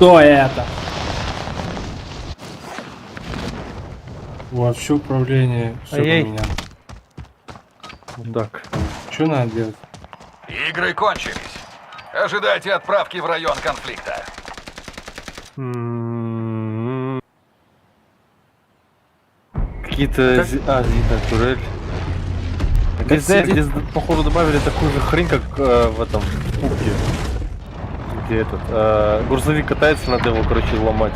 Что это? Вообще управление. Все у Ай-яй. меня. Так. Что надо делать? Игры кончились. Ожидайте отправки в район конфликта. Какие-то... видно, турель. Здесь, знаете, здесь, походу, добавили такую же хрень, как в этом пубге. Где этот... грузовик катается, надо его, короче, ломать.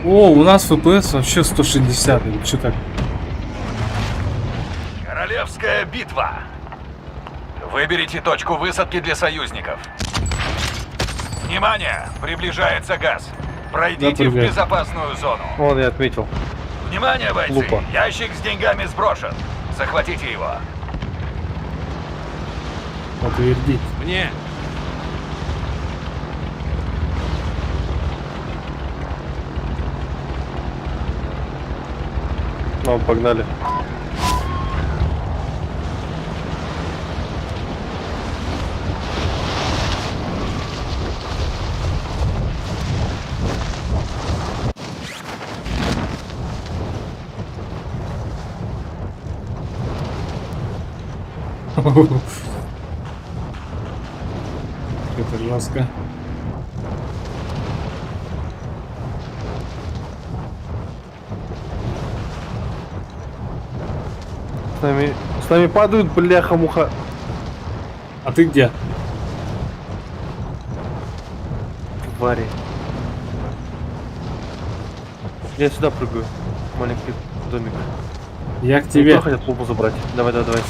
О, у нас FPS вообще 160. Или что так? Королевская битва. Выберите точку высадки для союзников. Внимание! Приближается газ. Пройдите в привет. безопасную зону. Вон, я отметил. Внимание, бойцы! Лупа. Ящик с деньгами сброшен. Захватите его. Подтвердить. Мне! Ну, погнали. Это жестко. С нами падают, бляха-муха. А ты где? Твари. Я сюда прыгаю. Маленький домик. Я к Тебе тебе. хотят лупу забрать. Давай, давай, давай.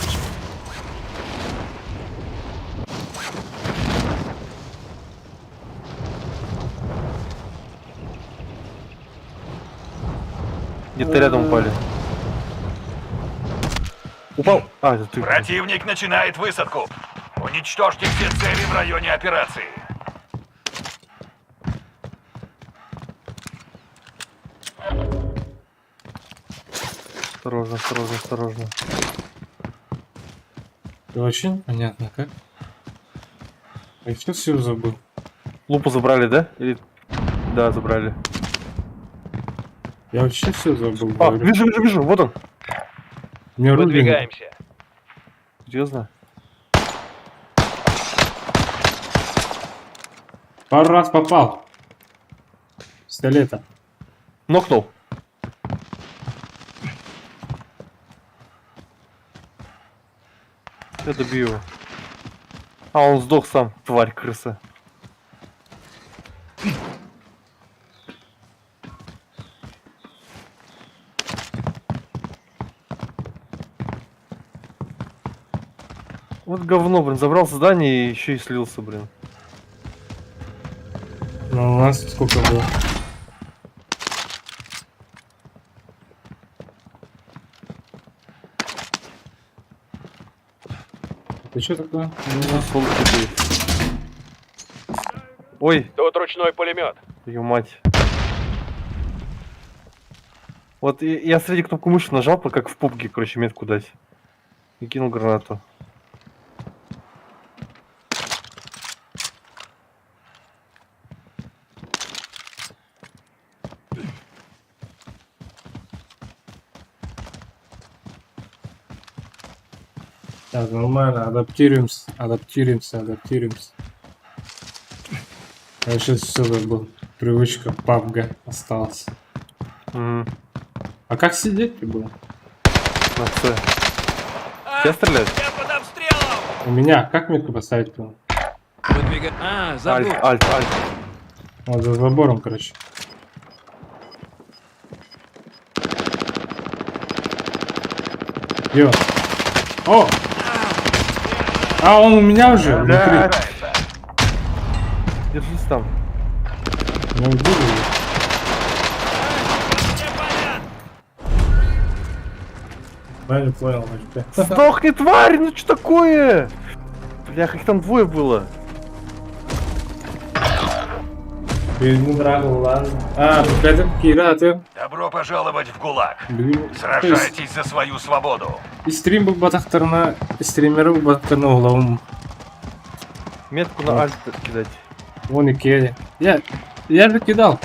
Где-то рядом упали. Упал. А, это ты. Противник начинает высадку. Уничтожьте все цели в районе операции. Осторожно, осторожно, осторожно. Это очень понятно, как? Я сейчас все забыл. Лупу забрали, да? Или... Да, забрали. Я вообще все забыл. А, говорю. вижу, вижу, вижу, вот он. Мне Рубин. Выдвигаемся. Серьезно? Пару раз попал. Пистолета. Нокнул. Я добью его. А, он сдох сам, тварь, крыса. Вот говно, блин, забрал задание и еще и слился, блин. Ну, у нас сколько было? Ты что такое? Ну, сволочи ты. Ой, Тут ручной пулемет. твою мать. Вот я среди кнопку мыши нажал, как в пубге, короче, метку дать. И кинул гранату. Так, нормально, адаптируемся, адаптируемся. Я сейчас все забыл. Привычка PUBG осталась. Угу. А как сидеть было? На С. Тебя стреляют? Я под обстрелом! У меня, как метку поставить было? Выдвигаем. А, забыл. Альт. Вот за забором, короче. Йо. О! А, он у меня уже внутри. Блядь. Держись там. Я убил его. Правильно понял, вообще. Сдохни, тварь! Ну что такое? Блях, их там двое было. Блин, драгу, ладно. А, это пираты. Добро пожаловать в ГУЛАГ. Блин. Сражайтесь за свою свободу. İstrim bu bataklarına, istrimleri bu bataklarına olalım. Метку на Вот. альт кидать. Вон и Керри. Я же кидал.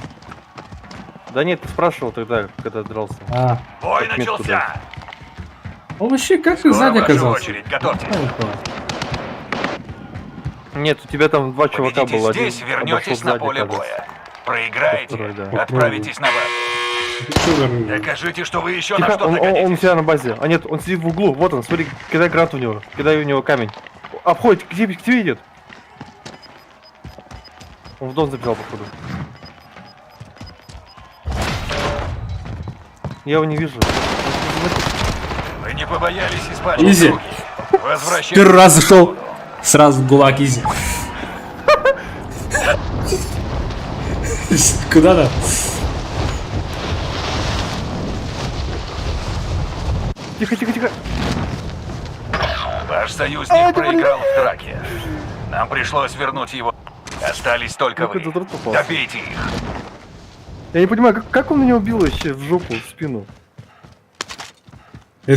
Да нет, ты спрашивал тогда, когда дрался. А, Бой Как метку начался! он вообще как ты Скоро сзади ваша оказался? очередь, готовьтесь. Я не понял. Нет, у тебя там два чувака Победите было. здесь, Один обошел вернетесь на сзади, поле кажется. боя. Проиграете, Второй, да. отправитесь на базу. Ты что за рыжий? Докажите, что вы еще Тихо, на что-то он у годитесь. тебя на базе. А нет, он сидит в углу. Вот он, смотри, кидай гранат в него. Кидай в него камень. Обходит, к тебе идет. Он в дом забежал, походу. Я его не вижу. Вы не побоялись испачкать Изи. руки. Возвращайтесь. Первый раз зашел, сразу в гулаг изи. Куда там? Тихо, тихо, тихо. Ваш союзник проиграл в драке. Нам пришлось вернуть его. Остались только Как вы. этот рот попался? Добейте их. Я не понимаю, как он меня убил вообще в жопу, в спину.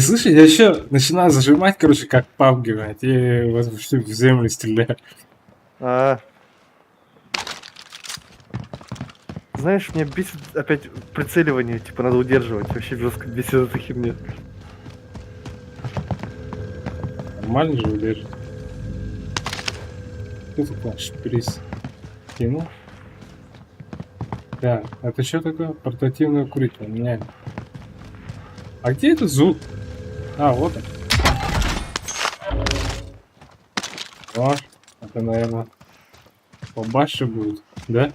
Слушай, я еще начинаю зажимать, короче, как пабги, блядь, и вот всю в землю стреляю. А. Знаешь, меня бесит опять прицеливание, типа надо удерживать. Вообще жестко бесит эта херня. Нормально же удержит. Что такое? Шприц. Кинул. Да, это что такое? Портативное куритель. Меняем. А где этот звук? А, вот он. О, это, наверное, побольше будет, да?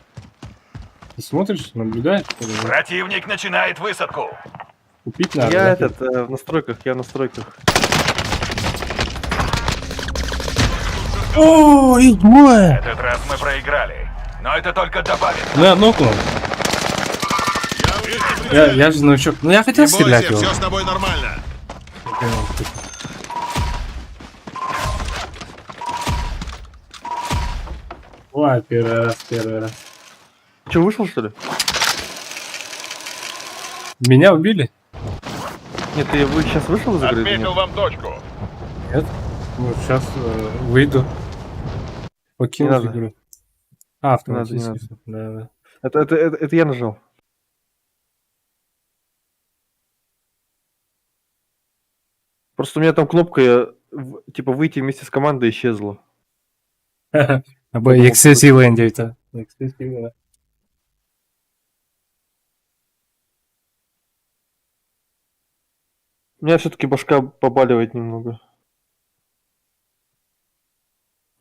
Ты смотришь, наблюдаешь? что ли? Противник начинает высадку. Купить надо. Я да? в настройках, я в настройках. О, и двое! Этот раз мы проиграли. Но это только добавит. На, нокнул. Я же новичок. Ну я хотел стрелять его. все с тобой нормально. Ой, первый раз, первый раз. Че, вышел что ли? Меня убили? Нет, ты сейчас вышел из игры? или нет? вам точку. Нет. Ну, сейчас выйду. Покину Не надо. игру. А, Не надо, не автоматически. Да, да. Это я нажал. Просто у меня там кнопка, типа, выйти вместе с командой исчезла. Або excessive ended. Excessive, да. У меня все-таки башка побаливает немного.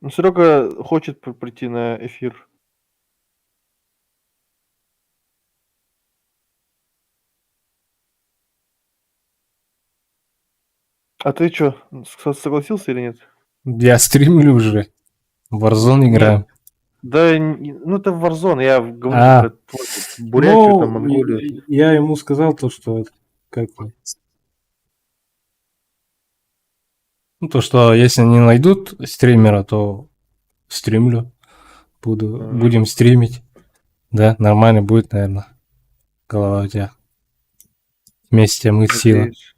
Ну, Серега хочет прийти на эфир. А ты что, согласился или нет? Я стримлю уже. Warzone играем. Да, ну это Warzone, я говорю А. про Бурятию, там, Ну, Монголию. я ему сказал то, что как бы, ну, то, что если не найдут стримера, то стримлю. Будем стримить. Да, нормально будет, наверное. Голова у тебя. Вместе мы сила. Надеюсь.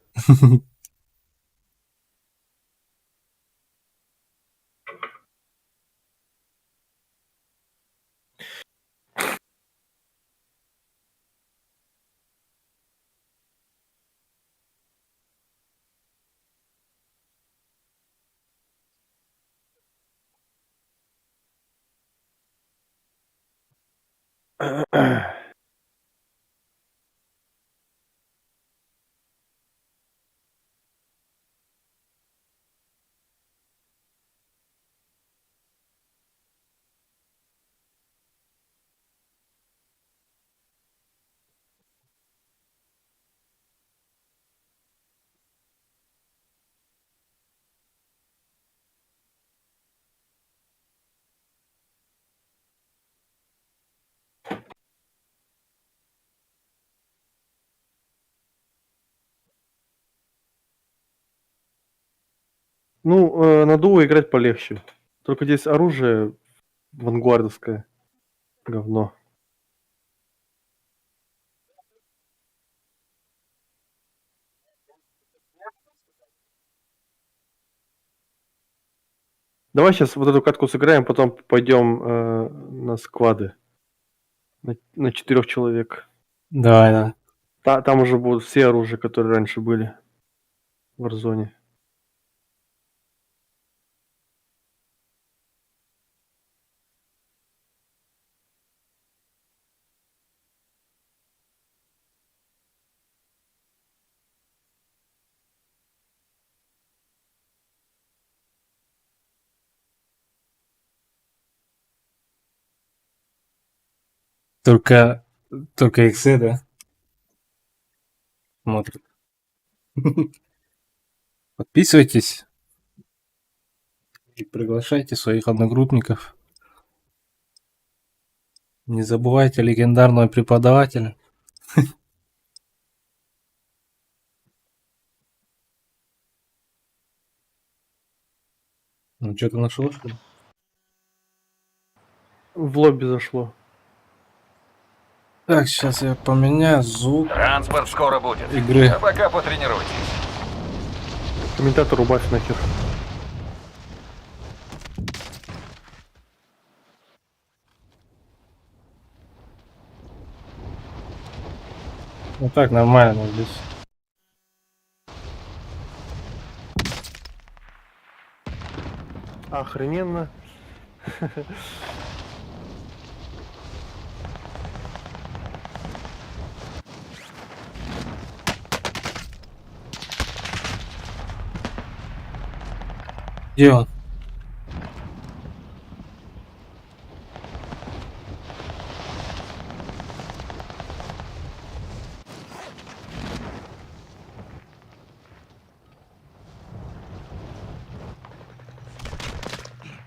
Ну, на дуо играть полегче. Только здесь оружие вангуардовское. Говно. Давай сейчас вот эту катку сыграем, потом пойдем на склады. На 4 человек. Давай, да. Там уже будут все оружия, которые раньше были в Warzone. Только, только иксы, да? Смотрят. Подписывайтесь и приглашайте своих одногруппников. Не забывайте легендарного преподавателя. Ну, что-то нашел, что ли? В лобби зашло. Так, сейчас я поменяю звук Транспорт скоро будет. игры. А пока потренируйтесь. Комментатор убавь нахер. Ну так, нормально здесь. Охрененно. Где он?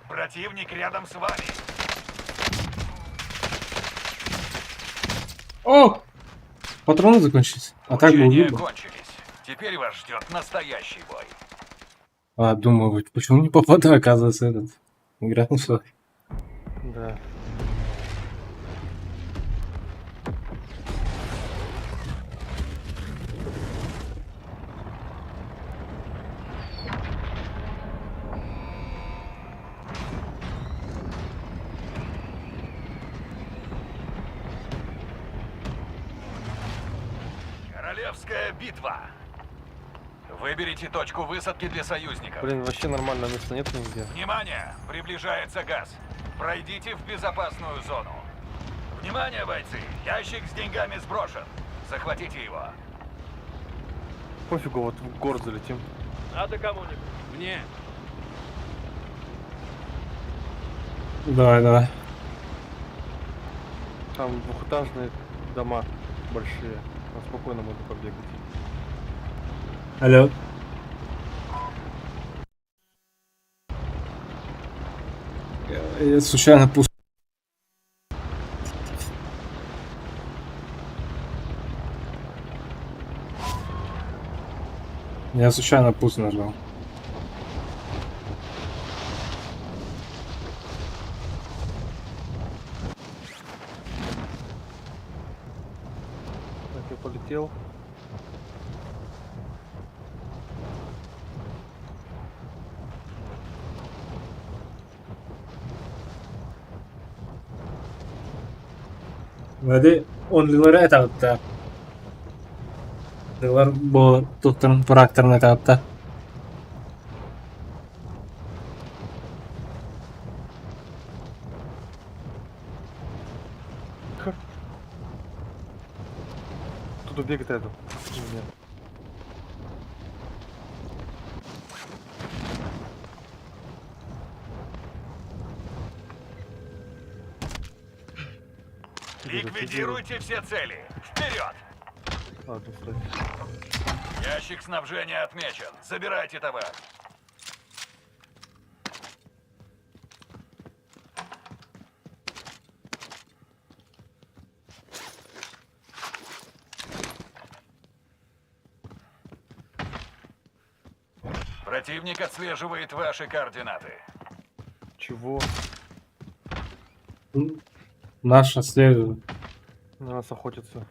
Противник рядом с вами. О! Патроны закончились. А так был Учения выбор. кончились. Теперь вас ждет настоящий бой. А, думаю, вот почему не попадаю, оказывается, этот. Игра началась. Да. Королевская битва. Выберите точку высадки для союзников. Блин, вообще нормального места нет нигде. Внимание! Приближается газ. Пройдите в безопасную зону. Внимание, бойцы! Ящик с деньгами сброшен. Захватите его. Пофигу, вот в город залетим. Надо кому-нибудь. Мне. Давай, давай. Там двухэтажные дома большие. Там спокойно можно побегать. Алло. Я случайно пуст. Я случайно пуст нажал. Так, я полетел. Hadi 10 lira etapta. Dolar bu tutun bıraktırın etapta. Тут убегает рядом. Нет. Ликвидируйте все цели. Вперед! Ладно, стой. Ящик снабжения отмечен. Забирайте товар. Противник отслеживает ваши координаты. Чего? Наша следует. На нас охотятся.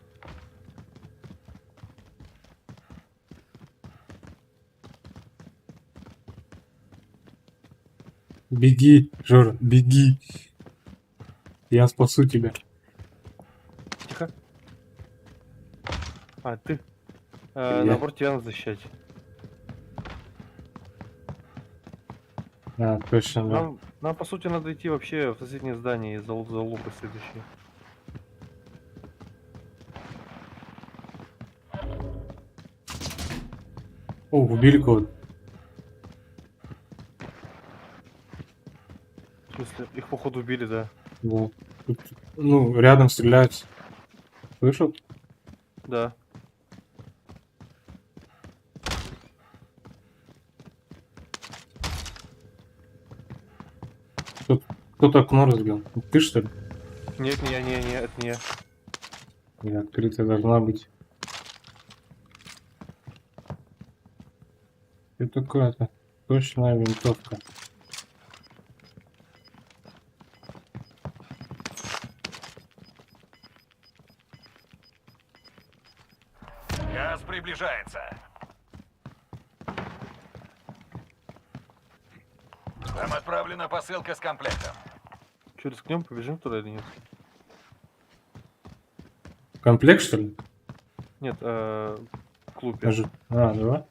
Беги, Жора, беги. Я спасу тебя. Тихо. А, ты? Я. Наоборот, тебя надо защищать. А, точно, да. Нам, по сути, надо идти вообще в соседнее здание и за лупой следующий. О, убили кого-то. В смысле, их походу убили, да. Да. Тут, ну, рядом стреляются. Слышал? Да. Кто-то окно разбил. Ты что ли? Нет, не, это не я. Я открытая должна быть. Что такое-то? Точная винтовка. Газ приближается. Вам отправлена посылка с комплектом. Че, рискнем, побежим туда или нет? Комплект, что ли? Нет, в клубе. А, да?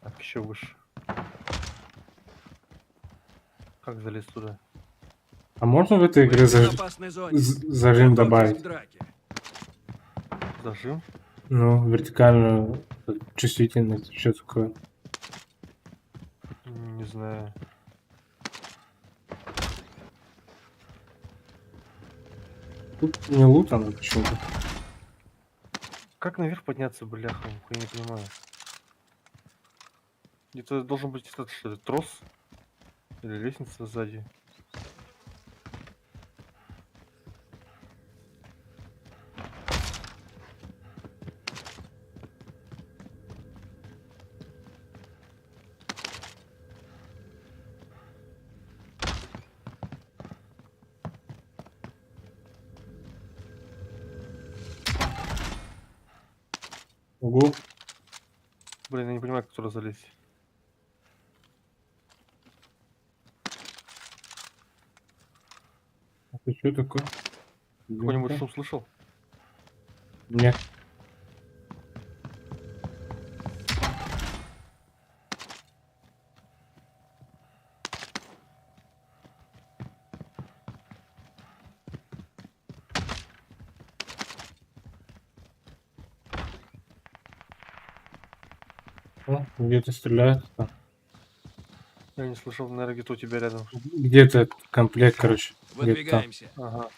Так, еще выше. Как залезть туда? А можно в этой Вы игре в безопасной зоне. зажим Готовьтесь добавить? к драке. Зажим? Ну, вертикальную чувствительность, что такое? Не знаю. Тут не лутано почему-то. Как наверх подняться, бляха? Я не понимаю. Где-то должен быть этот, что ли, трос? Или лестница сзади? Ого. Блин, я не понимаю, как туда залезть. Это что такое? Какой-нибудь шум слышал? Нет. О, где-то стреляют. Там. Я не слышал, наверное, где-то у тебя рядом. Где-то комплект, короче. Где-то там. Выдвигаемся. Ага.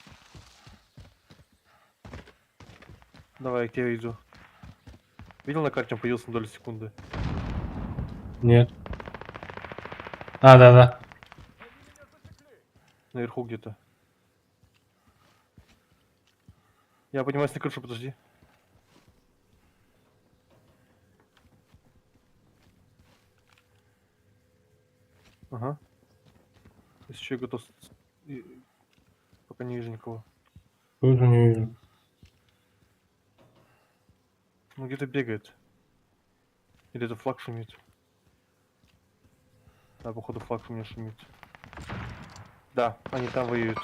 Давай, я к тебе иду. Видел на карте, он появился на долю секунды? Нет. А, да-да. Наверху где-то. Я поднимаюсь на крышу, подожди. Ага. Если что, я готов... Пока не вижу никого. Тоже не вижу. Ну где-то бегает. Или это флаг шумит. Да, походу флаг у меня шумит. Да, они там воюют.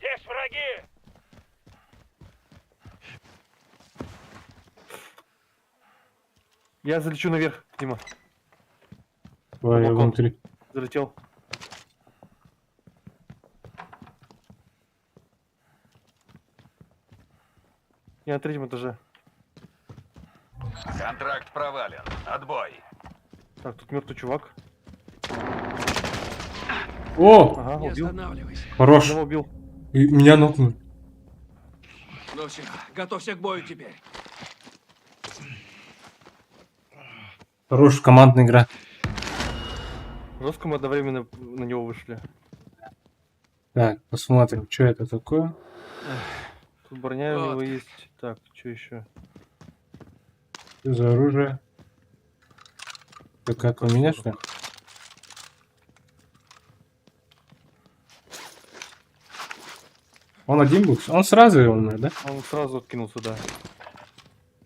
Есть враги! Я залечу наверх, Дима. Давай, я балкон. внутри. Залетел. Я на третьем этаже. Контракт провален. Отбой. Так, тут мертвый чувак. О, Ага, Не убил. останавливайся. хорош. Одного убил. И меня нокнули. Ну все, готовься к бою теперь. Хорошая командная игра. Жестко мы одновременно на него вышли. Так, посмотрим, что это такое. Тут броня у него Вот. есть. Так, что еще? Что за оружие? Это как у меня, что ли? Он один был? Он сразу его умер, да? Он сразу откинулся, да.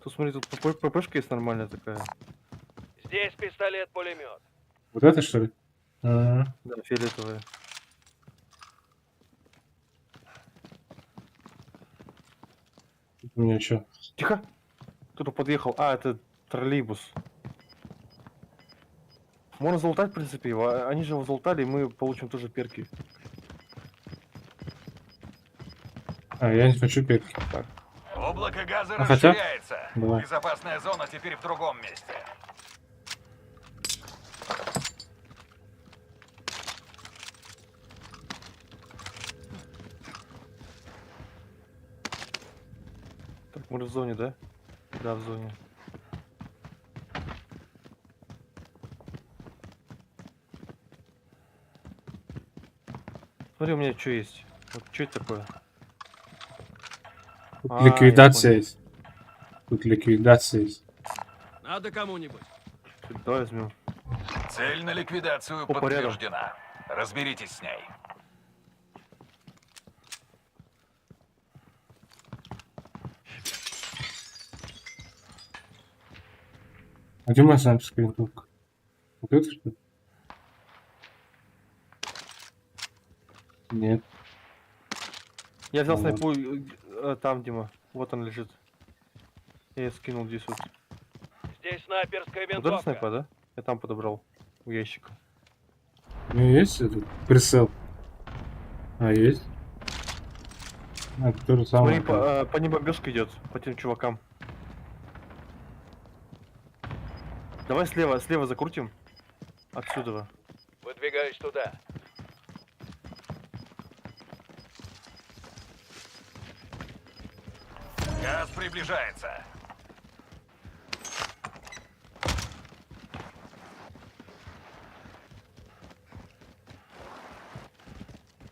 Тут смотри, тут ППшка есть нормальная такая. Здесь пистолет-пулемет. Вот это что ли? А, Да, фиолетовая. у меня что? Тихо! Кто-то подъехал. А, это троллейбус. Можно залутать, в принципе, его. Они же его залутали, и мы получим тоже перки. А, я не хочу перки. Так. Облако газа А хотя? расширяется. Давай. Безопасная зона теперь в другом месте. Так, мы в зоне, да? Да, в зоне. Смотри, у меня что есть. Вот что это такое? Тут А, я ликвидация понял. есть. Тут ликвидация есть. Надо кому-нибудь. Давай возьмем. Цель на ликвидацию Опа, рядом. подтверждена. Разберитесь с ней. А где моя снайперская винтовка? Вот это что ли? Нет. Я взял Ну снайпу там, Дима. Вот он лежит. Я ее скинул здесь вот. Здесь снайперская Вот это винтовка. снайпа, да? Я там подобрал. У ящика. У меня есть этот прицел? А, есть? А, то же самое. Смотри, по ним бомбежка идет, по тем чувакам. Давай слева закрутим. Отсюда. Выдвигаюсь туда. Газ приближается.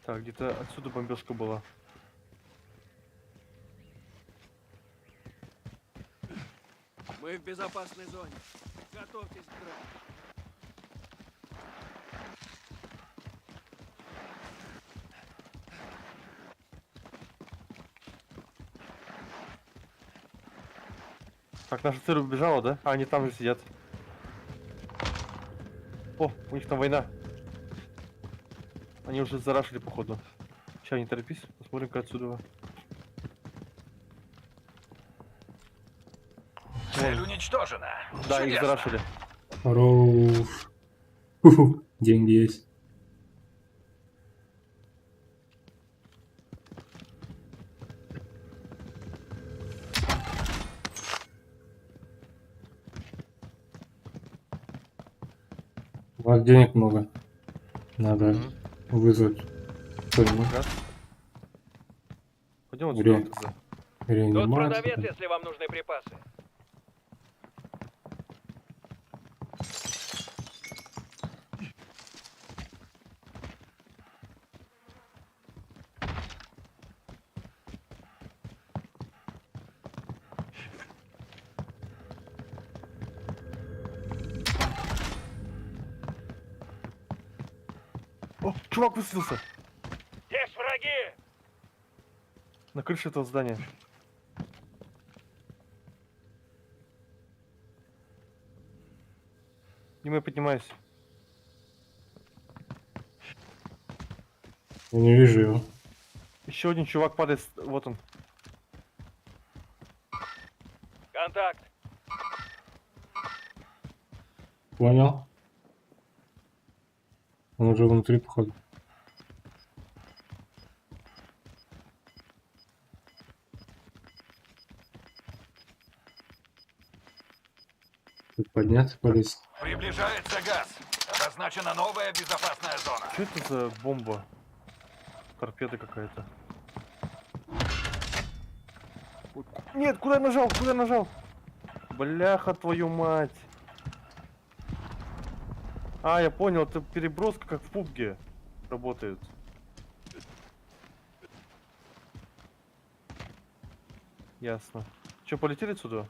Так, где-то отсюда бомбежка была. Мы в безопасной зоне. Готовьтесь к драйву. Так, наша цель убежала, да? А, они там же сидят. О, у них там война. Они уже зарашили, походу. Сейчас не торопись, посмотрим-ка отсюда. Цель уничтожена. Да, их Чудесно. зарашили. Хорош. Ху-ху, деньги есть. У вас денег много. Надо вызвать кто-нибудь. Раз. Пойдем Время. отсюда тогда. Тот Реанимация. продавец, если вам нужны припасы. О, чувак высадился Здесь враги! на крыше этого здания. Дима, я поднимаюсь. Я не вижу его. Еще один чувак падает. Вот он. Контакт. Понял. Он уже внутри, походу. Тут подняться, полез. Приближается газ. Обозначена новая безопасная зона. Что это за бомба? Торпеда какая-то. Нет, куда я нажал? Куда я нажал? Бляха, твою мать. А, я понял, это переброска как в пубге работает. Ясно. Че, полетели сюда?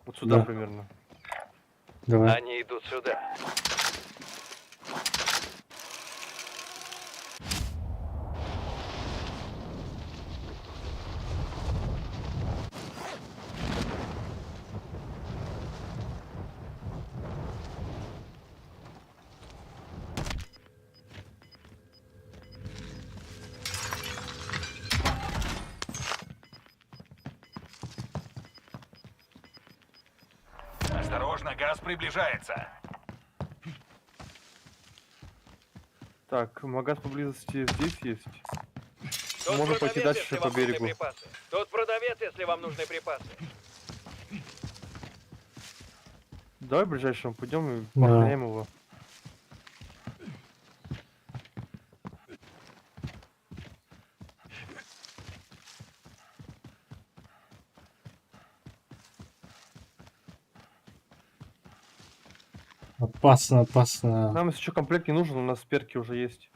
Вот сюда Да. примерно. Давай. Они идут сюда. газ приближается. Так, магаз поблизости здесь есть. Тут Можно продавец, пойти дальше если по вам нужны берегу. припасы. Тут продавец, если вам нужны припасы. Давай ближайшему пойдем и Да. похороняем его. Опасно, опасно. Нам если еще комплект не нужен, у нас перки уже есть.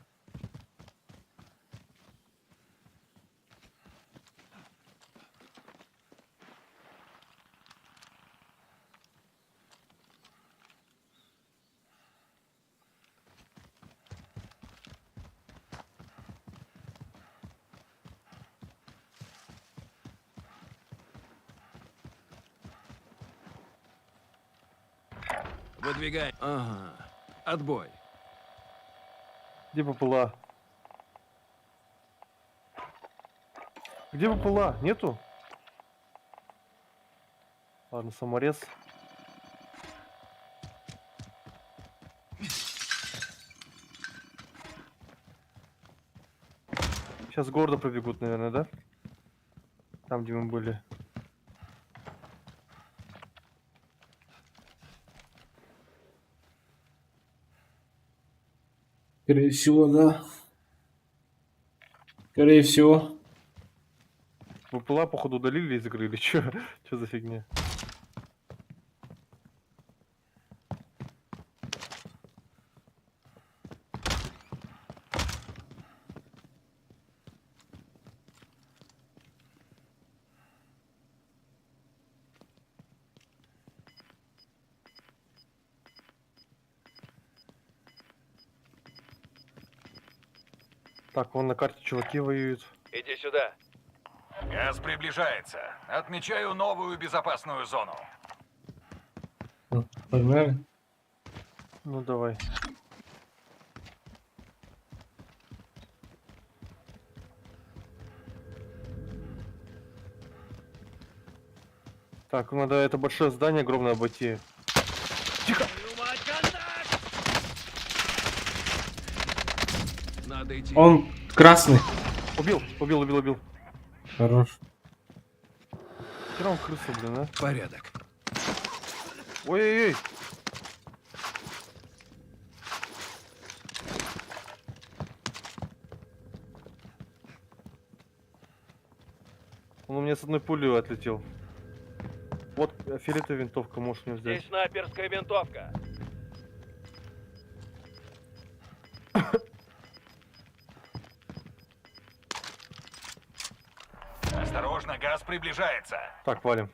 Выдвигай. Ага. Отбой. Где БПЛА? Где БПЛА? Нету? Ладно, саморез. Сейчас с города пробегут, наверное, да? Там, где мы были. Скорее всего, да. Скорее всего. БПЛА, походу, удалили и закрыли. Чё за фигня? Так, вон на карте чуваки воюют. Иди сюда. Газ приближается. Отмечаю новую безопасную зону. Погнали. Ну давай. Так, надо это большое здание огромное обойти. Твою мать, контакт! Надо идти. Он красный. Убил. Хорош. Хера он крыса, блин, а? Порядок. Ой-ой-ой. Он у меня с одной пулей отлетел. Вот фиолетовая винтовка, можешь мне взять. Здесь снайперская винтовка. Осторожно, газ приближается. Так, валим.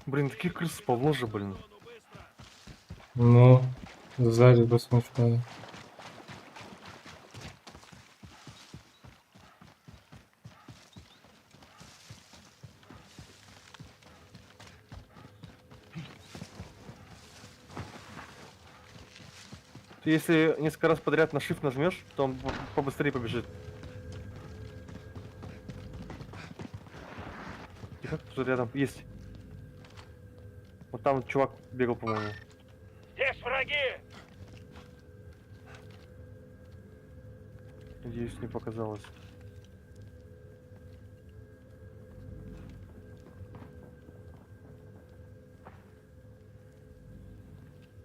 Блин, таких крыс полно же, блин. Ну, сзади посмотришь, надо. Ты если несколько раз подряд на shift нажмешь, то он побыстрее побежит. Тихо, тут рядом есть. Вот там чувак бегал, по-моему. Здесь враги! Надеюсь, не показалось.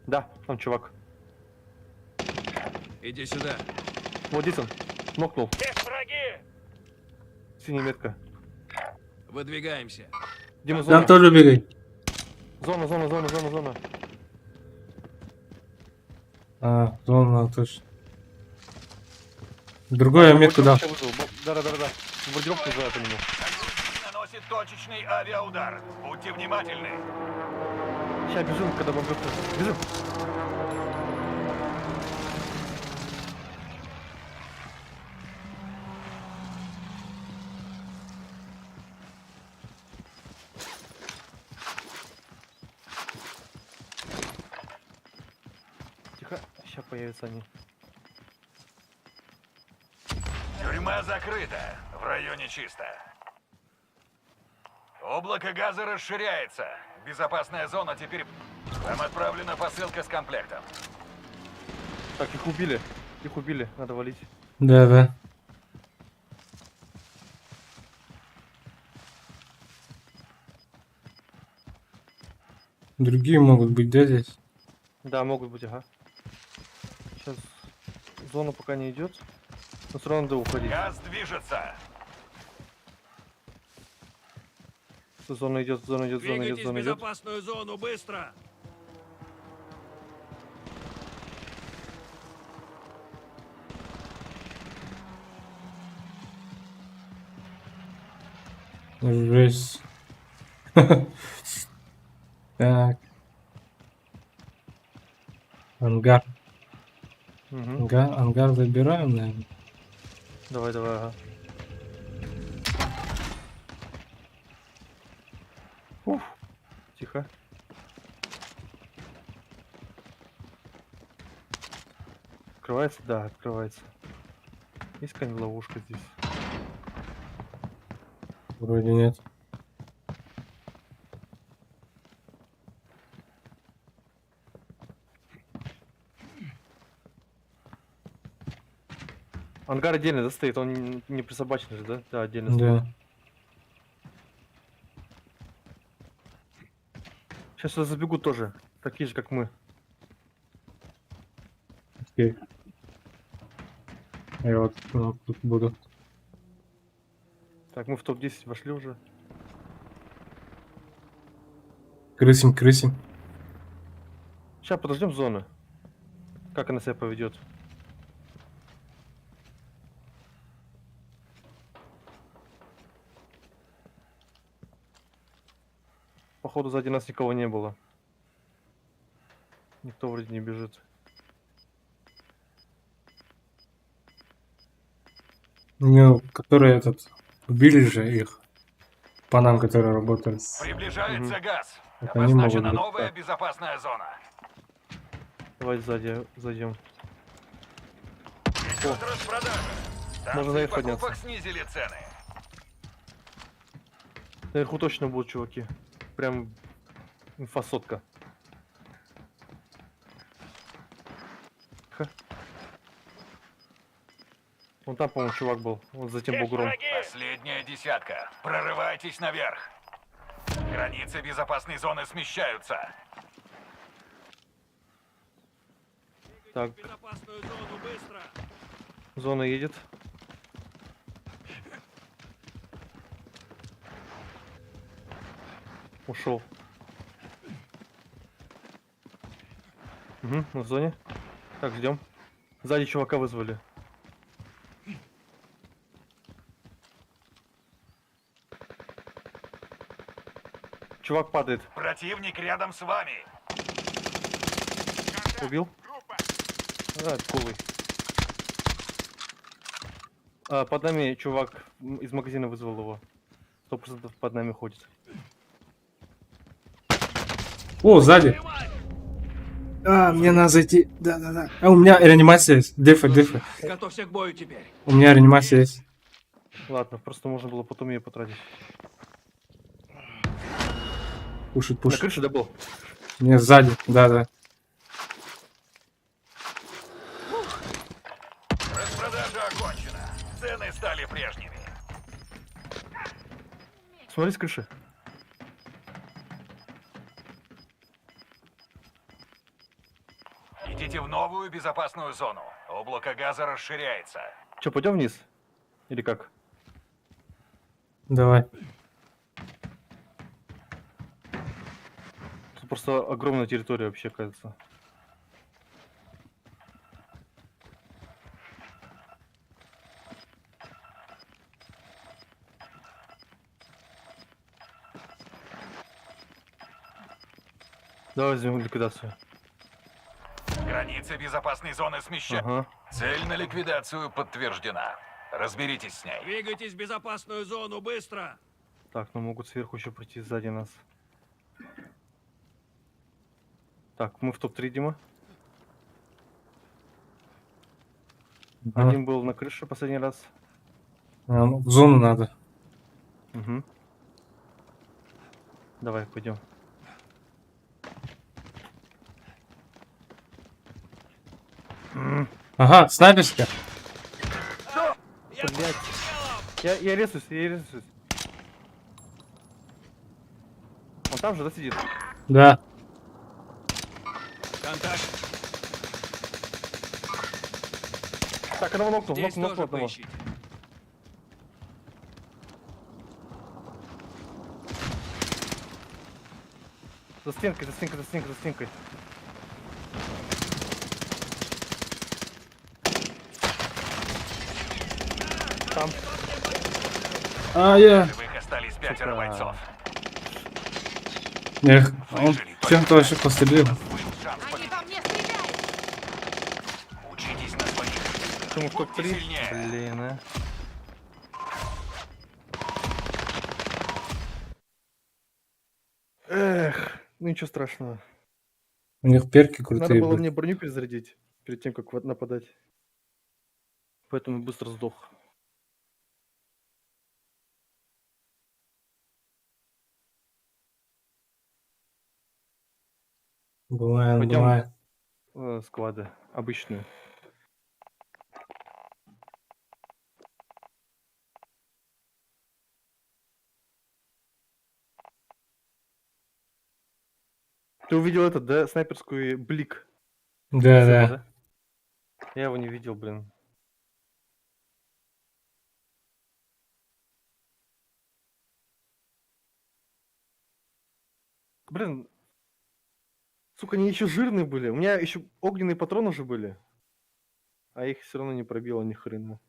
Да, там чувак. Иди сюда. Вот здесь он. Нокнул. Здесь враги! Синяя метка. Выдвигаемся. Дима, зона. Там тоже бегай. Зона. А, зона точно. Другую я метку дал. Да. Бомбардировку называют по нему. Союзник наносит точечный авиаудар. Будьте внимательны. Сейчас бежим, когда бомбардировка. Бежим. Тихо, сейчас появятся они. Тюрьма закрыта. В районе чисто. Облако газа расширяется. Безопасная зона теперь... Вам отправлена посылка с комплектом. Так, их убили. Их убили, надо валить. Да, да. Другие могут быть, да, здесь? Да, могут быть, ага. Сейчас зона пока не идет. Но все равно надо уходить. Газ движется. Зона идет, зона идет, зона идет, Двигайтесь в зона идет. безопасную зону, быстро! Жесть. Так. Ангар. Угу. Ангар забираем, наверное. Давай, давай, ага. Уф. Тихо. Открывается? Да, открывается. Есть какая-нибудь ловушка здесь? Вроде нет. Ангар отдельно, да, стоит? Он не присобачен же, да? Да, отдельно стоит. Да. Сейчас сюда забегут тоже. Такие же, как мы. Окей. Я вот тут буду. Так, мы в топ-10 вошли уже. Крысим, крысим. Сейчас подождем зоны. Как она себя поведет. Походу сзади нас никого не было. Никто вроде не бежит. Ну, которые убили же их. По нам, которые работали. Приближается газ. Это они могут Обозначена быть, новая да. безопасная зона. Давай сзади зайдем. Идет распродажа. Можно Станции наверх покупок подняться. снизили цены. Наверху точно будут чуваки. Прям инфосотка. Ха. Вон там, по-моему, чувак был. Вот за тем бугром. Последняя десятка. Прорывайтесь наверх. Границы безопасной зоны смещаются. Так, В безопасную зону, быстро! зона едет. Ушел. Угу, на зоне. Так, ждем. Сзади чувака вызвали. Чувак падает. Противник рядом с вами. Убил? А, кулый. Под нами чувак из магазина вызвал его. 100% под нами ходит. О, сзади. Мне надо зайти. Да. А у меня реанимация есть. Дефа. Готовься к бою теперь. У меня реанимация есть. Ладно, просто можно было потом ее потратить. Пушит. На крыше, да, был? Мне сзади. Да. Распродажа окончена. Цены стали прежними. Смотри с крыши. Идите в новую безопасную зону. Облако газа расширяется. Че, пойдем вниз? Или как? Давай. Тут просто огромная территория вообще, кажется. Давай возьмем ликвидацию. Границы безопасной зоны смещаются. Ага. Цель на ликвидацию подтверждена. Разберитесь с ней. Двигайтесь в безопасную зону, быстро! Так, ну могут сверху еще прийти сзади нас. Так, мы в топ-3, Дима. Ага. Один был на крыше последний раз. В зону надо. Угу. Давай, пойдем. Ага, снайперская. Блять. Я резаюсь, я резаюсь. Он там же, да, сидит? Да. Контакт. Так, одного нокнул, Здесь нокнул тоже одного. поищите. За стенкой, за стенкой, за стенкой, за стенкой. Там. Я. Живых остались 5 Сука. бойцов. Эх, он Выжили чем-то только вообще пострелил. Был шанс Они по мне стреляют! Учитесь на своих ошибках. Почему кто Будьте 3? сильнее. Блин, а. Эх, ну ничего страшного. У них перки Надо крутые было были. мне броню перезарядить перед тем, как нападать. Поэтому быстро сдох. Бывает, Пойдем. бывает. Склады обычные. Ты увидел этот, да, снайперскую блик? Да, Сцену, да. Я его не видел, блин. Блин. Сука, они еще жирные были. У меня еще огненные патроны уже были. А их все равно не пробило ни хрена.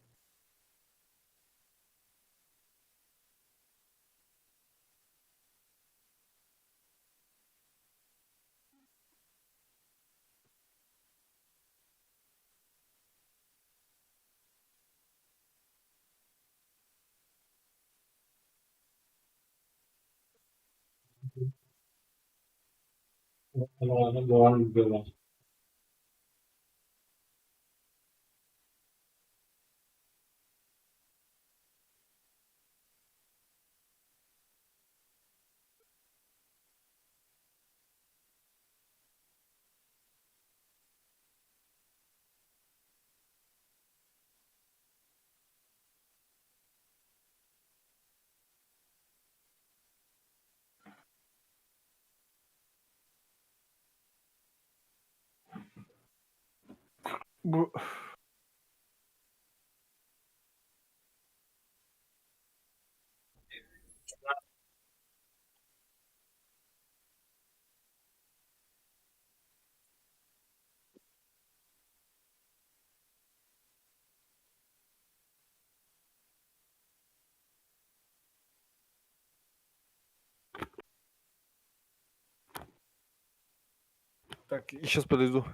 Так, сейчас подойду.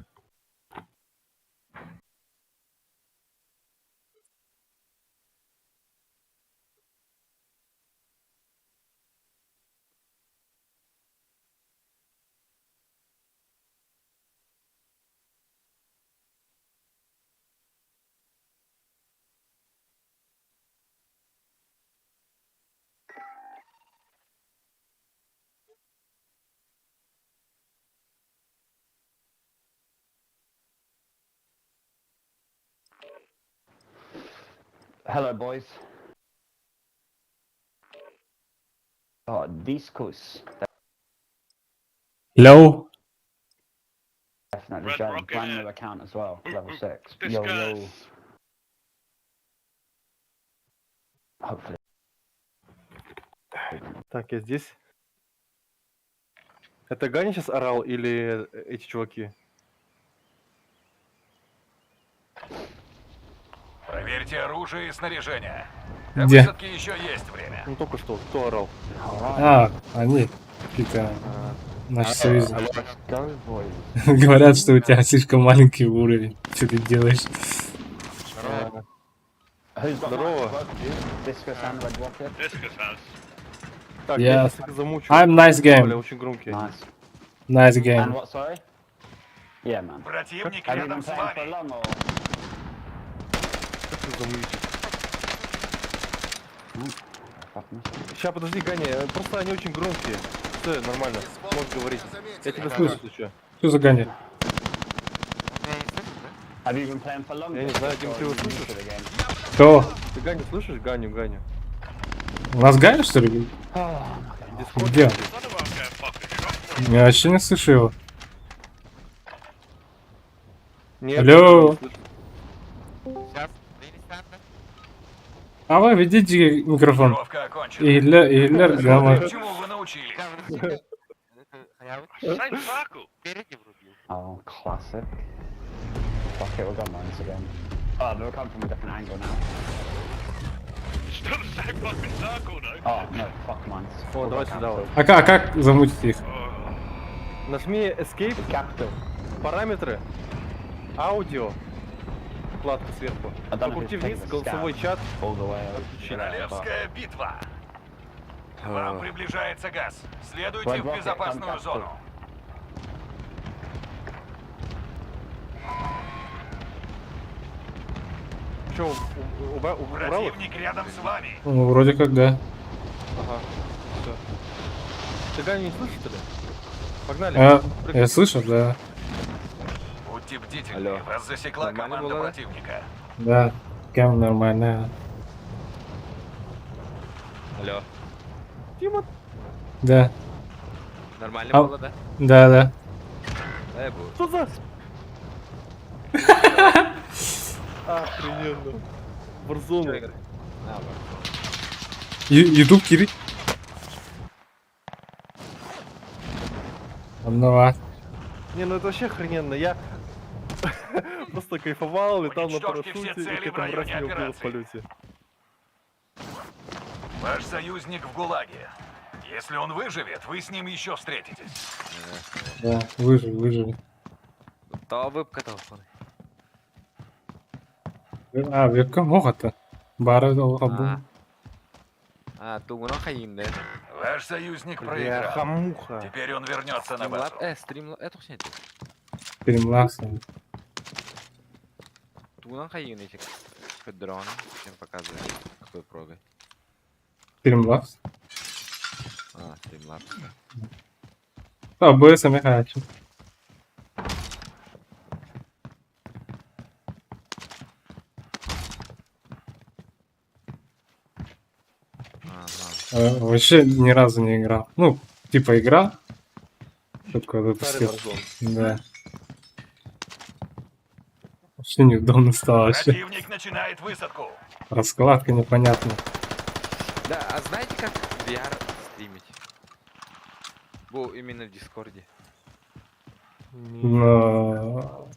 Hello, boys. Oh, discus. Hello? Definitely Red going Rocket. brand new account as well, level 6. Discuss. Yo, yo. Hopefully. Так, я здесь. Это Ганя сейчас орал или эти чуваки? Проверьте оружие и снаряжение. До Где? высадки еще есть время. Ну только что, кто орал? Они какие-то наши союзы. Let's go, boys. Говорят, что у тебя слишком маленький уровень. Что ты делаешь? Who's got Здорово. mine? Discus and Red Rocket. Discus has. Так, Я- я сейчас их замучу. I'm nice Бля, game. очень громкие. они. Nice. Nice And game. what, sorry? Yeah, man. Противник Have you рядом been с playing for вами. long or? Как их замучить? Fuck me. Сейчас, подожди, Ганя, просто они очень громкие. Все, нормально, можешь говорить. Я тебя Слушай. слышу, ты чё? Что за гоня? Have you been playing for long? Я не знаю, Дим, ты его Or are you new слышишь? to the game? Кто? Ты Ганю слышишь? Ганю. У нас Ганя, что ли? Дискорд. Где? Я вообще не слышу его. Нет, Алло. не слышу. А вы ведите микрофон. Тренировка окончена. Или гамма. Чему вы научились? Oh, classic. Fuck it, we've got mines again. Oh, they're coming from a different angle now. Oh, no, fuck mines. О, давай сюда вот. А как замутить их? Нажми Escape, Capital. параметры, аудио, вкладка сверху. А там Покрути есть вниз, такой голосовой скан. чат. All the way up. Королевская битва. К вам приближается газ. Следуйте Red в Rocket, безопасную contact зону. Че, убрал их? Противник рядом с вами. Ну, вроде как да. Ага, все. Ты Ганю не слышишь, что ли? Погнали. А, Прыгай. я слышу, да. Будьте бдительны. Алло. Вас засекла Нормально команда было, да? противника. Да. Кем нормально. Алло, Тима, Да. нормально А- было, да? Да. Дай бог. что за? Охрененно. Warzone. А, вот. Ютуб Кири. Ну а. Не, ну это вообще охрененно. Я просто кайфовал, летал на Уничтожьте все парашюте и цели к в этому раз районе не убил в операции. полете. Ваш союзник в ГУЛАГе. Если он выживет, вы с ним еще встретитесь. Да, выжили. То вебка телефон. А, вебка могата. Бара абу. Тугуно хаимде. Ваш союзник Бля, проиграл. хамуха. Теперь он вернется на Стримлаб, базу. стримлаб, это снять. Перемласа. Тугуно хаимде, хоть дрон, всем показывает, какой прогой. Перемлас. Стримлаб. А, БС не хочу. Вообще ни разу не играл. Ну, типа игра. Только Старый запустил. Warzone. Да. Вообще неудобно стало вообще. Противник начинает высадку. Раскладка непонятна. Да, а знаете как VR стримить? Был именно в Дискорде. Но...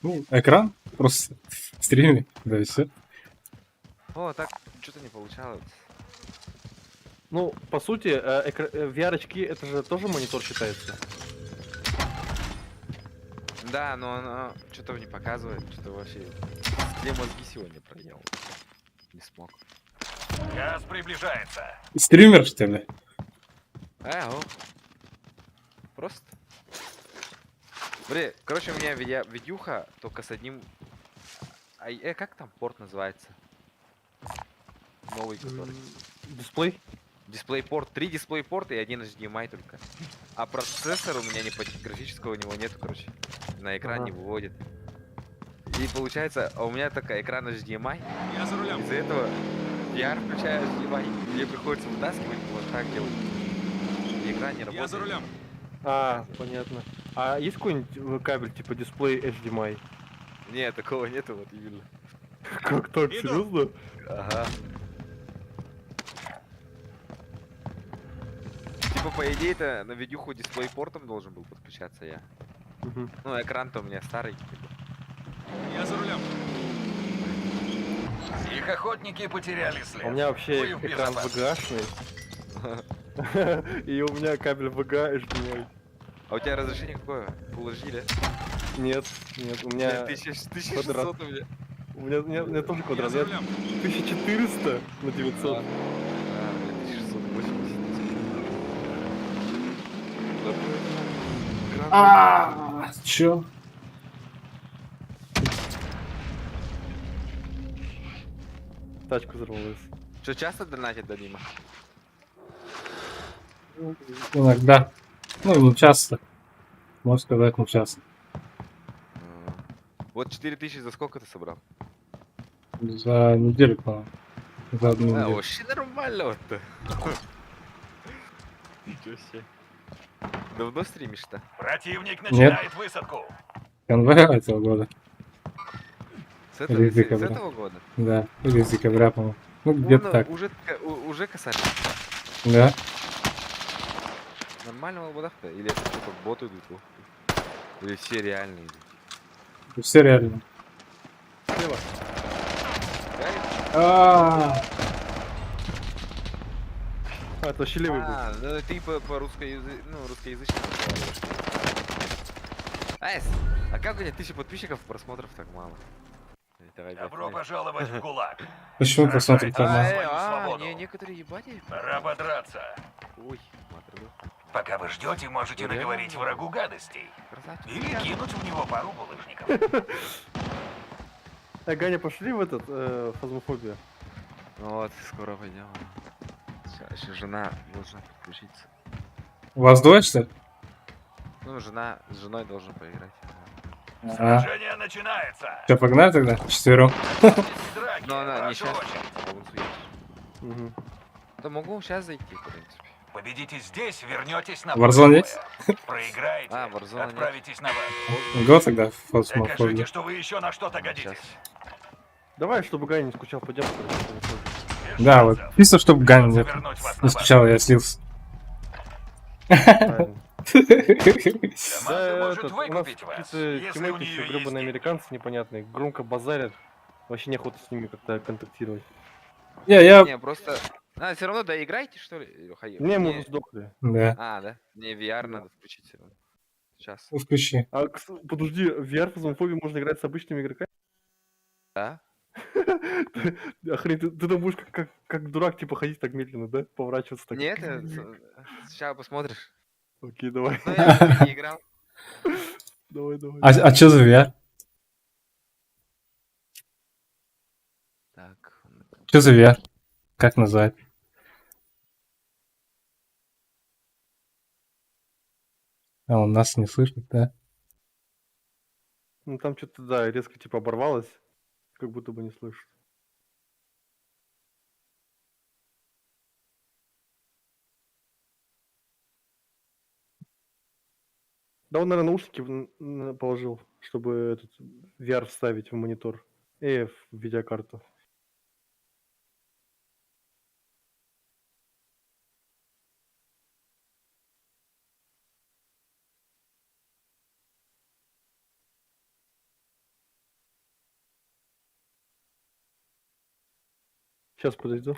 Ну, экран просто в стриме, да и все. О, так что-то не получалось. Ну, по сути, VR-очки это же тоже монитор считается. Да, но оно что-то не показывает, что-то вообще... Где мозги сегодня проел? Не смог. Газ приближается. Стример, что ли? О. Просто. Блин, короче, у меня видюха только с одним... как там порт называется? Новый который. Дисплей? Дисплей-порт. 3 дисплей-порта и один HDMI только. А процессор у меня графического у него нету, короче. На экран не выводит. И получается, а у меня только экран HDMI. Я за рулем. Из-за этого VR включая HDMI. Мне приходится вытаскивать вот так делать. И экран не работает. Я за рулем. А, понятно. А есть какой-нибудь кабель типа дисплей HDMI? Нет, такого нету, вот именно. Как так, Иду. серьезно? Ага. Типа, по идее, это на видюху дисплей-портом должен был подключаться я. Мгм. Ну, экран-то у меня старый. типа. Я за рулем. Их охотники потеряли след. У меня вообще Вы в экран безопасности. VGA-шный. И у меня кабель VGA HDMI. А у тебя разрешение какое? Full HD, да? Нет, у меня... 1600 у меня. У меня тоже Я квадрат. за Я рулем. 1400 на 900. А, у меня 1680. А, чё? Тачка взорвалась. Что, часто донатит до Дима? Иногда. Ну, не часто. Можно сказать, не часто. Вот 4000 за сколько ты собрал? За неделю, по-моему. За одну А, неделю. вообще нормально вот-то. Ничего себе. Давно стримишь-то? Противник Нет. начинает высадку. Конвоя этого года. С этого, Или с декабря. этого года? Да. Или с декабря, по-моему. Ну, где-то Он так. уже косарь. Да. Нормально в бодах-то? Или это что-то боты идут? Ох ты. Или все реальные идут? Все реально. Слева. А, А, это вообще левый был. А, ну ты по русскоязычному разговариваешь. Айс, а как у тебя 1000 подписчиков, просмотров так мало? Давай, Добро блядь, пожаловать в ГУЛАГ. почему просмотров так мало? свою свободу. некоторые ебать. Пора подраться. Ой, смотри, Пока вы ждете, можете Ну, наговорить реально. врагу гадостей. красавчик. Или кинуть в него пару булыжников. Ганя, пошли в этот, фазмофобию. Ну вот, скоро пойдем. Еще жена должна подключиться. У вас двое, что ли? Ну, жена с женой должен поиграть. А, Сражение начинается. что, погнали тогда? Четвером. Драки, Но она не ваша сейчас. очередь. Угу. Да могу сейчас зайти, в принципе. Победите здесь, вернетесь на Warzone поле есть? боя. Проиграете, А, Warzone нет. отправитесь на базу. Го тогда в Докажите, фосмофобию. что вы еще на что-то годитесь. Сейчас. Давай, чтобы Ганя не скучал, пойдем. Фазмофобию. Без Да, вот. шансов. Писал, чтобы Ган Придется нет. вернуть вас на Не базу. скучал, я слился. Правильно. Команда Да, может этот, у нас выкупить вас, какие-то если у тиммейты нее еще есть гребаные деньги. американцы непонятные, громко базарят. Вообще неохота с ними как-то контактировать. Я... Не, просто... А, все равно доиграйте, что ли? Илюха? Не, мы уже сдохли. Да. А, да? Мне VR надо включить все равно. Сейчас. Ну, включи. А, подожди, в VR фазмофобию можно играть с обычными игроками? Да? Охренеть, ты там будешь как дурак, типа, ходить так медленно, да? Поворачиваться так. Нет, сейчас посмотришь. Окей, давай, Ну, я просто не играл. давай. А что за VR? Так, Что за VR? Как назвать? А он нас не слышит, да? Ну там что-то, да, резко типа оборвалось, как будто бы не слышит. Да он, наверное, наушники положил, чтобы этот VR вставить в монитор. В видеокарту. Сейчас подойду.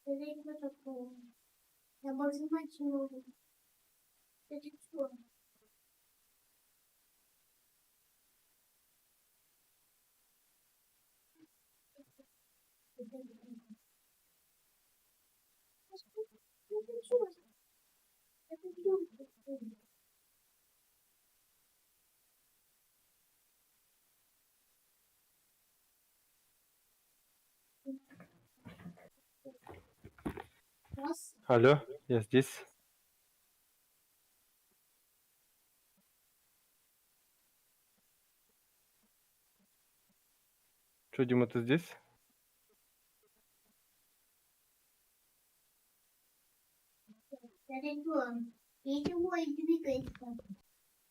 Я больше знать не могу. Это что? Это что? Это что? Раз. Алло, я здесь. Чё, Дима, ты здесь? Я ребенок. И чего и двигается?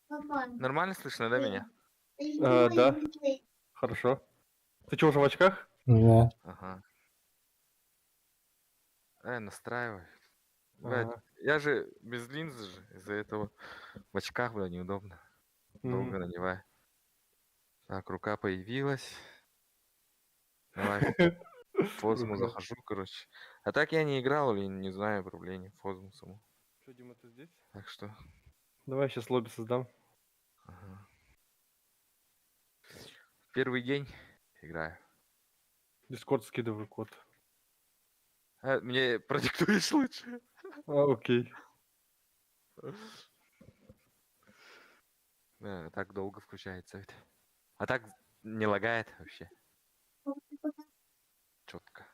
Папа. Нормально слышно, да, меня? Да. Хорошо. Ты чё, уже в очках? Да. Ага. Настраивай. Блядь, Ага. я же без линзы же, из-за этого в очках, бля, неудобно. Долго надеваю. Так, рука появилась. Давай, в Фозму Рука. захожу, короче. А так я не играл или не знаю управления Фозму саму. Чё, Дима, ты здесь? Так что, Давай сейчас лобби создам. ага. Первый день играю. Дискорд скидываю код. Мне продиктуешь лучше? Окей. Да, так долго включается это. А так не лагает вообще. Четко.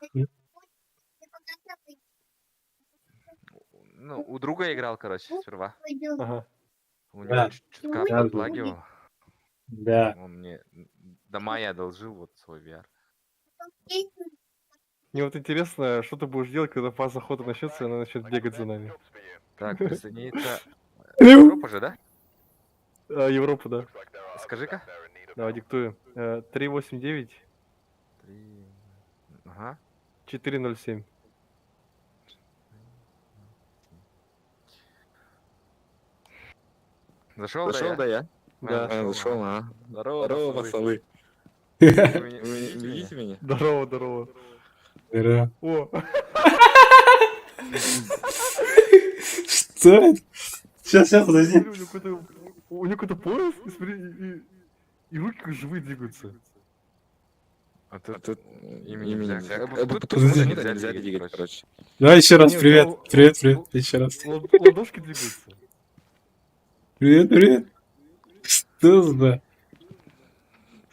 Ну, у друга играл, короче, сперва. Ага. У Да. него чутка Да. подлагивал. Да. Он мне до мая одолжил вот свой VR. Мне вот интересно, что ты будешь делать, когда фаза охоты начнется, и она начнет бегать за нами. Так, присоединиться. Европа же, да? Европа, да. Скажи-ка. Давай, диктую. 389 3. Ага. 407. Зашел, да, я? Да. Зашел, а. Здорово, пацаны. Да. Вы видите меня? Здорово, здорово. О, Что это? Сейчас, подожди. смотри, у него какой-то пояс, и, смотри, и руки как живые двигаются. А тут Тут имени имени нельзя. нельзя. Тут Тут тоже нельзя двигать, короче. Давай еще раз, Не, привет. ну, Привет, привет. Еще раз. Ладошки двигаются. Привет, привет. Что за...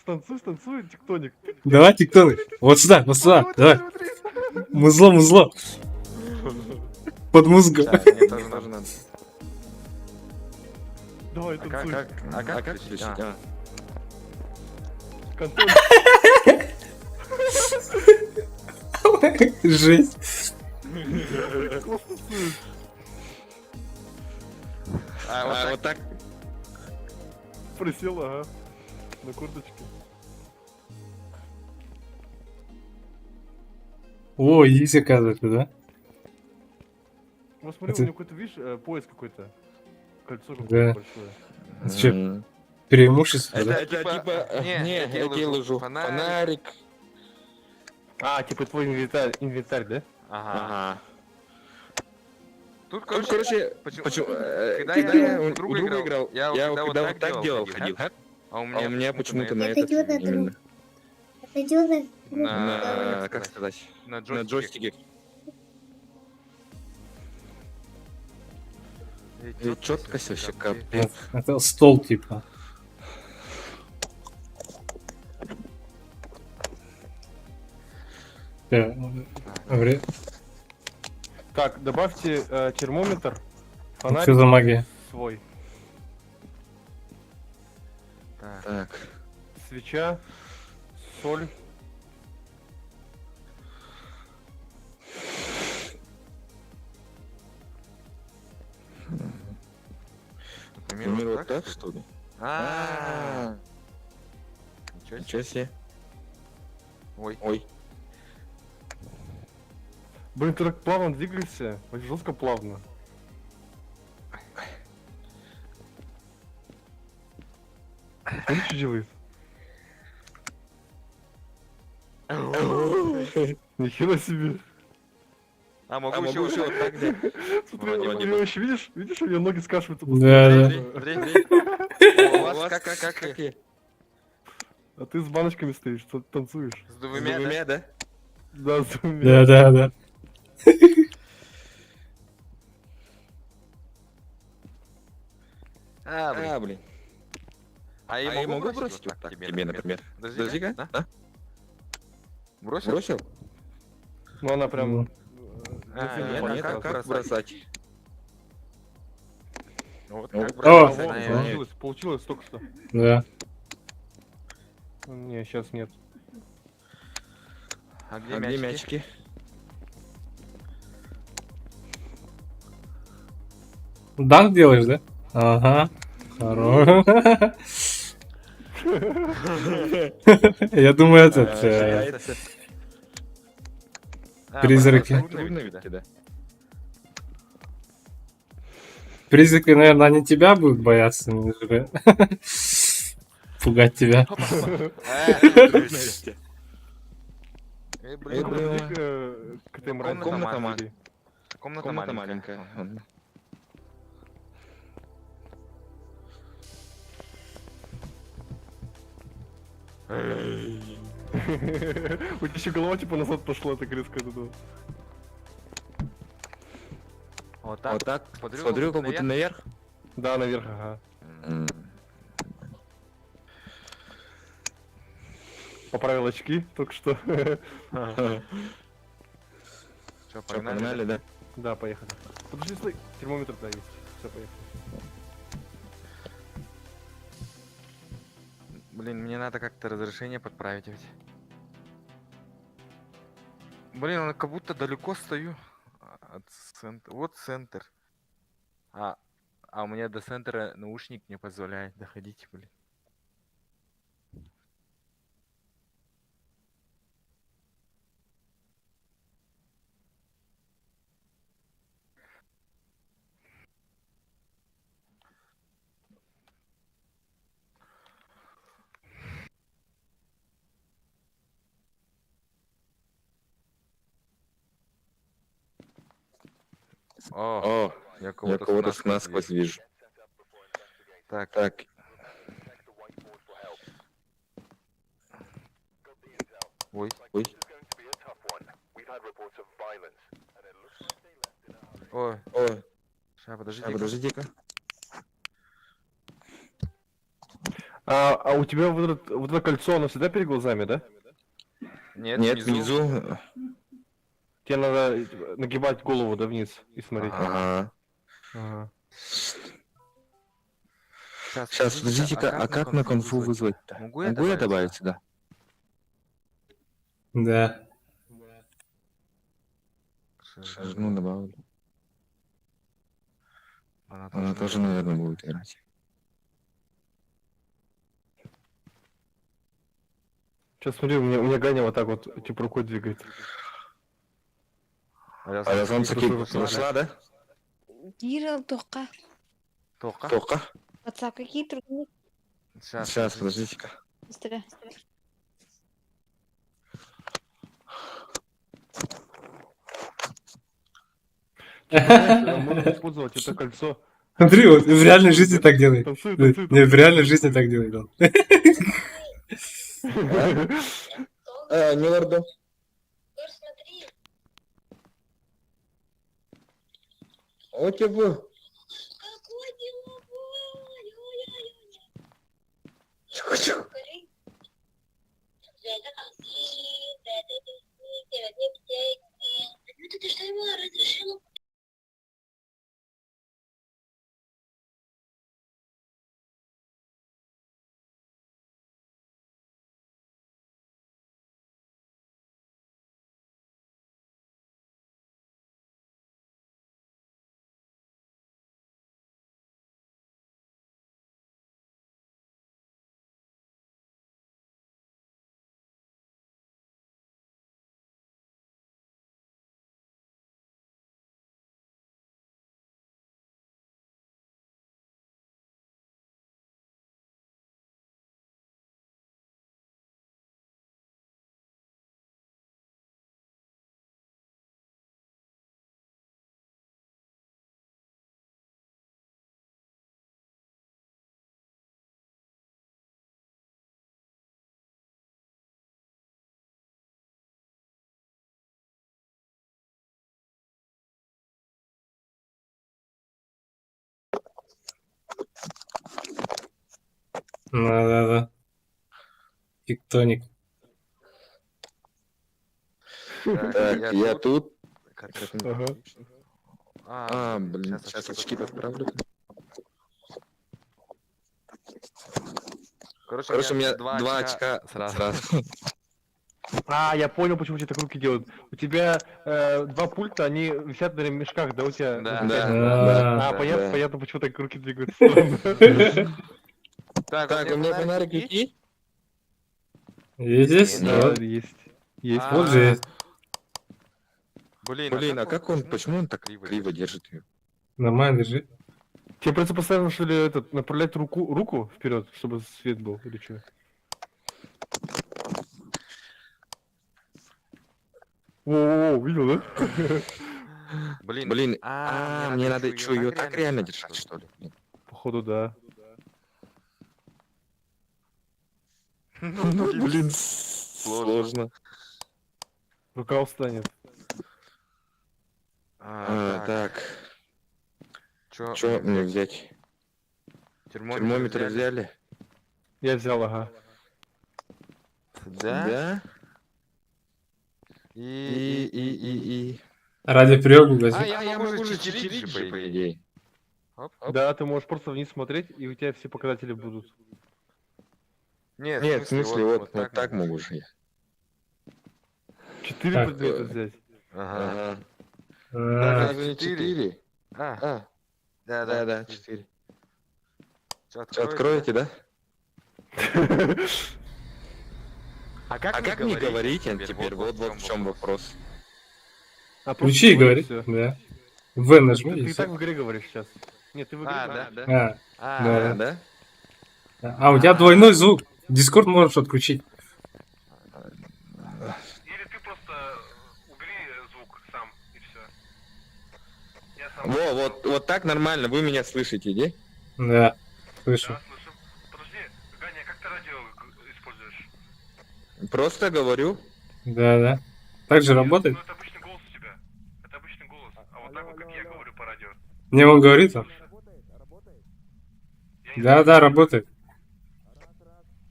Станцуй, тектоник. Давай, тектоны. Вот сюда, давай. Музло. Под музыку. Да, мне тоже надо. Давай, А танцуй. как включить? А, Контроль. Жесть. Классно танцуешь. вот так. Присел, ага. На курточке. О, есть, оказывается, да? Вот смотри, Это- у него какой-то, видишь, пояс какой-то. Кольцо Да. какое-то большое. Это что, преимущество, да? Это типа... не, Не, я тебе лыжу. Фонарик. Типа твой инвентарь, да? Ага. Ага. Тут, Короче, короче, почему... когда Когда я я у у друга друга играл, я когда вот так делал, ходил. а у А у меня почему-то на Я этот пойду на именно. Пойдем На... Как сказать? на На джойстике. И четкость вообще капец. Это стол, типа. Так, добавьте термометр, Что фонарик за магия? свой, Так. свеча, соль. Например, вот так, что ли? А, Ничего себе. ой. Ой. Блин, ты так плавно двигаешься, очень жестко плавно. Смотри, что делает. Нихера себе. А могу еще вот так взять. Смотри, Вроде у бы. него еще, видишь, у него ноги скашиваются. Да, да. Смотри, смотри. У вас как и? А ты с баночками стоишь, танцуешь. С двумя, да? Да, с двумя. Да, да, да. Блин. А я могу бросить вот так тебе, например? Подожди-ка, да? Бросил? Ну она прям... Как бросать? Вот О, как О, бросать? вот, Наверное. получилось только что. Да. Не, сейчас нет. А где мячики? Данк делаешь, да? Ага. Хорош. Я думаю, этот... Призраки. Призраки, наверное, они тебя будут бояться, нежели пугать тебя. Блин. К этой мрази. Комната маленькая. У тебя еще голова типа назад пошла, так резко. Вот Вот так. Смотрю, как будто наверх. Да, наверх, ага. Поправил очки только что. Что, Погнали, да? Да, поехали. Подожди, стой. Термометр, да, есть. Все, поехали. Блин, мне надо как-то разрешение подправить ведь. Блин, он как будто далеко стою от центра. Вот центр. А у меня до центра наушник не позволяет доходить, блин. О, Я я кого-то кого-то насквозь насквозь вижу. вижу. Так, Так, ой. ой. Ой, Ой, сейчас, подождите. подождите-ка. А у тебя вот это кольцо, оно всегда перед глазами, да? Нет, Нет, внизу. внизу. Тебе надо нагибать голову, да, вниз и смотреть. Ага. Ага. Сейчас, подождите-ка, а как на конфу вызвать-то? Могу Могу я добавить сюда? Да. Ну, добавлю. Она Она тоже, наверное, будет играть. Сейчас смотри, у меня Ганя вот так вот, типа, рукой двигает. А я солнце прошла, да? Кирилл, тока. Только? Только? WhatsApp, какие трудности? Сейчас, подождите-ка. Быстрее. Можно использовать это кольцо. Смотри, вот в реальной жизни так делает. Танцуй, Не, танцуй, в реальной жизни так делает. он. Милорду. О, тебе. Какой деловой? Чего-чего? Ты что ему разрешила Да-да-да. Тектоник. Так, я тут. Как Ага. Блин, сейчас очки подправлю. Короче, у меня 2 очка сразу. А, я понял, почему тебе так руки делают. У тебя два пульта, они висят на ремешках, да, у тебя? Да, на запястье? да, А, да, понятно, да. понятно, почему так руки двигаются странно. Так, у меня фонарик какие? И здесь? Да, Вот. есть. Есть. Вот же есть. Блин, а как он, почему он так криво держит ее? Нормально лежит. Тебе просто постоянно, что ли, направлять руку вперед, чтобы свет был, или что? О, видел, да? Блин, Блин, мне надо что, ее так реально держать, что ли? Походу, да. Ну, блин, сложно. Рука устанет. Так, Чё что мне взять? Термометр взяли? Я взял, ага. Да? И... Ради приема возьми. Я могу же читерить же, по идее. Оп. Да, ты можешь просто вниз смотреть, и у тебя все показатели будут. Нет, Нет, в смысле, вот так могу же я. 4 Так, предмета взять. Ага. Сразу не 4? Да, Да, 4. Всё, Все, откроете, да? А А как мне говорить теперь? Вот в чем вопрос. А, Включи и говори. всё. Да. В нажми Ты и и так всё. в игре говоришь сейчас. Нет, ты в игре говоришь. да? Да. Да? А у тебя двойной звук. Дискорд можешь отключить. Или ты просто убери звук сам, и все. Я сам. Вот так нормально, вы меня слышите, да? Да. Слышу. слышим. Подожди, Ганя, как ты радио используешь? Просто говорю. Да. Так же работает? это обычный голос у тебя. Это обычный голос. А вот так вот, как я говорю по радио. Не, он говорит там. Да, работает.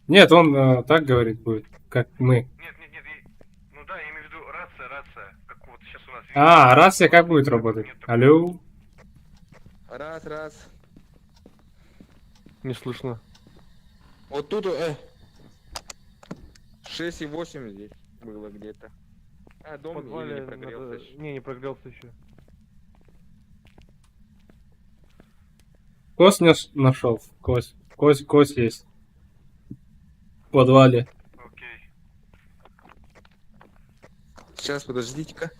Нет, он так говорит будет, как мы. Нет, ну да, я имею в виду рация, как вот сейчас у нас. А, рация как будет работать? Алло? Раз. Не слышно. Вот тут 6,8 здесь было где-то. Дом или не прогрелся еще? Не прогрелся еще. Кость нашел. Кость есть. В подвале. Окей. Сейчас, подождите-ка.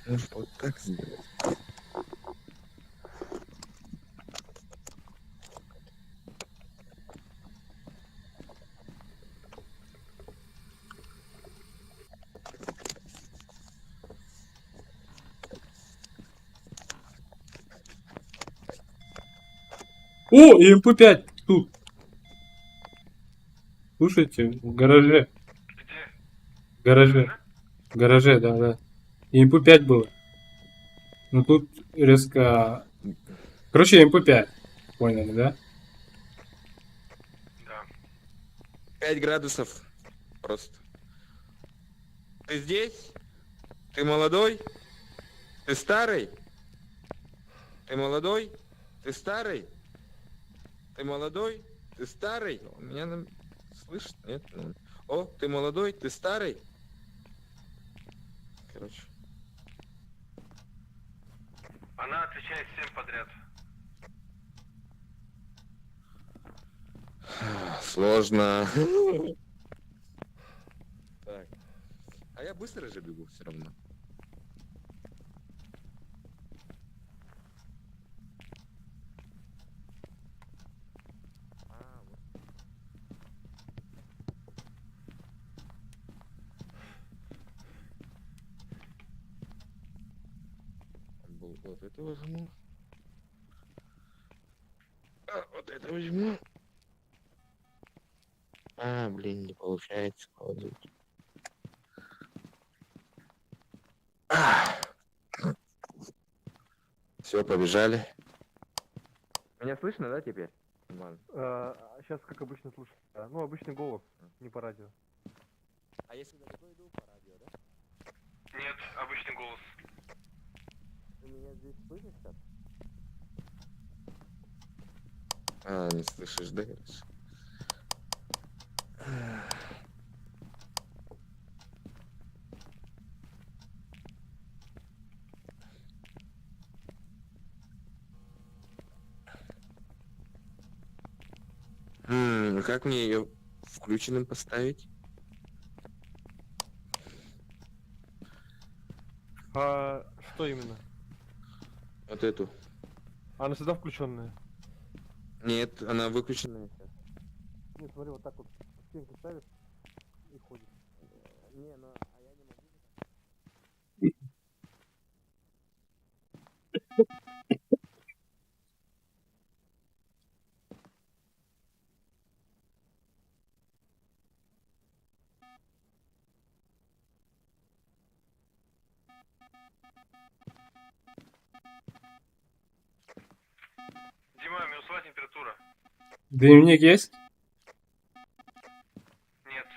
Может, вот так сделать? О, и МП5 тут. Слушайте, в гараже. Где? В гараже, да. И МП5 было. Ну тут резко... Короче, МП5. Поняли, да? Да. 5 градусов. Просто. Ты здесь? Ты молодой? Ты старый? Ты молодой? Ты старый? Ты молодой? Ты старый? Меня слышит? Нет? О, ты молодой? Ты старый? Короче. Она отвечает всем подряд. Сложно. Так. А я быстро же бегу все равно. Вот это возьму. Вот это возьму. Блин, не получается положить. Все, побежали. Меня слышно, да, теперь? Нормально. Сейчас, как обычно, слушаю. Ну, обычный голос, не по радио. А если далеко иду по радио, да? Нет, обычный голос. Ты меня здесь слышишь сейчас? А, не слышишь, да, короче? Как мне ее включенным поставить? Что именно? Вот эту. Она всегда включенная. Нет, она выключенная. Нет, смотри, вот так вот стенку ставишь и ходит. Не, ну, а я не могу. Дима, минусовая температура. Дневник есть? Нет.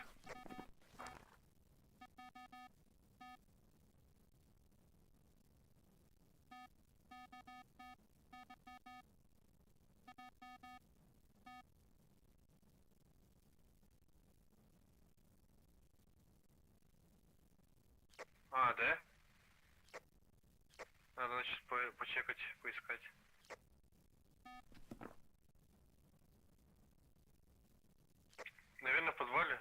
Да? Надо, значит, почекать, поискать. Наверное, в подвале.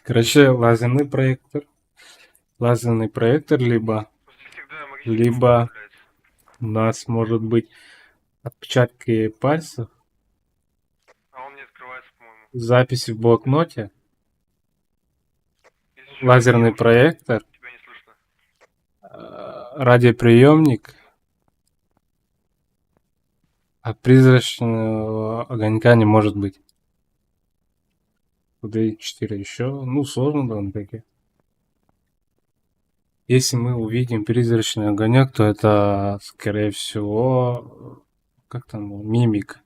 Короче, лазерный проектор, либо Всегда Либо- у нас может быть отпечатки пальцев, А он не открывается, по-моему. записи в блокноте, Если что, лазерный я проектор, тебя не слышно. радиоприемник, а призрачного огонька не может быть. УД-4 еще, ну, сложно довольно-таки. Если мы увидим призрачный огонек, то это, скорее всего, как там, мимик,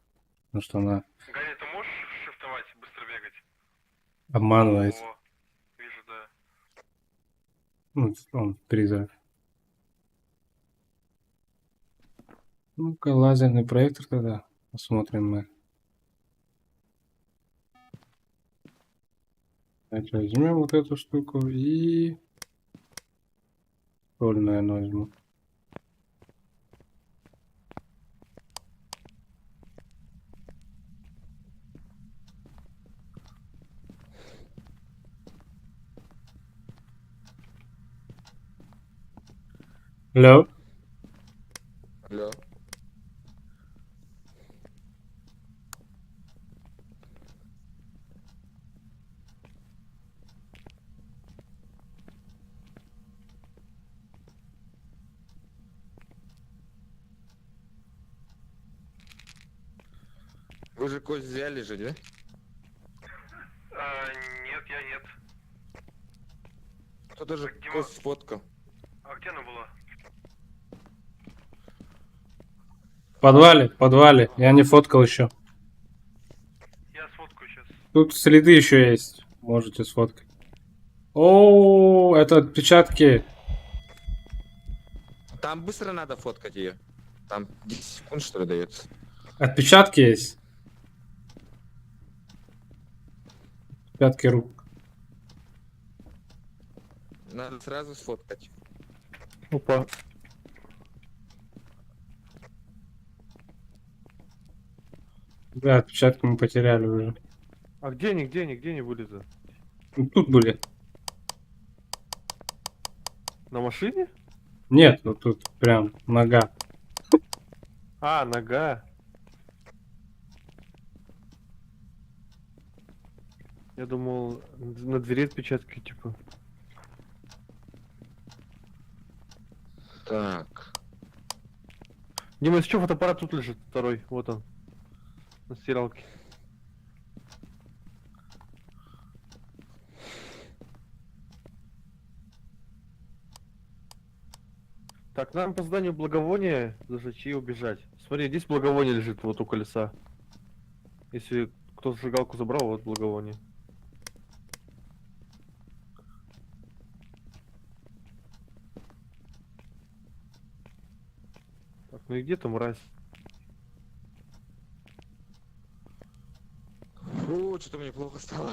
потому что она Гарри, ты можешь шифтовать, быстро бегать? обманывает. О, вижу, да. Ну, он призрак. Ну-ка, лазерный проектор тогда посмотрим мы. Давайте возьмем вот эту штуку и... Роль, наверное, возьму. Алло? Алло. Вы же кость взяли же, да? Нет, я нет. Кто-то же Дима. кость сфоткал. А где она была? В подвале. Я не фоткал еще. Я сфоткаю сейчас. Тут следы еще есть. Можете сфоткать. О, это отпечатки. Там быстро надо фоткать ее. Там 10 секунд, что ли, дается. Отпечатки есть. Отпечатки рук. Надо сразу сфоткать. Опа. Да, отпечатки мы потеряли уже. А где они были-то? Ну, тут были. На машине? Нет, вот тут прям нога. А, нога. Я думал, на двери отпечатки, типа. Так. Дима, если что, фотоаппарат тут лежит, второй, вот он. На стиралке. Так, нам по зданию благовония зажечь и убежать. Смотри, здесь благовоние лежит вот у колеса. Если кто-то зажигалку забрал, вот благовоние. Так, ну и где там мразь? О, что-то мне плохо стало.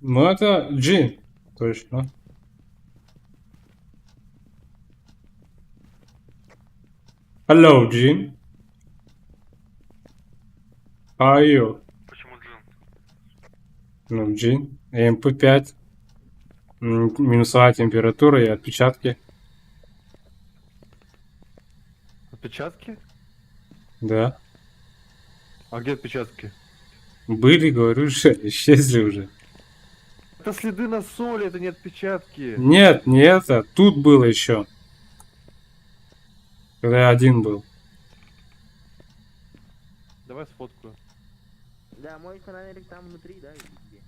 Ну, это Джин. Точно. Hello, Джин. How are you? Почему Джин? Ну, Джин. МП5. Минусовая температура и отпечатки. Отпечатки? Да. А где отпечатки? Были, говорю же, исчезли уже. Это следы на соли, это не отпечатки. Нет, не это. Тут было еще. Когда я один был. Давай сфоткаю. Да, мой фонарик там внутри, да, или где?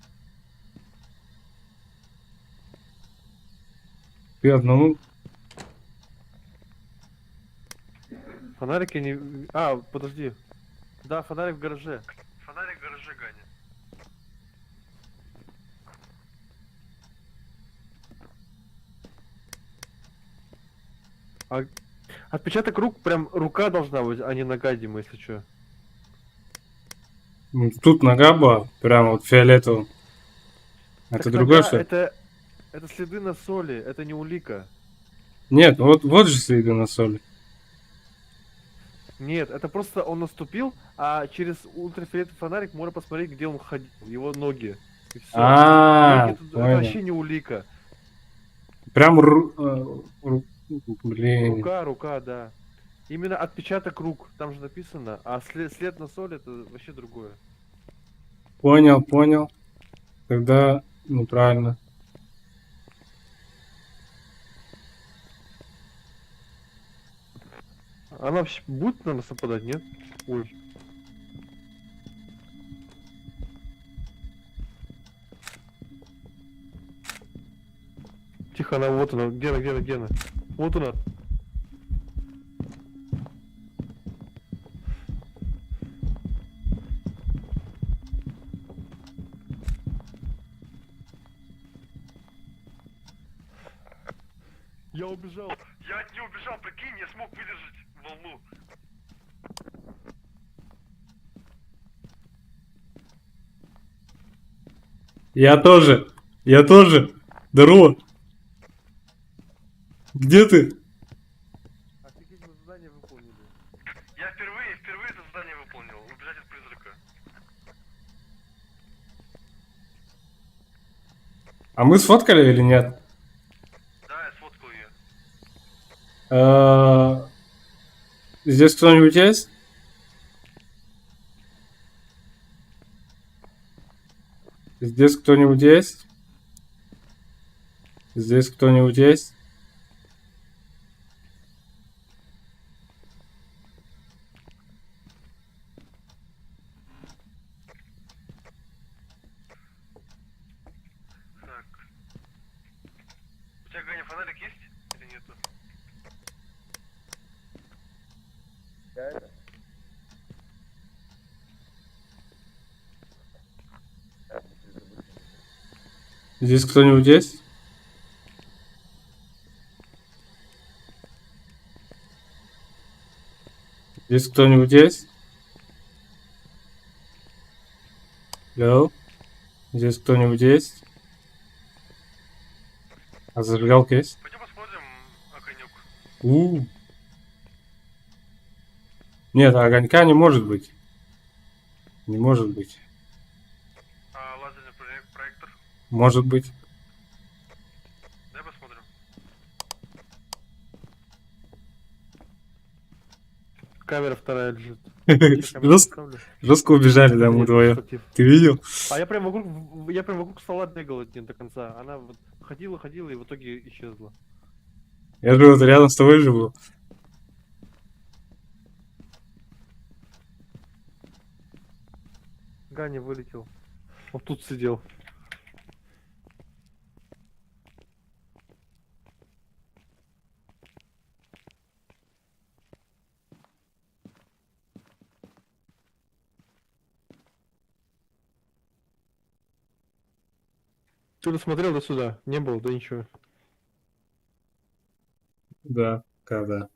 Ты одному. Фонарики не... А, подожди. Да, фонарик в гараже. Фонарик в гараже, Ганя. А... Отпечаток рук, прям рука должна быть, а не нога, Дима, если что. Тут нога была. Прям вот фиолетовым. Это Так другой нога, что ли? это следы на соли, это не улика. Нет, вот же следы на соли. Нет, это просто он наступил, а через ультрафиолетовый фонарик можно посмотреть, где он ходил, его ноги. И все. Это Понял. вообще не улика. Прям блин. Рука, да. Именно отпечаток рук, там же написано, а след на соли это вообще другое. Понял. Тогда неправильно. Она вообще будет на нас нападать, нет? Ой. Тихо, она вот она, где она? Вот она. Я убежал. Я не убежал, прикинь, я смог выдержать волну. Я тоже. Здорово. Где ты? Офигеть, мы задание выполнили. Я впервые это задание выполнил. Убежать от призрака. А мы сфоткали или нет? Да, я сфоткал ее. Здесь кто-нибудь есть? Здесь кто-нибудь есть? Здесь кто-нибудь есть? Так. У тебя, Ганя, фонарик есть или нету? Здесь кто-нибудь есть? Здесь кто-нибудь есть? Алло? Здесь кто-нибудь есть? А зажигалка есть? Пойдем посмотрим, огонек. У. Нет, огонька не может быть. Не может быть. А лазерный проектор? Может быть. Дай посмотрим. Камера вторая лежит. Жестко убежали, да, мы вдвоем. Ты видел? А я прям вокруг стола бегал не до конца. Она вот ходила и в итоге исчезла. Я же вот рядом с тобой же был. Ганя вылетел. Вот тут сидел. Ты досмотрел до сюда? Не было, да ничего. Да, когда.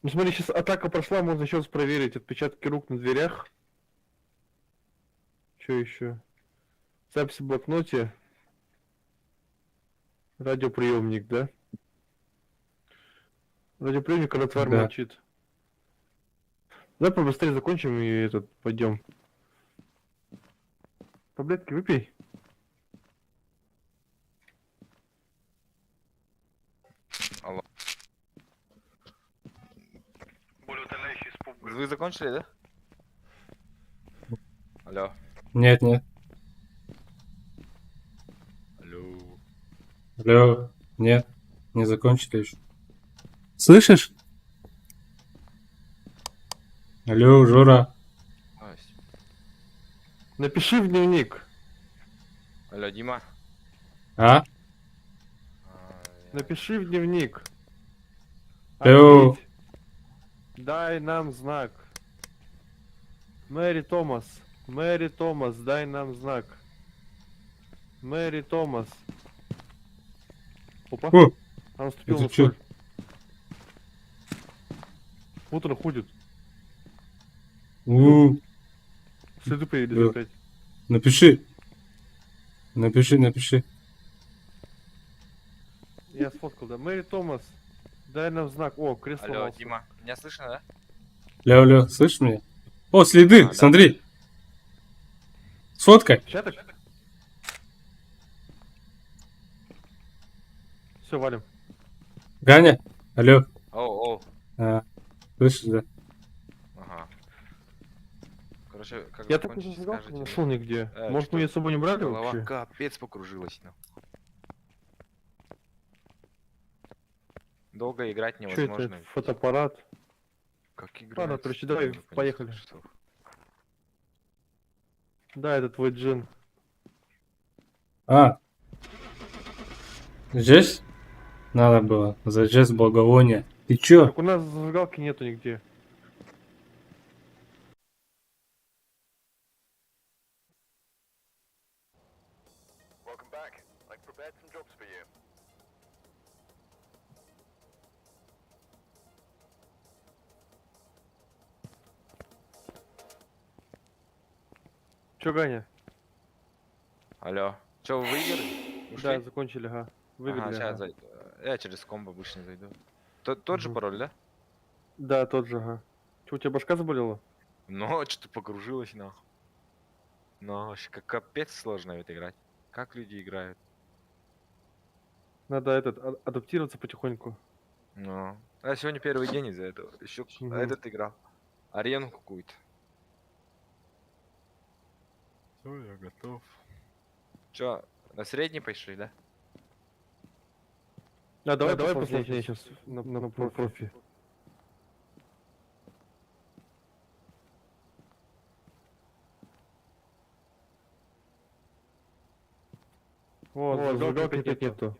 Ну смотри, сейчас атака прошла, можно еще раз проверить отпечатки рук на дверях. Что еще? Запись в блокноте. Радиоприемник, да? Радиоприемник, когда тварь Да. молчит. Давай побыстрее закончим и этот пойдем. Таблетки выпей. Алло. Вы закончили, да? Алло. Нет, нет. Алло. Алло. Нет. Не закончили еще. Слышишь? Алло, Жора. Ась. Напиши в дневник. Алло, Дима. А? А, Напиши в дневник. Алло. Ответь. Дай нам знак. Мэри Томас. Мэри Томас, дай нам знак. Мэри Томас. Опа. О, Она наступила это на чё? соль. Вот она ходит. у, Следы появились Да. опять. напиши. Напиши. Я сфоткал, да. Мэри Томас, дай нам знак. О, кресло Алло, ломался. Дима. Меня слышно, да? Алло, слышишь меня? О, следы, А, да. смотри. Сфоткай. Чаток? Все, валим. Ганя. Алло. Оу. А, слышишь, да? Ага. Короче, как Я так и закончите, зажигалку скажете, не да? нашел нигде. Может, что? мы ее с собой не брали Голова вообще? капец покружилась, ну. Долго играть Что невозможно. это? Фотоаппарат. Как играть? Ладно, короче, давай, поехали. Да, это твой джин. А. Здесь надо было зажечь благовоние. Ты чё? Так у нас зажигалки нету нигде. Чё, Ганя? Алло. Че, вы выиграли? Да, Ушли? закончили, ага. Ага, Вывели, сейчас ага. зайду. Я через комбо обычно зайду. Тот же Мгм. пароль, да? Да, тот же, ага. Чё, у тебя башка заболела? Но что-то погружилось, нахуй. Но вообще как капец сложно в это играть. Как люди играют? Надо адаптироваться потихоньку. Ну. А сегодня первый день из-за этого. Еще Мгм. этот играл. Арену какую-то. Все, я готов. Че, на средний пошли, да? А, давай посложнее сейчас на профи. Вот, зажигалки опять нету.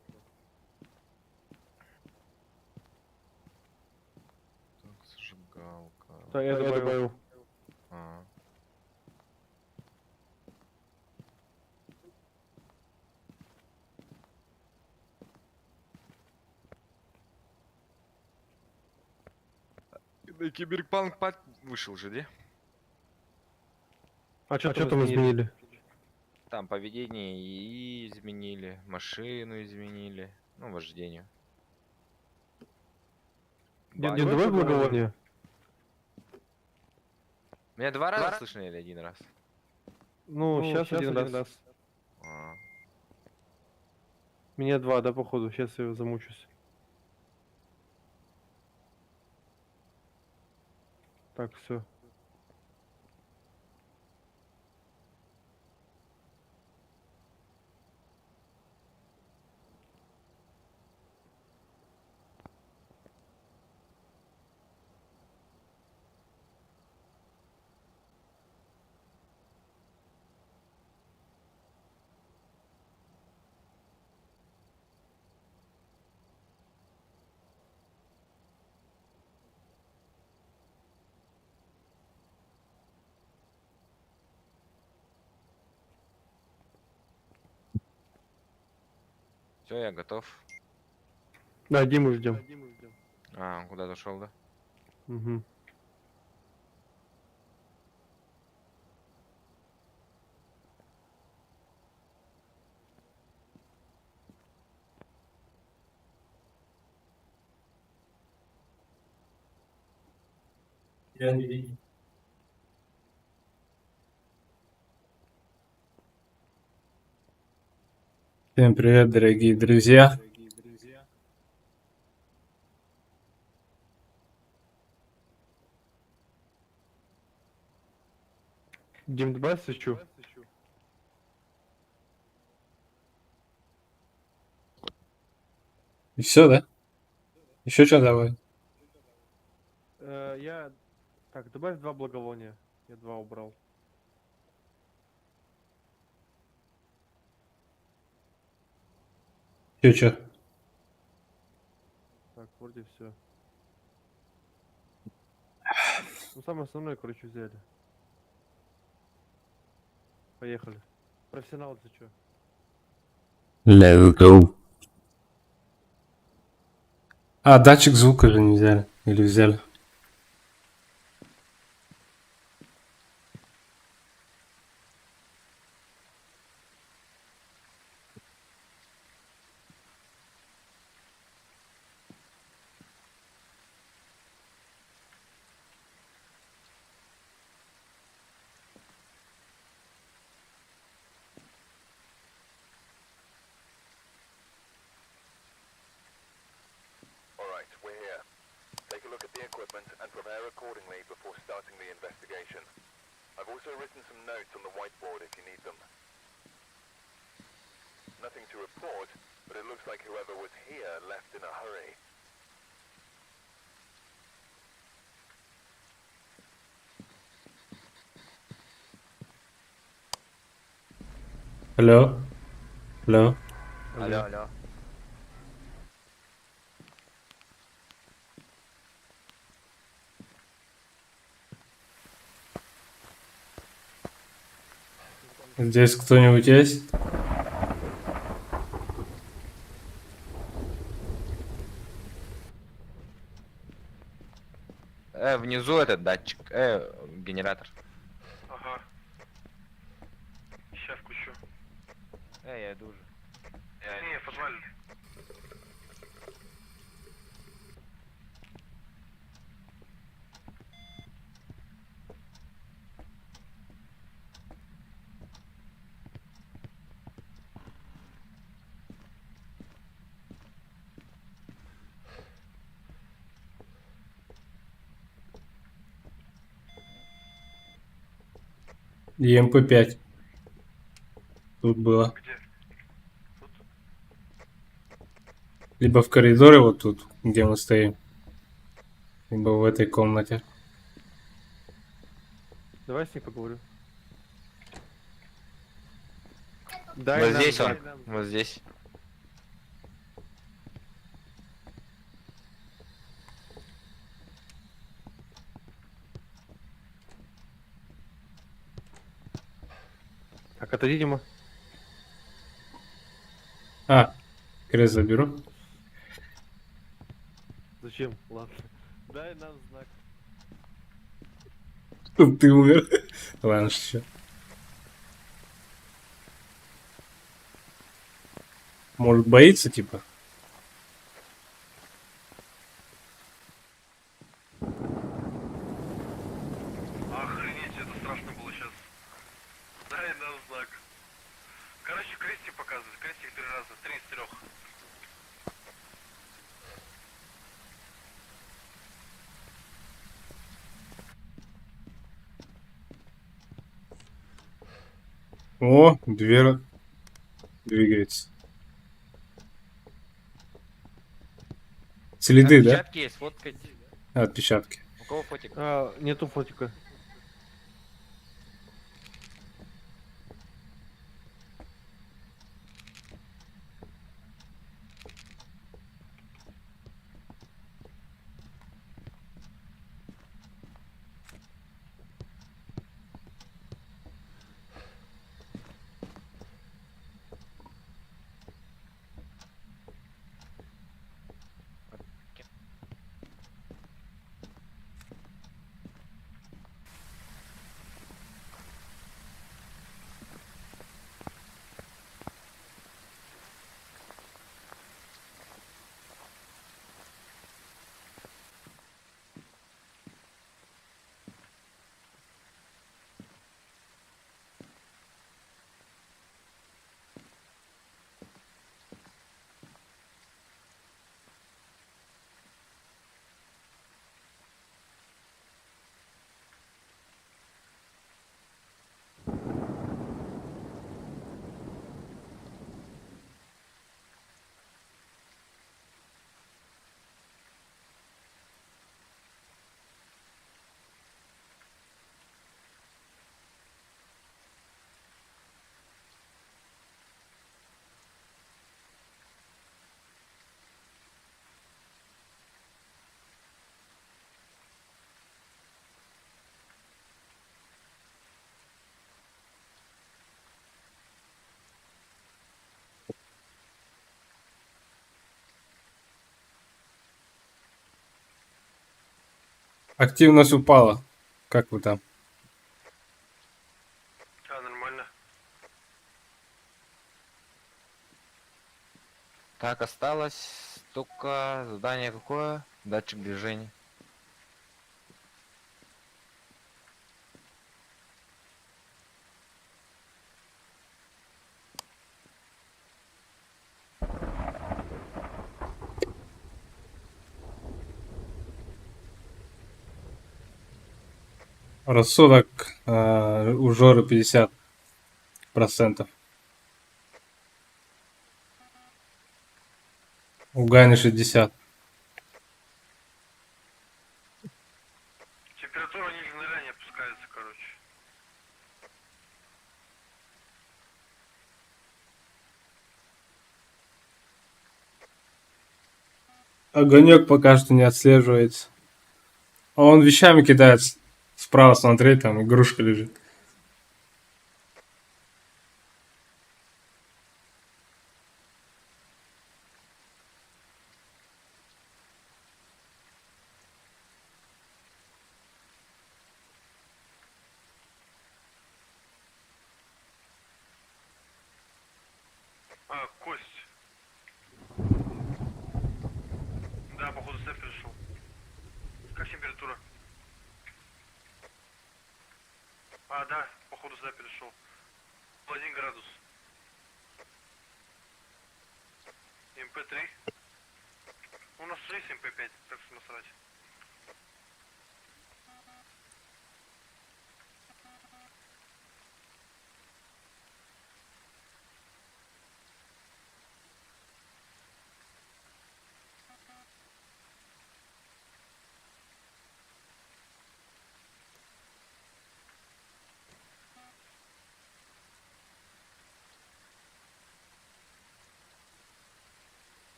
Так, зажигалка. Да, я добавил. А. Да, Киберпанк вышел же, да? А что там изменили? Там поведение и изменили, машину изменили, ну, вождение. Не, давай благовоние. Меня два раза слышно или один раз? Ну, сейчас один раз. А. Меня два, да, походу. Сейчас я замучусь. Так, все. Все, я готов. Да, Диму ждем. А, он куда зашел, да? Угу. Всем привет, дорогие друзья. Дим, добавь свечу. И все, да? Еще что давай? Я... Так, добавь 2 благовония. Я 2 убрал. Че? Так, вроде все. Ну, самое основное, короче, взяли. Поехали. Профессионал, ты чё? Let's go. А, датчик звука же не взяли. Или взяли? Alright, we're here. Take a look at the equipment and prepare accordingly before starting the investigation. I've also written some notes on the whiteboard if you need them. Nothing to report, but it looks like whoever was here left in a hurry. Алло? Алло? Алло. Здесь кто-нибудь есть? Внизу этот датчик, генератор. Ага. Сейчас включу. Я иду уже. Не, в подвале. ЕМП-5. Тут было. Где? Либо в коридоре вот тут, где мы стоим. Либо в этой комнате. Давай с ней поговорю. Дай Вот нам здесь он, знак. вот здесь. Так, отойди, Дима. А, крест заберу. Зачем? Ладно. Дай нам знак. Чтоб ты умер. Ладно, что. Может, боится, типа? Охренеть, это страшно было сейчас. Дай нам знак. Короче, крестик показывает. Крестик 3 раза. 3 из 3. О, дверь двигается. Следы, да? Отпечатки есть, фоткать. Отпечатки. У кого фотик? Нету фотика. Активность упала. Как вы там? Нормально. Так, осталось только задание какое? Датчик движения. Рассудок у Жоры 50%. У Гани 60%. Температура ниже нуля не опускается, короче. Огонек пока что не отслеживается. А он вещами кидается. Справа смотри, там игрушка лежит. Кость. Да, походу снэп пришел. Как температура? Да, походу снэп пришел. 1 градус. МП3. У нас уже есть МП5, так что насрать.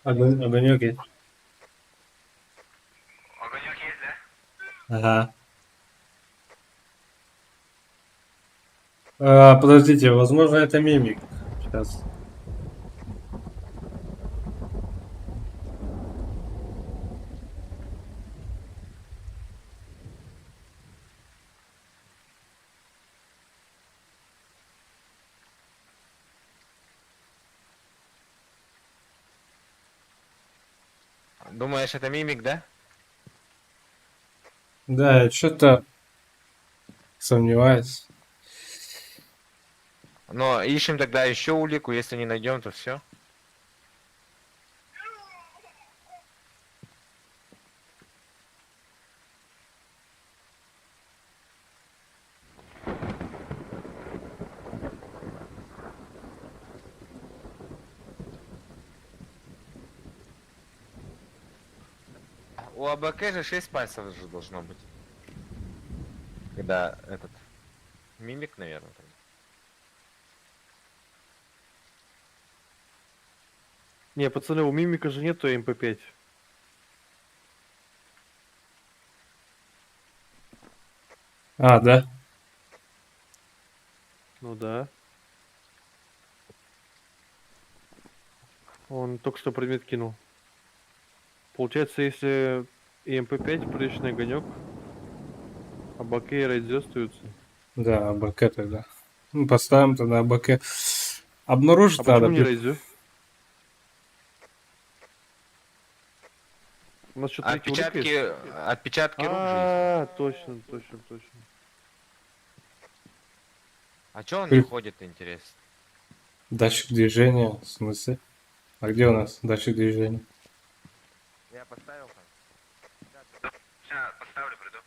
Огонек есть. Огонек есть, да? Ага. Подождите, возможно, это мимик. Сейчас. Думаешь, это мимик, да? Да, я что-то сомневаюсь. Но ищем тогда еще улику, если не найдем, то все. У АБК же 6 пальцев же должно быть. Когда этот мимик, наверное. Не, пацаны, у мимика же нету МП5. Да? Ну да. Он только что предмет кинул. Получается, если и МП5, приличный огонек, а БК и рейдзи остаются. Да, АБК тогда. Ну, поставим тогда АБК. Обнаружить А надо. почему не рейдзи? У нас что-то третий улика есть? Отпечатки рук же есть. Точно, точно, точно. А чё он не ходит, интересно? Датчик движения, в смысле? А где у нас датчик движения? Я поставил там. Сейчас поставлю, приду.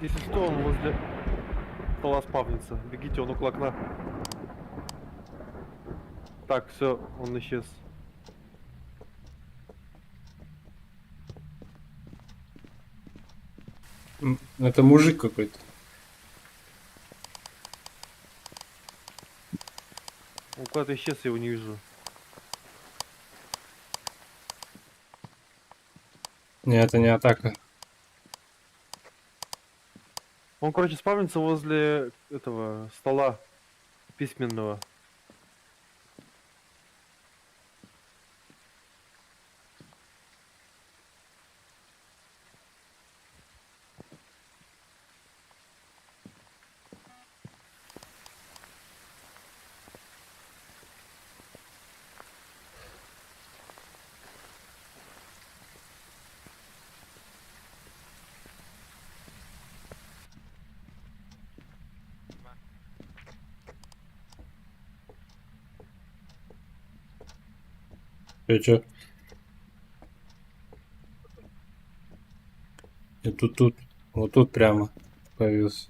Если что, он возле стола спавнится. Бегите, он около окна. Так, все, он исчез. Это мужик какой-то. Он куда-то исчез, я его не вижу. Не, это не атака. Он, короче, спавнится возле этого стола письменного. Чё? И тут. Вот тут прямо появился.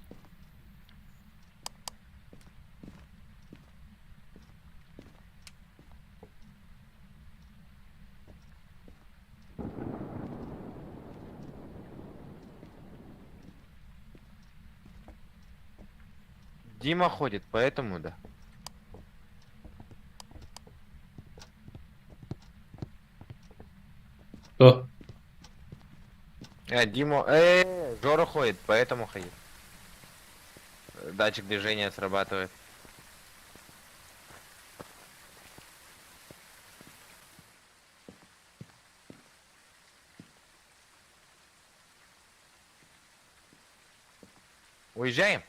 Дима ходит, поэтому да. Что? Дима, Жора ходит, поэтому ходит. Датчик движения срабатывает. Уезжаем?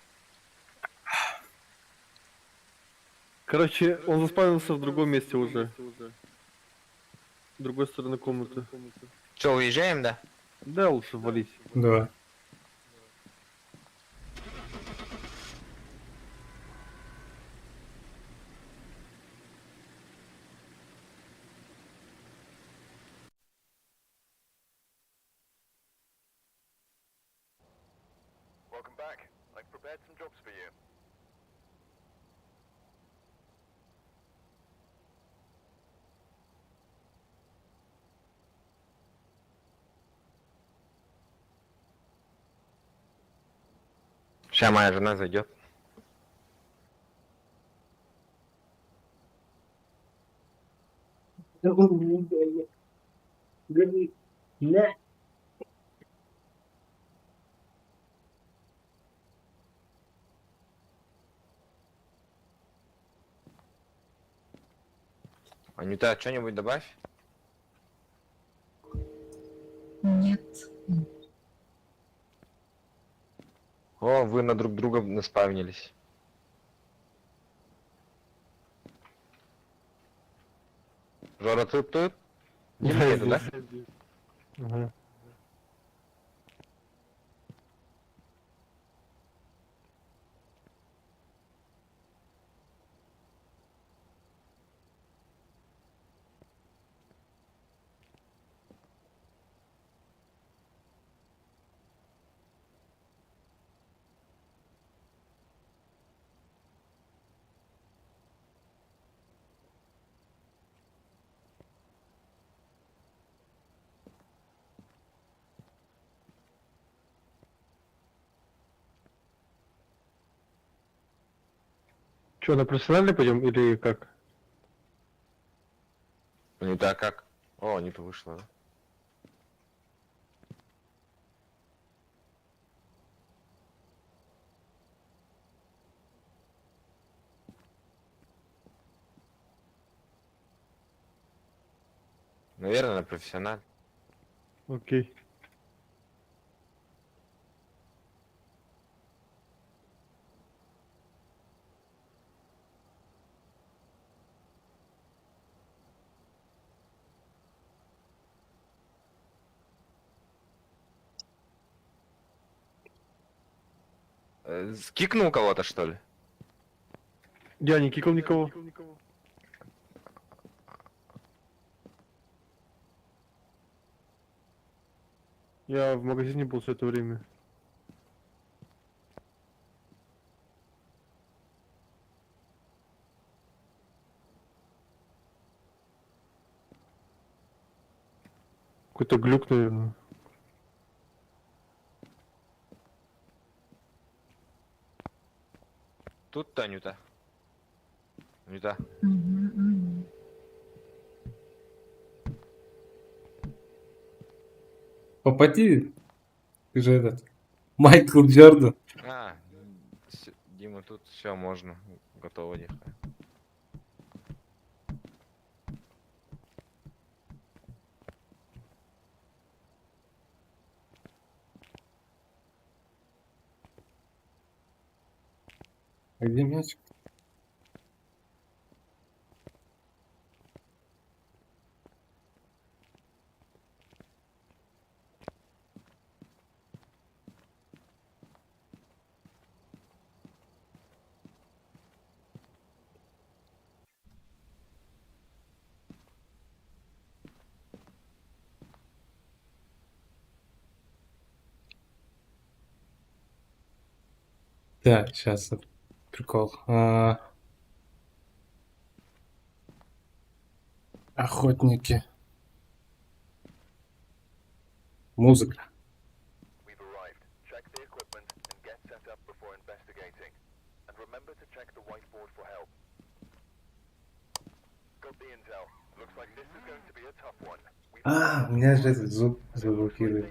Короче, он заспавнился в другом месте уже. С другой стороны комнаты. Че, уезжаем, да? Да, лучше валить. Да. Welcome back. I've prepared some jobs for you. Сейчас моя жена зайдет. Анюта, что-нибудь добавь? О, вы на друг друга наспавнились. Жора, ты тут? Нету, да? Ага. Че, на профессиональный пойдем или как? Анюта, как? О, Анюта вышла, да? Наверное, на профессиональ. Окей. Скикнул кого-то, что ли? Я не кикал никого. Я в магазине был все это время. Какой-то глюк, наверное. Тут Танюта. Анюта. Попади. Ты же этот. Майкл Джордан. А, Дима, тут все можно. Готово, нехай. А где мяч? Так, сейчас прикол. Охотники. Музыка. We've arrived. Check the equipment and get set up before investigating. And remember to check the whiteboard for help. Got the intel. Looks like this is going to be a tough one. У меня же этот звук заблокирует.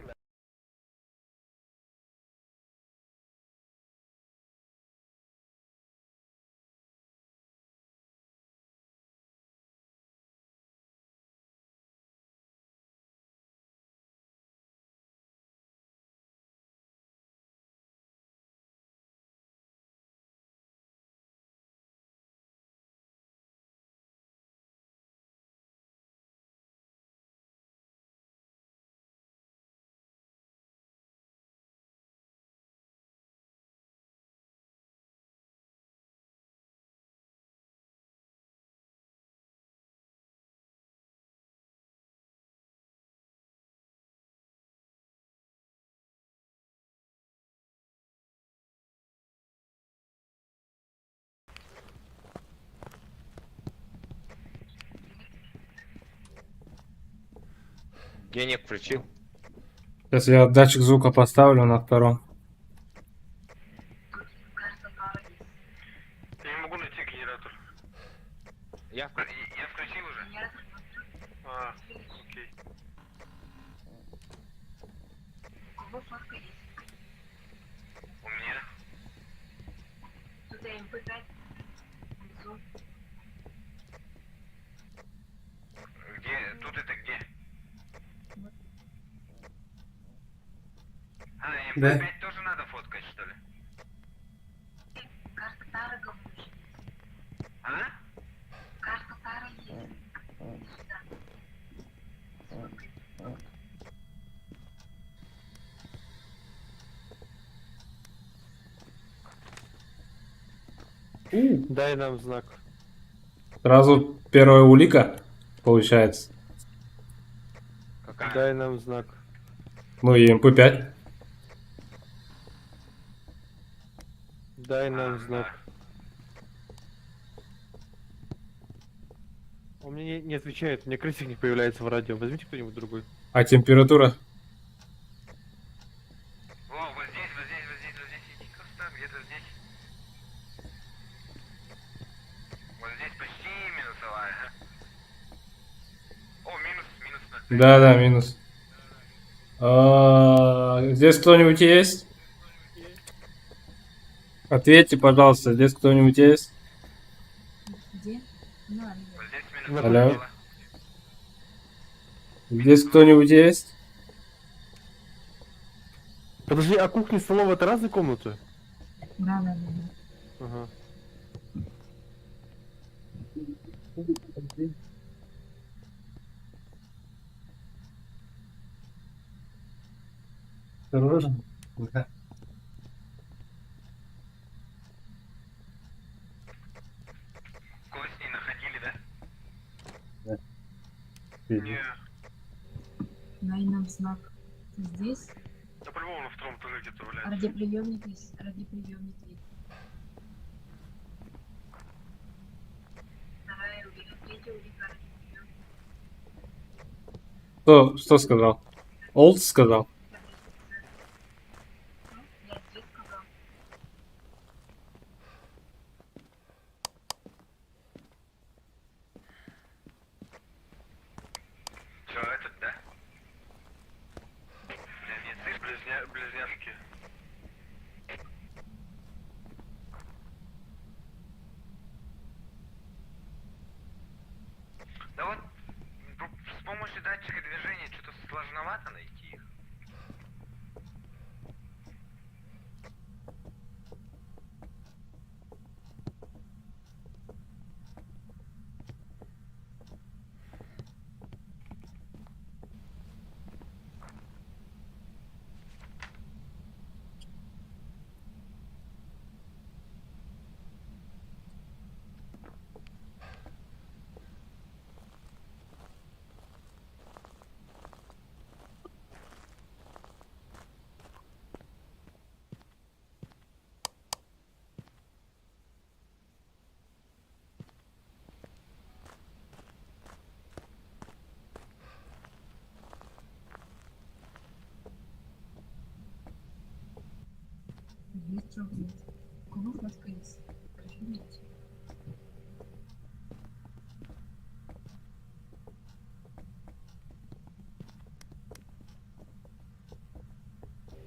Гений включил. Сейчас я датчик звука поставлю на втором. Я не могу найти генератор. Я включил уже. А, окей. У меня. Где? Тут это где? А, Да. MP5 тоже надо фоткать, что ли? А? Дай нам знак. Сразу первая улика получается. Какая? Дай нам знак. Ну и МП5. Дай нам знак. Он мне не отвечает, у меня крысик не появляется в радио. Возьмите кто-нибудь другой. А температура? О, вот здесь, иди просто, где-то здесь. Вот здесь почти минусовая. О, минус 0,5. Да, минус. Здесь кто-нибудь есть? Ответьте, пожалуйста, здесь кто-нибудь есть? Где? Ну, Вот здесь На минус Алло. кухне. Здесь кто-нибудь есть? Подожди, а кухня и столовая это разные комнаты? да. Ага. Осторожно. Да. кости находили, да? Не, Дай нам знак. Ты здесь? да по-любому на втором этаже где-то валяется. Радиоприемник есть. Радиоприемник есть. Вторая улика, третья улика, радиоприемник. Что сказал? Олд сказал. Что этот, да? Близнецы, близняшки. Да вот с помощью датчика движения что-то сложновато найти их.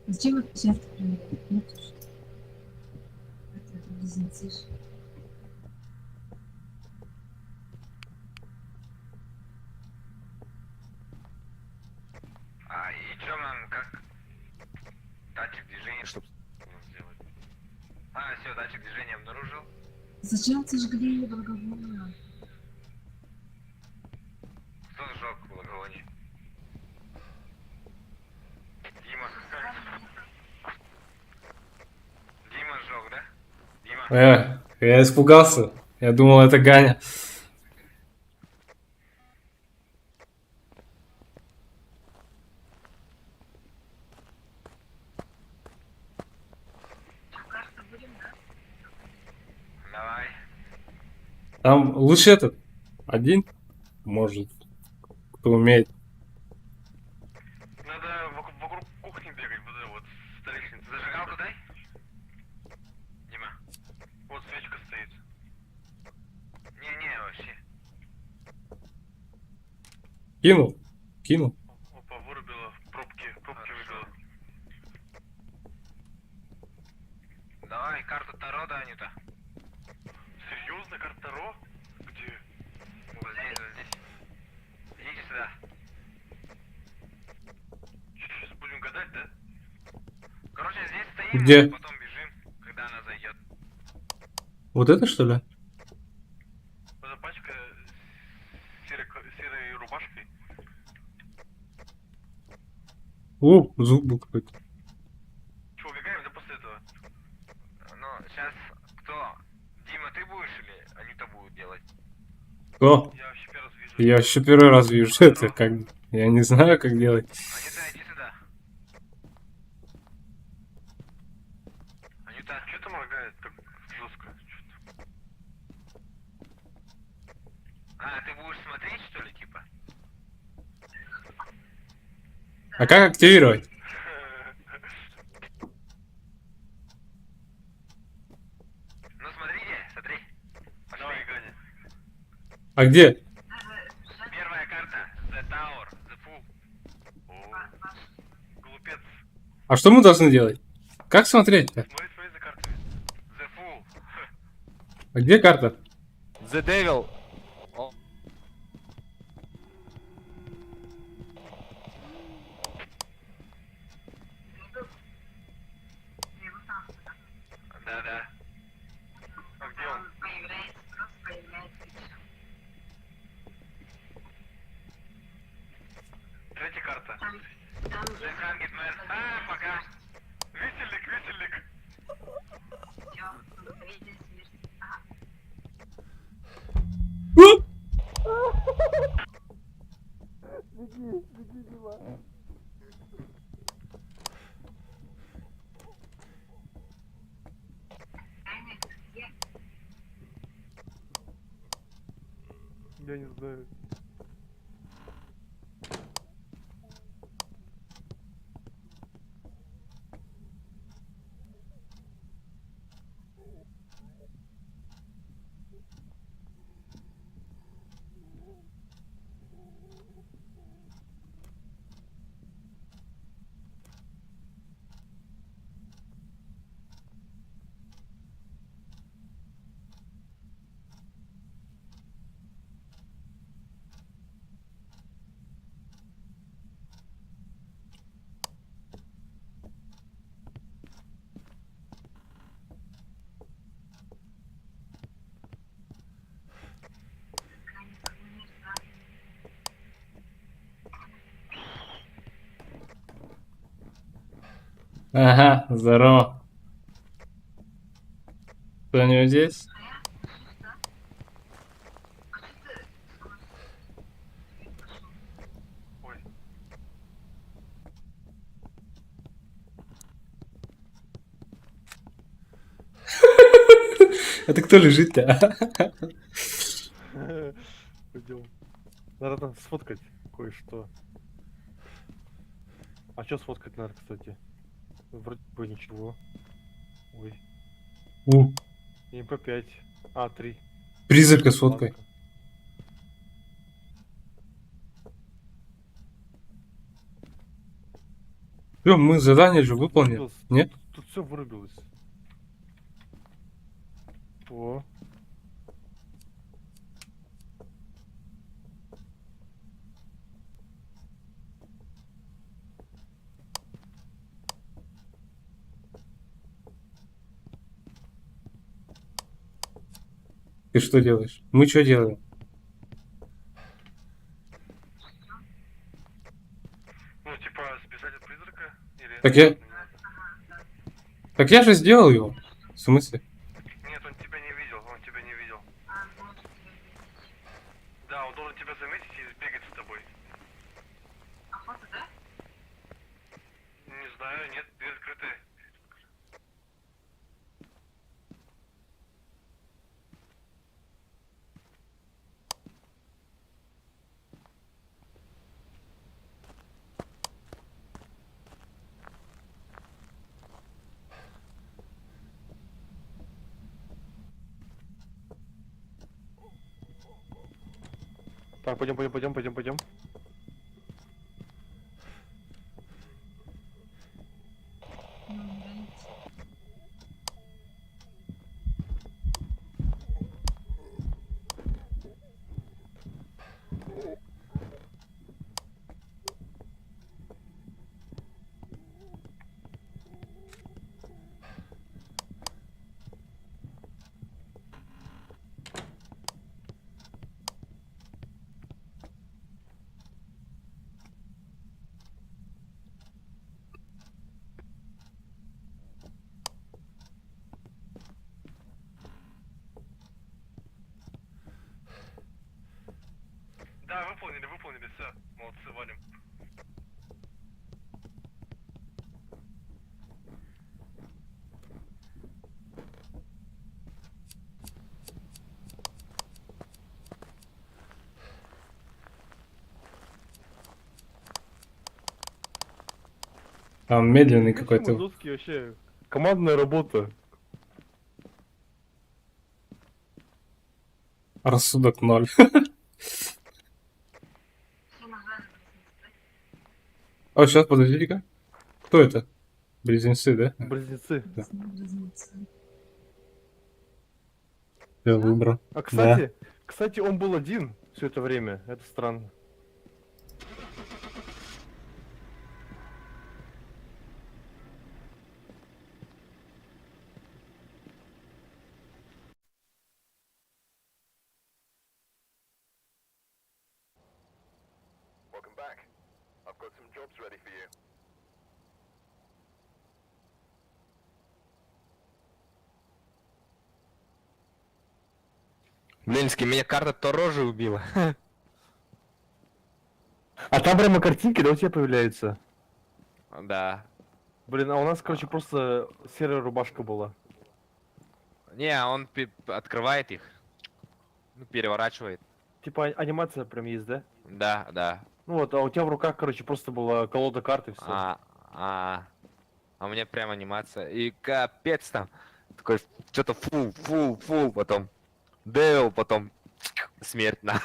Зачем вы сейчас проверяете? Нет уж. Это близнецы ж. А и что нам, как датчик движения, чтобы сделать? А, все, датчик движения обнаружил. Зачем сожгли благовоние? Кто сжег благовоние? Дима. Дима сжег, да? Дима. Я испугался. Я думал, это Ганя. Давай. Там лучше этот. Один. Может. Кто умеет. Надо вокруг кухни бегать, вот столешница. Зажигалку дай. Дима. Вот свечка стоит. Не, вообще. Кинул. Опа, вырубила. Пробки выбила. Давай, карту Таро, да, Анюта? Серьезно, карта Таро? Где? Вот здесь. Идите сюда. Сейчас будем гадать, да? Короче, здесь стоим, Где? потом бежим, когда она зайдет. Вот это что ли? Это пачка серой рубашкой. Звук был какой-то. Че, убегаем, да после этого? Ну, сейчас кто? Дима, ты будешь или Анюта будет делать? Кто? Я вообще первый раз вижу. Я еще первый раз вижу это. Как... Я не знаю, как делать. Анюта, иди сюда. Анюта, что ты моргает так жестко? А, ты будешь смотреть, что ли, типа? А как активировать? Ну смотри. Давай, Ганя. А где? Первая карта. The Tower. The Fool. О, глупец. А что мы должны делать? Как смотреть-то? Смотри за картами. The Fool. А где карта? The Devil. Да. А где он? Третья карта. The Hanged Man. А, пока. Висельник. Я не знаю. Ага, здорово. Кто-нибудь здесь? Это кто лежит-то? Пойдем. Надо сфоткать кое-что. А что сфоткать надо, кстати? Вроде бы ничего. Ой. МП5. А, 3. Призрака с фоткой. Всё, мы задание же выполнили. Нет? Тут все вырубилось. О. Ты что делаешь? Мы что делаем? Ну, типа, сбежать от призрака? Или Так я... Так я же сделал его. В смысле? Нет, он тебя не видел, он тебя не видел. Да, он должен тебя заметить и сбегать с тобой. Охота, да? Не знаю, нет, дверь открытая. Так, пойдем. Ну, нравится. Да, выполнили, все. Молодцы, валим. Там медленный какой-то. Доски вообще. Командная работа. Рассудок 0. А, сейчас, подожди-ка. Кто это? Близнецы, да? Близнецы. Да. Близнецы. Я выбрал. А кстати, он был один все это время. Это странно. Блинский, меня карта Торожи убила. А там прямо картинки, да, у тебя появляются? Да. Блин, а у нас, короче, просто серая рубашка была. Не, он открывает их. Ну, переворачивает. Типа анимация прям есть, да? Да, да. Ну вот, а у тебя в руках, короче, просто была колода карт и все. А у меня прям анимация. И капец там. Такой, что-то фул, потом Девил, потом смерть на.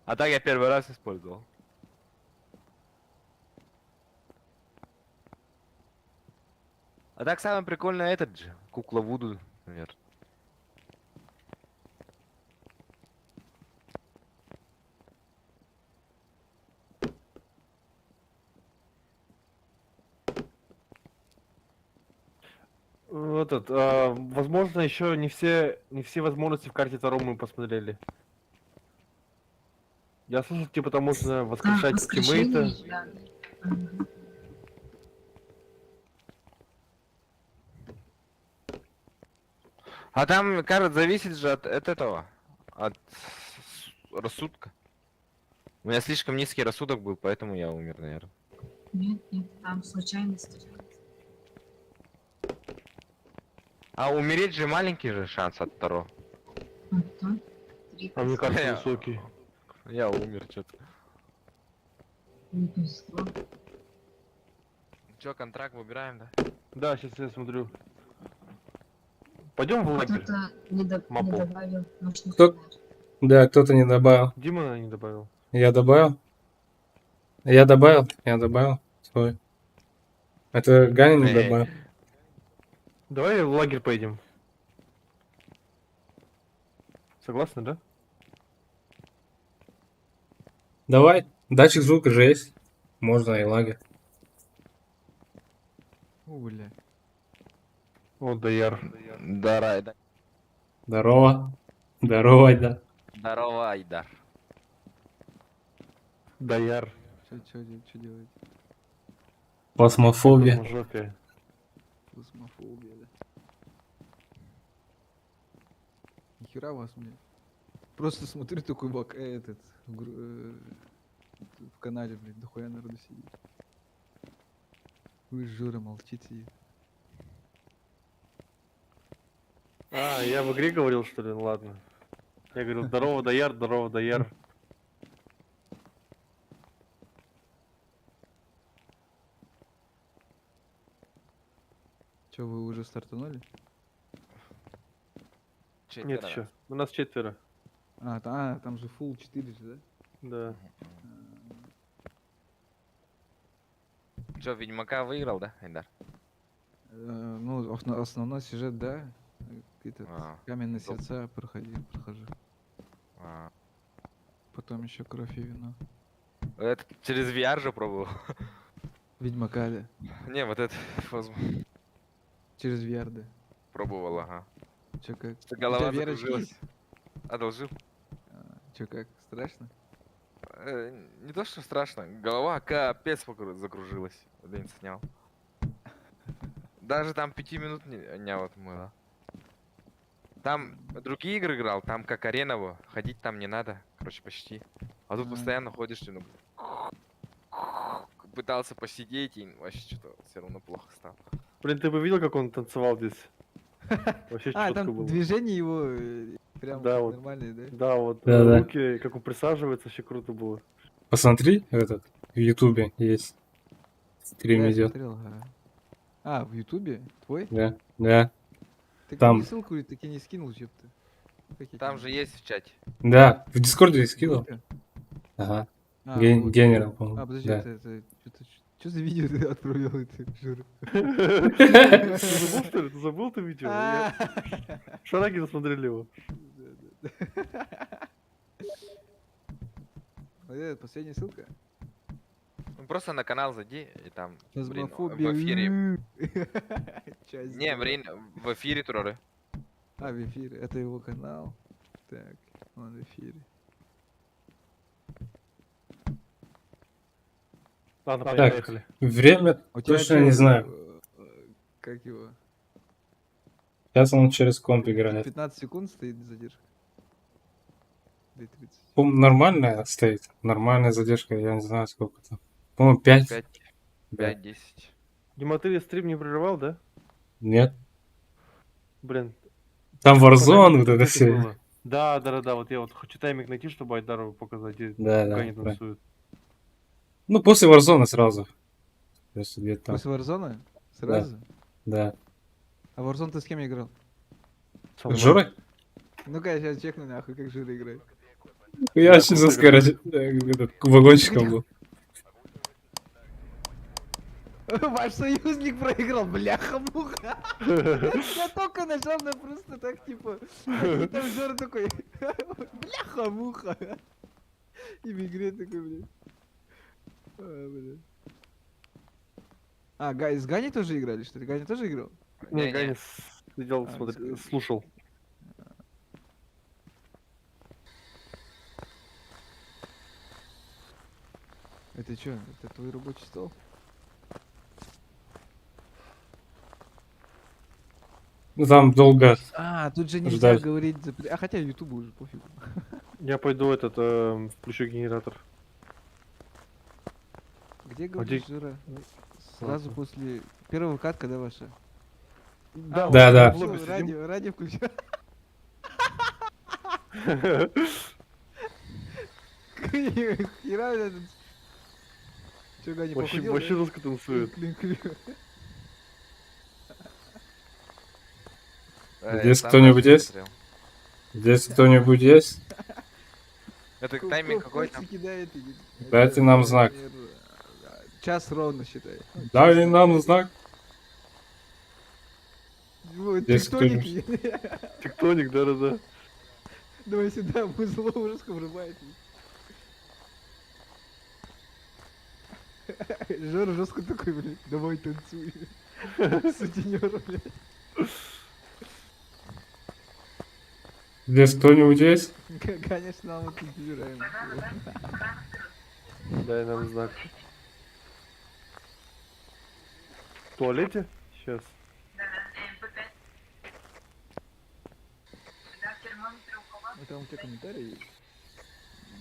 А так я первый раз использовал. А так самое прикольное этот же. Кукла Вуду, наверное. Возможно, еще не все возможности в карте Таро мы посмотрели. Я слышал, типа там можно воскрешать воскрешение, тиммейта. да. Мгм. А там, кажется, зависит же от этого. От рассудка. У меня слишком низкий рассудок был, поэтому я умер, наверное. Нет, там случайности. А умереть же маленький же шанс от Таро. Ага. А мне кажется, Я- высокий. Я умер что-то. Не повезло. Че, контракт выбираем, да? Да, сейчас я смотрю. Пойдем в лагерь. Кто-то не Мапу. добавил ночной Кто? фонарь. Да, кто-то не добавил. Дима не добавил. Я добавил? Я добавил. Стой. Это Ганя не добавил. Давай в лагерь поедем. Согласны, да? Давай. Датчик звука же есть. Можно и лагерь. Бля. О, Даяр. Да, Райда. Здорово. Здорово, да. Здорово, Айдар. Даяр. Что делать? Плазмофобия. Жопе. Плазмофобия, да. Нихера у вас, блядь. Просто смотрю такой этот в канале, блядь, дохуя народу сидит. Вы Жора молчите. А, я в игре говорил, что ли? Ну ладно. Я говорил, здорово, Даяр, здорово, Даяр. Че, вы уже стартанули? Нет, еще. У нас 4. Там же full 4 же, да? Да. Че, Ведьмака выиграл, да, Айдар? Ну, основной сюжет, да. Этот, А, Каменные доб- сердца прохожу. А. Потом еще Кровь и вино. Это через VR же пробовал. Ведьмака, да. Не, вот это Через VR, да. пробовал, ага. Че как? Что голова У тебя VR закружилась. есть? Одолжил. Че как? Страшно? Не то, что страшно. Голова капец закружилась. День снял. Даже там 5 минут не отмыло. Там другие игры играл, там как ареново. Ходить там не надо. Короче, почти. А тут А. постоянно ходишь, ну, пытался посидеть и вообще что-то все равно плохо стало. Блин, ты бы видел, как он танцевал здесь? Вообще четко там было. движение его прям Да, вот. нормальные, да? Да, вот Да-да. руки, как он присаживается, вообще круто было. Посмотри, этот, в Ютубе есть. Стрим Да, я идет. смотрел, ага. А, в Ютубе? Твой? Да, да. Ты Там. мне ссылку таки не скинул, ёпта. Как я Там тебе- же есть в чате. Да, в Дискорде я скидывал. Группе? Ага. А, вот. Генерал, по-моему. Подожди, Да. это что за видео ты отправил, это, Жора? Ты забыл, что ли? Ты забыл это видео? А. Шараги досмотрели его. Вот это последняя ссылка? Ну, просто на канал зайди и там блин, в Фазмофобия. эфире. Часть Не, два. в эфире туры. А, в эфире. Это его канал. Так, он в эфире. Ладно, Так. поехали. Время У тебя точно чё, не знаю. Как его? Сейчас он через комп играет. 15 секунд стоит задержка. Или 30. По-моему, нормальная стоит. Нормальная задержка, я не знаю сколько там. По-моему, 5. 5-10. Дима, ты стрим не прерывал, да? Нет. Блин. Там Warzone, Понятно, вот это это все. было. Да. Вот я вот хочу тайминг найти, чтобы Айдару показать, где Да, Ганя да. танцует. Ну, после Warzone сразу. Просто где-то там. После Warzone? Сразу? Да. А Warzone ты с кем играл? Со мной. Жора? Ну-ка, я сейчас чекну нахуй, как Жора играет. Я Да, очень круто за скорость вагончиком был. Ваш союзник проиграл, бляха-муха. Я только нажал на просто так, типа, и там Жора такой, бляха-муха. И в игре такой, блядь. А, блядь. А, с Ганей тоже играли, что ли? Ганя тоже играл? Не, Не-не. Ганя сидел, А, слушал. Это что? Это твой рабочий стол? Ну, там долго А, тут же нельзя ждать. говорить... А хотя ютубу уже пофигу. Я пойду включу генератор. Где говоришь, Жира? Сразу после... Первая катка, да, ваша? Да, Да, да. в лобби сидим. Радио включил. Хера этот... Чё, Ганя, Вообще, похудел, вообще да? жестко танцует. Клин-клин. Здесь сам кто-нибудь даже не есть? смотрел. Здесь кто-нибудь есть? Это тайминг какой там? Костики, да, это... Дайте нам знак. Час ровно, считай. Дай нам знак. Вот, Здесь тектоники. Тектоник, да-да-да. Давай сюда, музло жестко врубает. Жора жестко такой, блядь, давай танцуй. Сутенер, блядь. Здесь кто-нибудь есть? Конечно, мы тут убираем. Дай нам знак. В туалете? Сейчас. А там у тебя комментарии есть?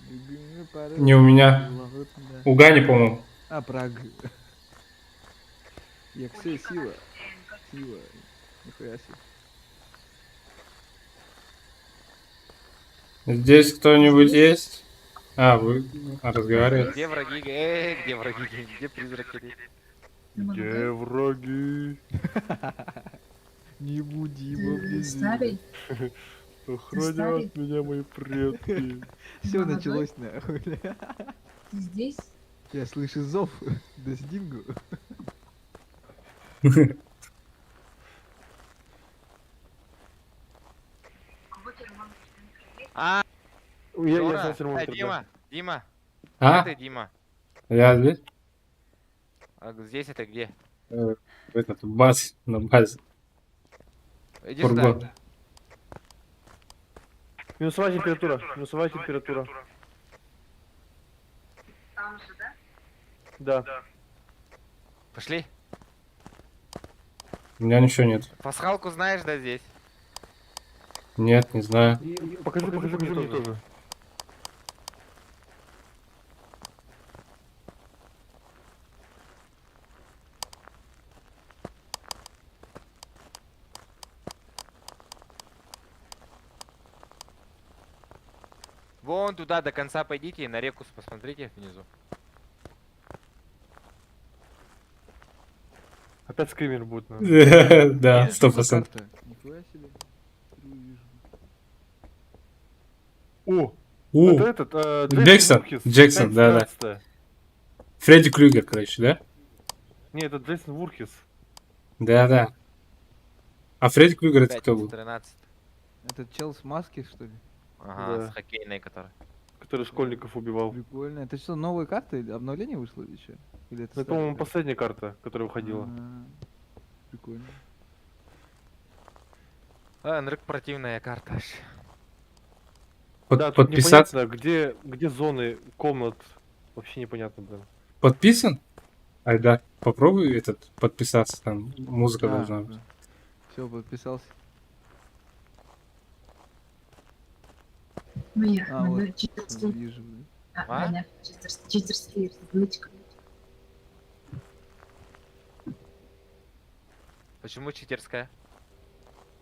Любимый парень. Не у меня. Лагутно. У Гани, по-моему. А, Праг. Яксе сила. Сила. Нихуя себе. Здесь кто-нибудь есть? А, вы разговариваете? Где враги? Где враги? Где призраки? Где враги? Не буди его вблизи. Старый? Охранят меня мои предки. Все Молодой? началось нахуй. Ты здесь? Я слышу зов. До стингу. А, Я Жора, знаю термометр, да. Дима, А? где ты, Дима? Я здесь? А здесь это где? Этот, баз, на базе. Иди Фургон. сюда. Минусовая температура. Минусовая температура. Да. Пошли. У меня ничего нет. Пасхалку знаешь, да, здесь? Нет, не знаю. Покажи мне тоже. Вон туда до конца пойдите и на реку посмотрите внизу. Опять скример будет, наверное. Да, Что 100%. за карта? Нихуя себе. Вижу. О! У, Это этот, Джексон, Вурхис, Джексон, да, да. 5:15. Фредди Крюгер, короче, да? Не, это Джейсон Вурхис. Да, да. А Фредди Крюгер это кто был? 13. Этот чел с маски, что ли? Ага, Да. с хоккейной, которая. Который школьников убивал. Прикольно. Это что, новые карты? Обновление вышло или что? Или это Это, старые по-моему, карты? последняя карта, которая выходила. А, Прикольно. А, нрык противная карта. аж. Да, тут Подписаться? непонятно, где зоны комнат. Вообще непонятно, блин. Подписан? Айда, попробуй этот подписаться, там музыка должна быть. Все, подписался. Моя, А, вот. читерский. Вижу. блин. А? Моя, читерский. Табличка. Почему читерская?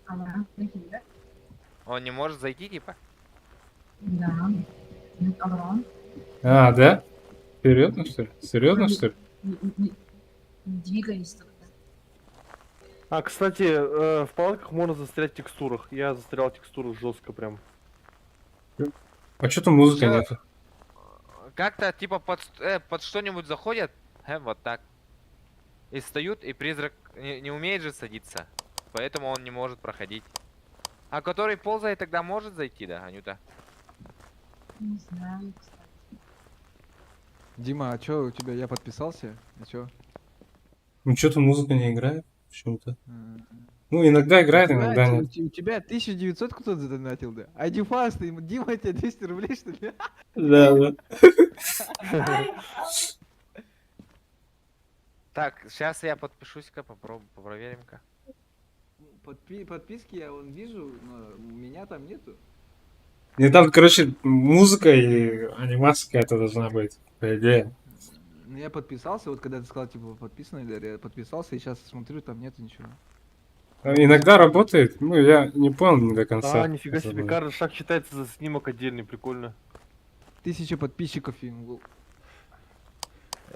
Ага, такие, да? Он не может зайти, типа? Да. Ну, Аврон. А, да? Серьезно, что ли? Серьезно, что ли? Не двигались только. А, кстати, в палатках можно застрять в текстурах. Я застрял в текстурах жестко прям. А что там музыки Всё. нету? Как-то типа под что-нибудь заходят, вот так. И встают, и призрак не умеет же садиться. Поэтому он не может проходить. А который ползает, тогда может зайти, да, Анюта? Не знаю, кстати. Дима, а чё у тебя? Я подписался? А чё? Ну что-то музыка не играет? почему-то. Ну, иногда играет, иногда нет. У тебя 1900 кто-то задонатил, да? А Дифас, Дима, тебе 200 рублей, что ли? Да, да. Так, сейчас я подпишусь-ка, попробуем, проверим-ка. Подписки я вон вижу, но у меня там нету. И там, короче, музыка и анимация какая-то должна быть, по идее. Ну, я подписался, вот когда ты сказал, типа, подписан, или я подписался, и сейчас смотрю, там нету ничего. Иногда работает, ну, я не понял не до конца. А, нифига себе, каждый шаг считается за снимок отдельный, прикольно. 1000 подписчиков и...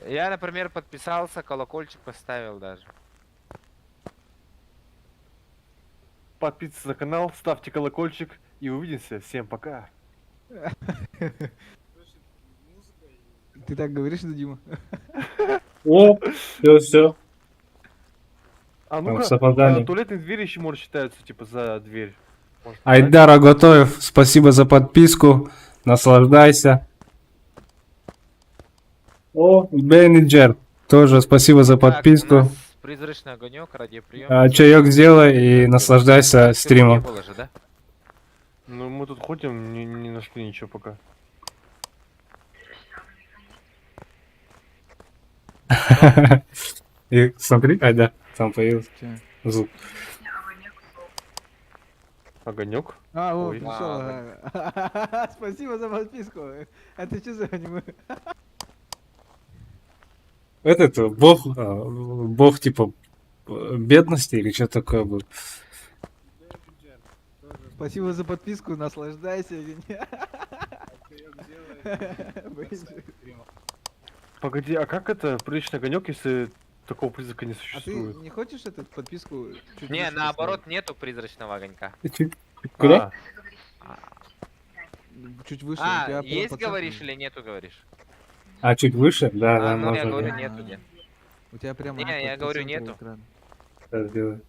Я, например, подписался, колокольчик поставил даже. Подписывайтесь на канал, ставьте колокольчик и увидимся. Всем пока. Ты так говоришь, да, Дима? О, все. А Там ну-ка, с опозданием. туалетные двери еще, может, считаются, типа, за дверь. Может, Айдара Готоев, спасибо за подписку, наслаждайся. О, Бенниджер, тоже спасибо за Так, у подписку. нас призрачный огонек, радиоприем. Чаек сделай и наслаждайся Не стримом. было же, да? Ну, мы тут ходим, не нашли ничего пока. И смотри, да, там появился Чё? звук. Огонек. А, о, Ой. пришел. ага. Спасибо за подписку. Это что за аниме? Этот бог типа бедности или что такое был. Спасибо за подписку, наслаждайся. Погоди, а как это приличный огонек, если такого призрака не А ты существует? не хочешь эту подписку чуть Не, выше наоборот, нету призрачного огонька. Куда? поставить? Чуть выше. у А, тебя прям есть по центру. говоришь или нету говоришь? А чуть выше? Да, А, да, ну я можно говорю, да. нету, нет. У тебя прям... Не, я по говорю, центру нету. экрана. Так сделаю.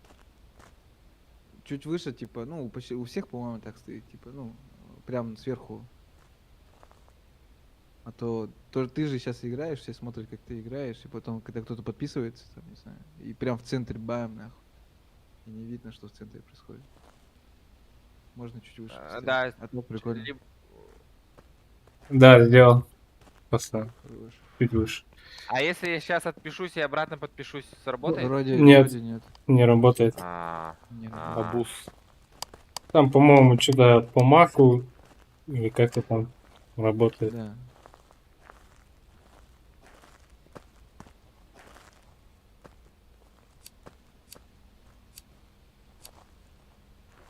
Чуть выше, типа, ну, почти у всех, по-моему, так стоит, типа, ну, прям сверху. А то ты же сейчас играешь, все смотрят, как ты играешь, и потом, когда кто-то подписывается, там, не знаю, и прям в центре бам, нахуй. И не видно, что в центре происходит. Можно чуть выше. поставить. Да. А то прикольно. Либо- Да, сделал. Поставил. Хорош. Чуть выше. А если я сейчас отпишусь и обратно подпишусь, сработает? Вроде Нет. вроде нет. Не работает. Не Абуз. Там, по-моему, что-то по маку или как-то там работает. Да.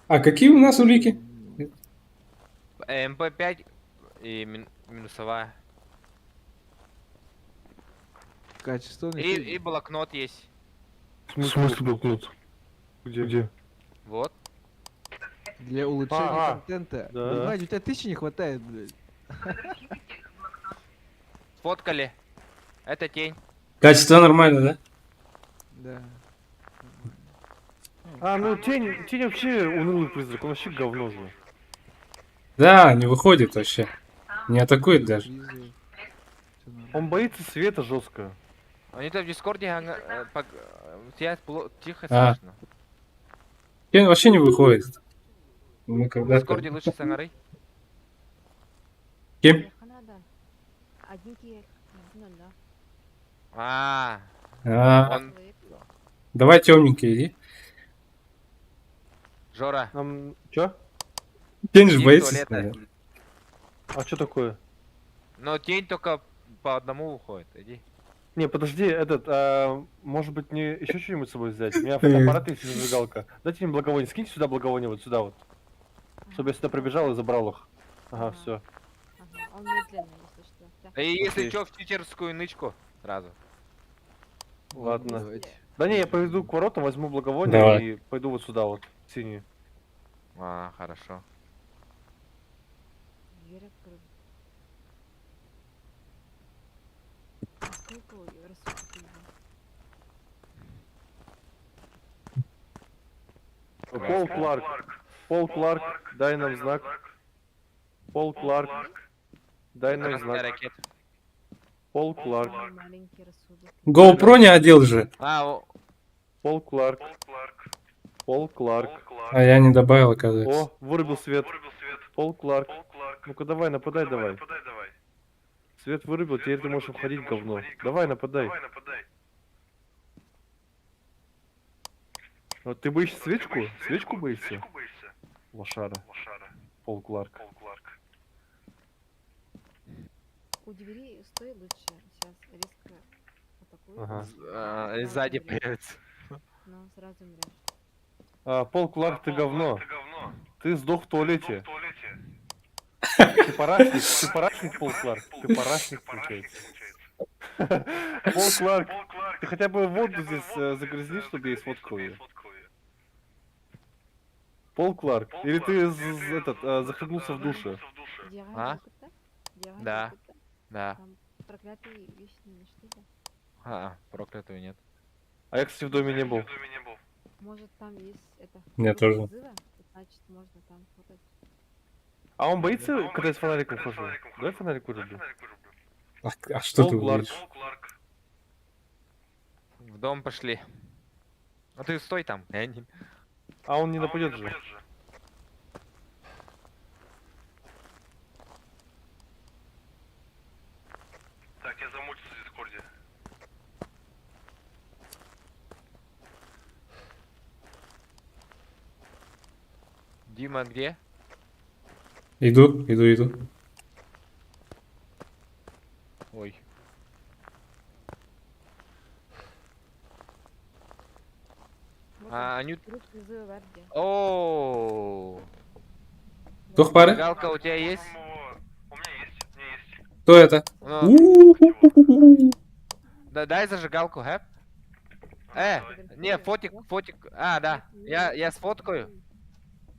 А какие у нас улики? МП5 и минусовая. Качество. И блокнот есть. В смысле блокнот? Где? Вот. Для улучшения А, контента. да. Ебать, у тебя 1000 не хватает, блядь. Сфоткали. Это тень. Качество нормально, да? Да. А, ну тень вообще унылый призрак, он вообще говно же. Да, не выходит вообще. Не атакует даже. Визу. Всё нормально. Он боится света жестко. Они там в Дискорде тебя тихо А. слышно. Тень вообще не выходит. Мы В когда-то... Дискорде лучше Сангары. Кем? А, А, давай темненький иди. Жора. Чё? Тень же Иди в боится. туалет, наверное. А что такое? Но тень только по одному уходит. Иди. Не, подожди, может быть мне еще что-нибудь с собой взять? У меня фотоаппарат есть и зажигалка. Дайте мне благовоние, скиньте сюда благовоние, вот сюда вот. Чтобы я сюда пробежал и забрал их. Ага, все. Он медленный, если что. И если Окей. чё, в читерскую нычку сразу. Ладно. Давайте. Да не, я пойду к воротам, возьму благовоние Давай. и пойду вот сюда вот, синие. А, хорошо. Дверь открыл. Сколько рассудки его? Пол Кларк. Пол Кларк, дай нам знак. Пол Кларк, дай нам Красная знак. ракета. Пол Кларк. Самый маленький рассудок. GoPro не одел же. А, Пол Кларк. Пол Кларк. А я не добавил, оказывается. О, вырубил свет. Пол Кларк. Ну-ка давай, нападай давай. Свет вырубил, теперь ты можешь обходить говно. Давай, нападай. Вот ты боишься свечку? Свечку боишься? Лошара. Пол Кларк. У двери стой лучше. Сейчас резко атакую. Ага. Сзади появится. Но сразу умрешь. Пол Кларк, ты говно. Ты сдох в туалете. Ты парашник, Пол Кларк. Ты парашник, получается. Пол Кларк, ты хотя бы воду здесь загрязни, чтобы я сфоткал ее. Пол Кларк, или ты захлебнулся в душе? А? Да. Да. Там проклятые вещи не нашли, да? Проклятого нет. А я, кстати, в доме не был. Может там есть это... Я кнопка тоже. вызова? Значит, можно там фотать. А он боится, когда я с фонариком хожу? Давай фонарик вырублю. А что ты Пол Кларк. увидишь? В дом пошли. А ты стой там. А он не нападет же. Так, я замучился в дискорде. Дима где? Иду. Ой. Вот Анют. Круг вызова Варди. О. Кто пары? Галка у тебя есть? У меня есть. Кто это? Ну, У-у-у-у-у. дай зажигалку, хэп. Не, фотик. А, да. Я сфоткаю.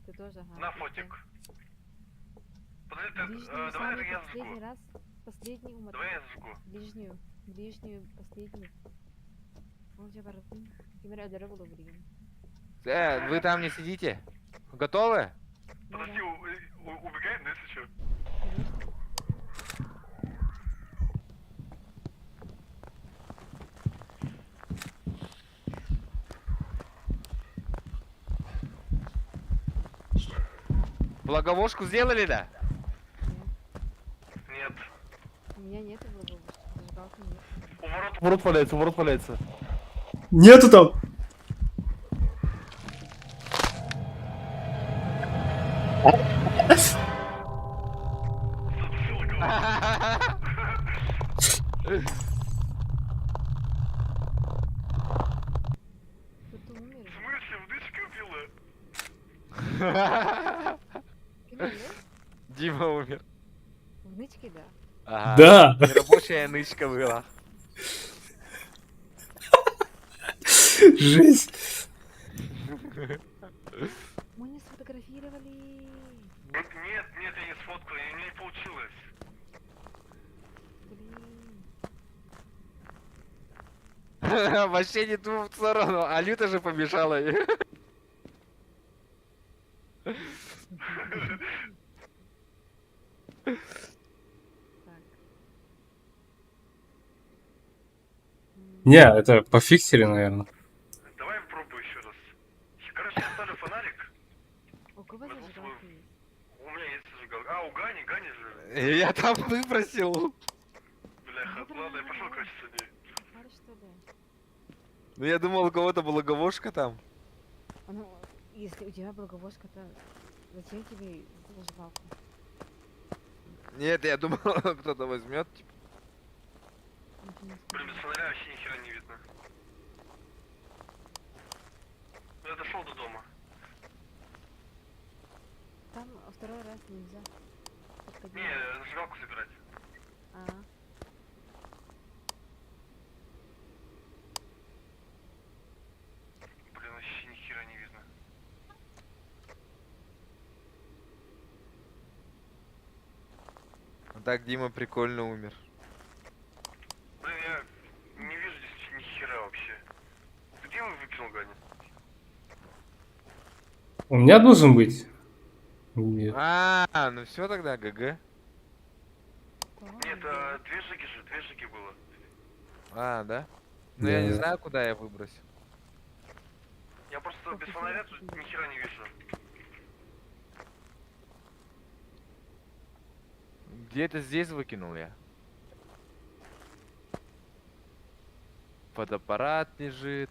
Ты тоже, ага. На ты фотик. тоже. Подожди, Ближнюю, давай самый я последний зажгу. раз. Последний умер. Давай я зажгу. Ближнюю, последний. Он уже воротный. Кемера дорогу блин. Вы там не сидите? Готовы? Подожди, убегаем, да, если что? Благовошку сделали, да? Нет. У меня нет его зажигалки нет. У ворот валяется. Нету там! Кто-то умер. В смысле, вдычка убила? Кемер, Дима умер. в нычке, да. Ага. Да! Нерабочая нычка была. Жесть! Мы не сфотографировали. Нет, я не сфоткал, и мне не получилось. Блин. Вообще не ту сторону, а Люта же побежала. Так. Не, это пофиксили, наверное. Давай попробую еще раз. Короче, поставлю фонарик. У кого зажигалка есть? У меня есть зажигалка. А, у Гани же. Я там выбросил. Бляха, ладно, я пошел, короче, с ней. Пары, что ли? Ну я думал, у кого-то благовошка там. Ну, если у тебя благовошка, то зачем тебе зажигалка? Нет, я думал, кто-то возьмет. Ничего не Блин, скажу. без фонаря вообще ни хера не видно. Я дошел до дома. Там второй раз нельзя. Подходи. Не, зажигалку собирать. А, Блин, вообще ни хера не видно. Так Дима прикольно умер. Блин, я не вижу здесь ни хера вообще. Где он выкинул Гани? У меня должен быть. Нет. Ну все тогда, ГГ. Нет, две жиги было. Да? Ну я не Да. знаю, куда я выбросил. что, без фонаря тут ни хера не вижу. Где-то здесь выкинул я. Фотоаппарат лежит.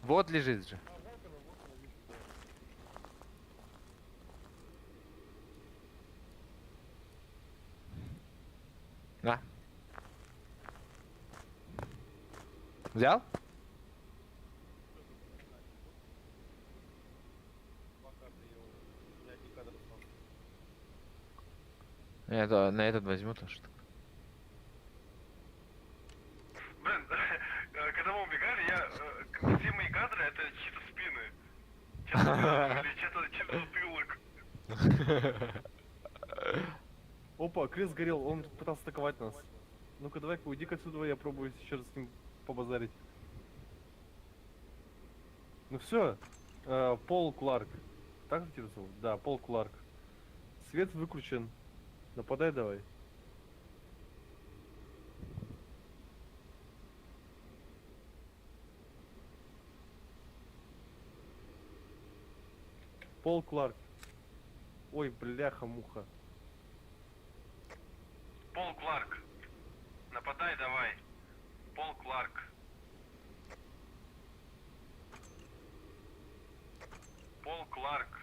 Вот лежит же. На. Взял? Я на этот возьму тоже. Блин, когда мы убегали, все мои кадры это чьи-то спины. Чьи-то затылок. Опа, Крис сгорел, он пытался атаковать нас. Ну-ка давай-ка уйди-ка отсюда, я пробую еще раз с ним побазарить. Ну все, Пол Кларк. Так же тебя зовут? Да, Пол Кларк. Свет выключен. Нападай давай. Пол Кларк. Ой, бляха-муха. Пол Кларк. Нападай давай. Пол Кларк. Пол Кларк.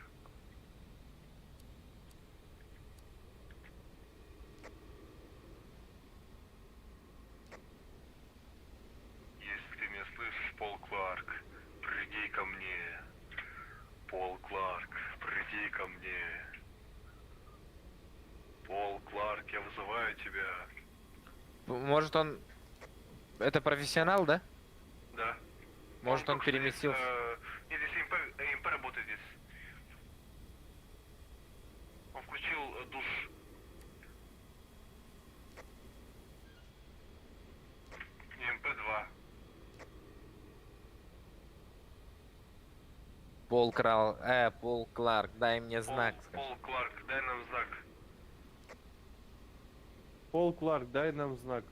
Если ты меня слышишь, Пол Кларк, приди ко мне. Пол Кларк, приди ко мне. Пол Кларк, я вызываю тебя. Может он... Это профессионал, да? Да. Может он переместился? Нет, здесь ИМП работает здесь. Он включил душ. ИМП-2. Пол Кларк, дай мне знак. Пол Кларк, дай нам знак. Пол Кларк, дай нам знак.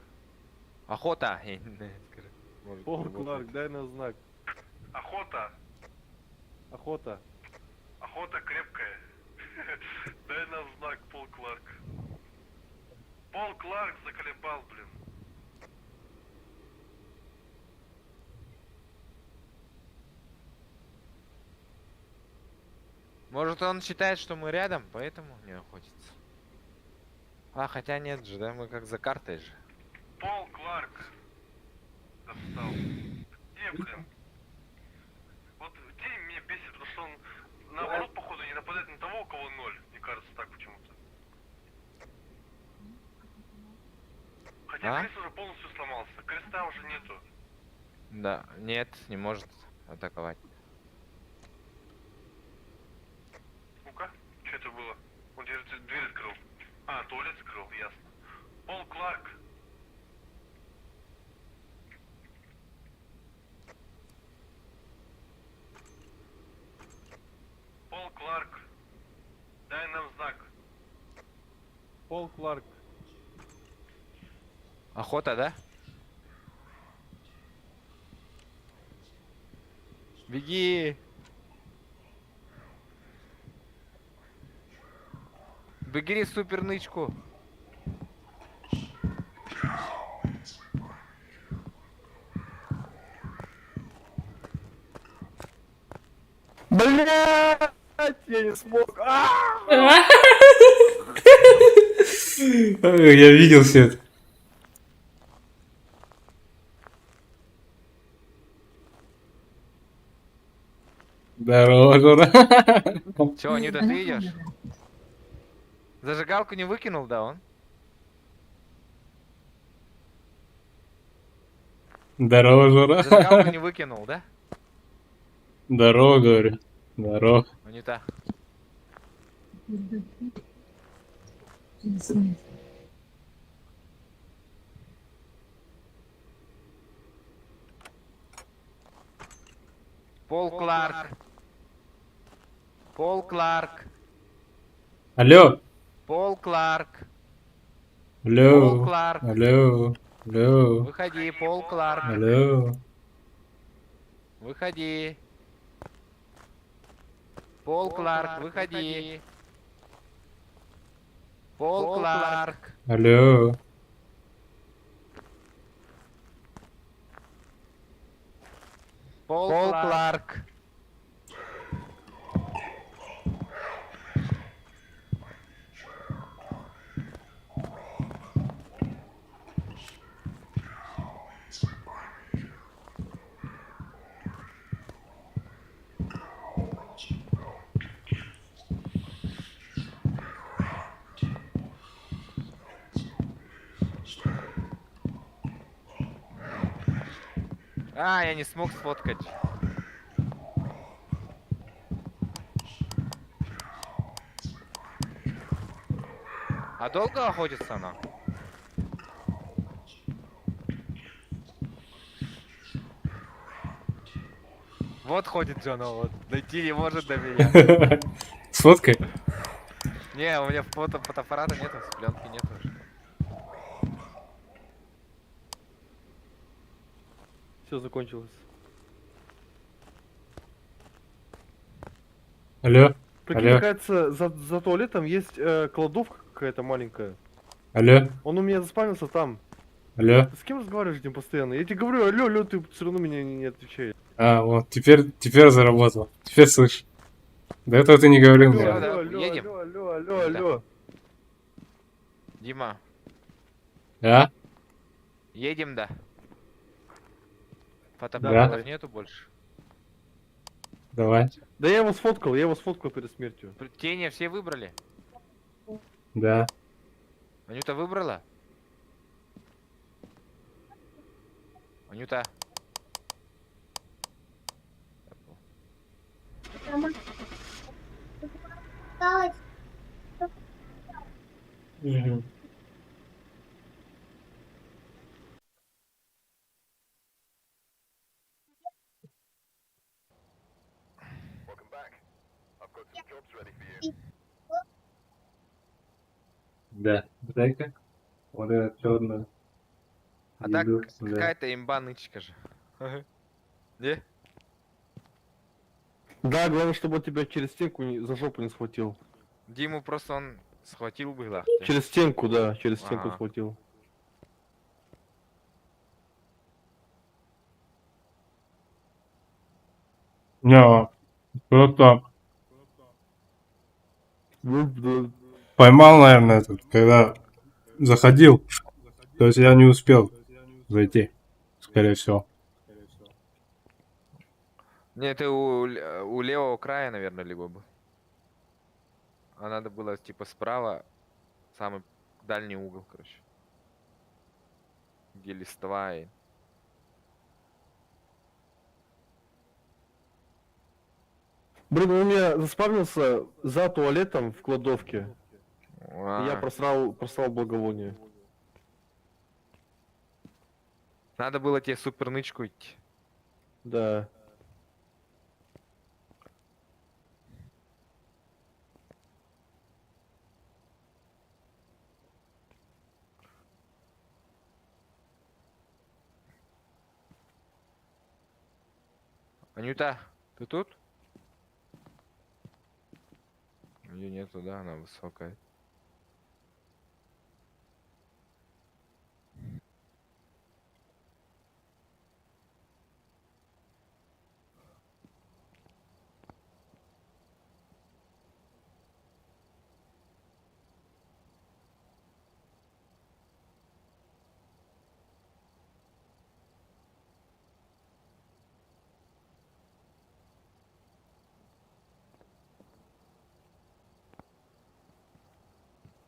Охота. Пол Кларк, дай нам знак. Охота. Охота. Охота крепкая. Дай нам знак, Пол Кларк. Пол Кларк заколебал, блин. Может он считает, что мы рядом, поэтому не охотится. А, хотя нет же, да, мы как за картой же. Пол Кларк. Достал. Где, блин? Вот день меня бесит, потому что он наоборот, походу, не нападает на того, у кого 0. Мне кажется, так почему-то. Хотя Крис уже полностью сломался. Креста уже нету. Да, нет, не может атаковать. Ну-ка, что это было? Он дверь открыл. А, туалет открыл, ясно. Пол Кларк. Пол Кларк. Дай нам знак. Пол Кларк. Охота, да? Беги! Беги, супер нычку! Блять, я не смог. Я видел все это. Здорово, Жора. Чё, Нюта, ты идешь? Зажигалку не выкинул, да, он? Здорово, Жора. Зажигалку не выкинул, да? Здорово, говорю. Здорово. Нюта. Пол Кларк. Пол Кларк. Алло. Пол Кларк. Пол Алло. Кларк. Алло. Алло. Выходи, Пол Кларк. Алло. Выходи. Пол Кларк, выходи. Пол Кларк. Алло. Пол Кларк. А, я не смог сфоткать. А долго охотится она? Вот ходит Джона, вот. Дойти не может до меня. Сфоткай. Не, у меня фотоаппарата нету, пленки нету уже. Все закончилось. Алло. Прикинь, Алло. кажется, за туалетом есть кладовка какая-то маленькая. Алло. Он у меня заспавнился там. Алло. Ты с кем разговариваешь с ним постоянно? Я тебе говорю, алло, алло, ты все равно меня не отвечаешь. А, вот, теперь заработал. Теперь слышь. До этого ты не говорил Алло, мне. да, алло, алло, едем. алло, алло, алло, алло. Дима, А? едем, да? Фотоаппаратов нету больше. Давай. Да я его сфоткал перед смертью. Тени все выбрали? Да. Анюта выбрала? Анюта. Мама. Осталось. Да. Дай-ка. Вот это черную. А так еду, да. какая-то имба нычка же. Не? Да, главное, чтобы он тебя через стенку за жопу не схватил. Диму просто он схватил бы, да. Через стенку, да, через стенку Ага. схватил. Не, просто Ну, да. поймал, наверное, этот, когда заходил. То есть я не успел зайти, скорее всего. Не, ты у левого края, наверное, либо бы. А надо было, типа, справа, самый дальний угол, короче. Где листва и... Блин, он у меня заспавнился за туалетом в кладовке. И я А, просрал благовоние. надо было тебе супер нычку идти. Да. Анюта, ты тут? Ее нету, да, она высокая.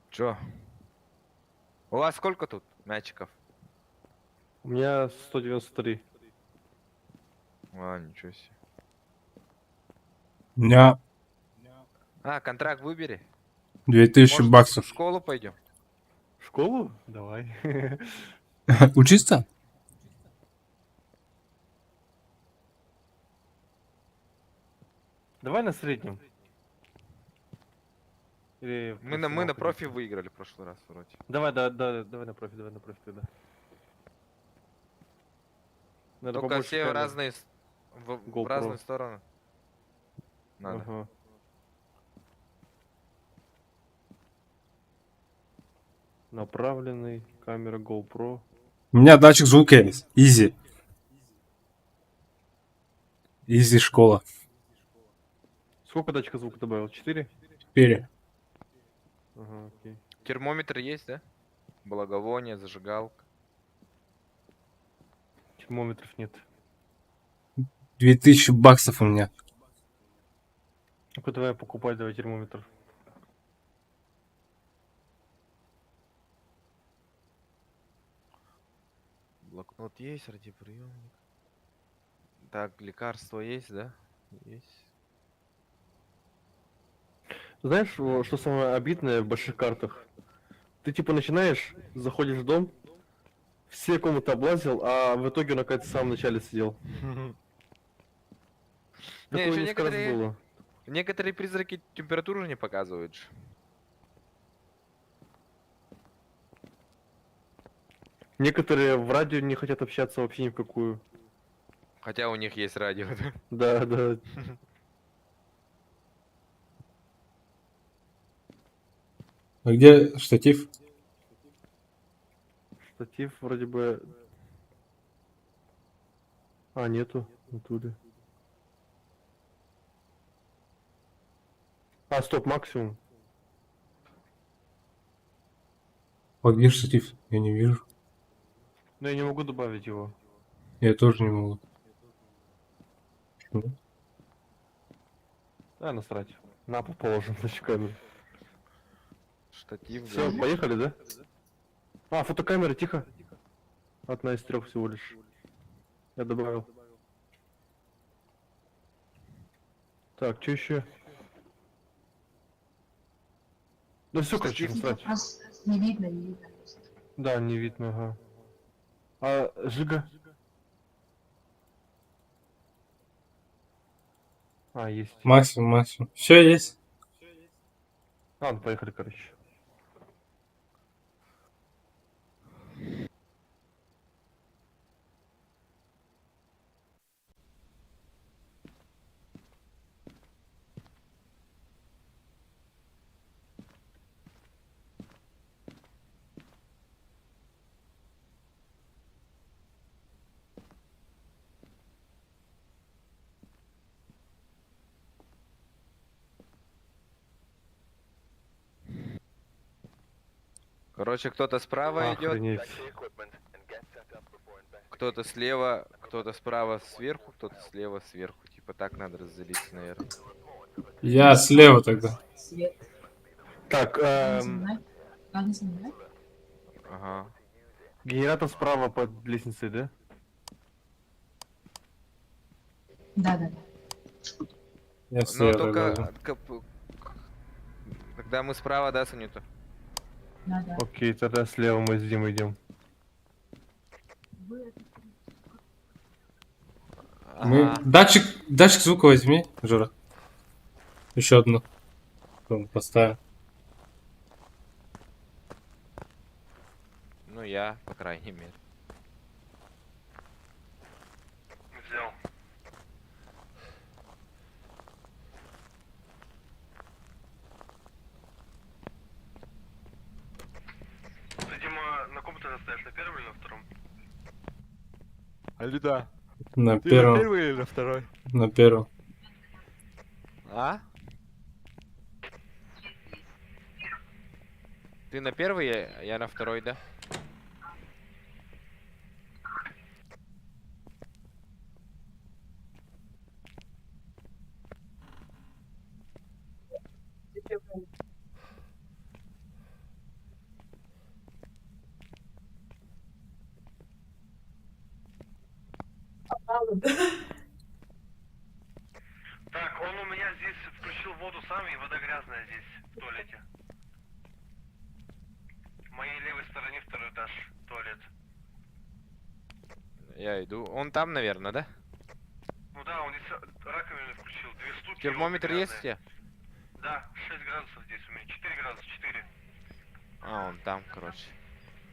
Чё? У вас сколько тут мячиков? У меня 193. А, ничего себе. У меня А, контракт выбери. 2000 Может, в баксов. школу пойдем? В школу? Давай. Учиться? Давай на среднем. Или Мы на максималку профи где-то. выиграли в прошлый раз вроде. Давай на профи тогда. Надо Только побольше все в камер. разные, в GoPro. разные стороны. Надо. Ага. Направленный, камера GoPro. У меня датчик звука есть. Изи. Изи школа. Сколько датчика звука добавил? 4? 4. Ага, окей. Термометр есть, да? Благовоние, зажигалка. Термометров нет. 2000 баксов у меня. Ну-ка давай покупать, давай термометр. Блокнот есть, радиоприемник. Так, лекарство есть, да? Есть. Знаешь, что самое обидное в больших картах? Ты типа начинаешь, заходишь в дом, все комнаты облазил, а в итоге он, оказывается, в самом начале сидел. Не, Такое еще несколько раз некоторые, было. некоторые призраки температуру не показывают. ж. Некоторые в радио не хотят общаться вообще ни в какую. Хотя у них есть радио, да? Да, да. А где штатив? Штатив вроде бы... А, нету. Оттуда. А, стоп, максимум. А где штатив? Я не вижу. Но я не могу добавить его. Я тоже не могу. Почему? А, насрать. На пол положим, значит, камеру. Штатив, Все, да. поехали, да? А, фотокамера, тихо. Одна из 3 всего лишь. Я добавил. Так, что еще? Да все, короче, Штатив. насрать. Просто не видно, не видно. Да, не видно, ага. А Жига? А, есть. Максимум, максимум. Все есть. Ладно, поехали, короче. Короче, кто-то справа идет, Охренеть. кто-то слева, кто-то справа сверху, кто-то слева сверху. Типа так надо разделиться, наверное. Я слева тогда. Свет. Так, Надо снимать. Надо снимать. Ага. генератор справа под лестницей, да? Да, да. Я Но слева только... тогда. Тогда мы справа, да, Санюта? Да, да. Окей, тогда слева мы с Димой идем. Мы... Ага. Датчик звука возьми, Жора. Еще одну. Потом поставим. Ну я, по крайней мере. Взял. Ты, Дима, на ком ты настоишь, на первом или на втором? Алида, На первом. или на второй? На первом. А? Ты на первый, я на второй, да? Так, он у меня здесь включил воду сам, и вода грязная здесь, в туалете. В моей левой стороне второй этаж, туалет. Я иду. Он там, наверное, да? Ну да, он здесь раковину включил, 2 штуки. Термометр обе есть у грязные. тебя? Да, 6 градусов здесь у меня, 4 градуса, 4. А, он там, короче.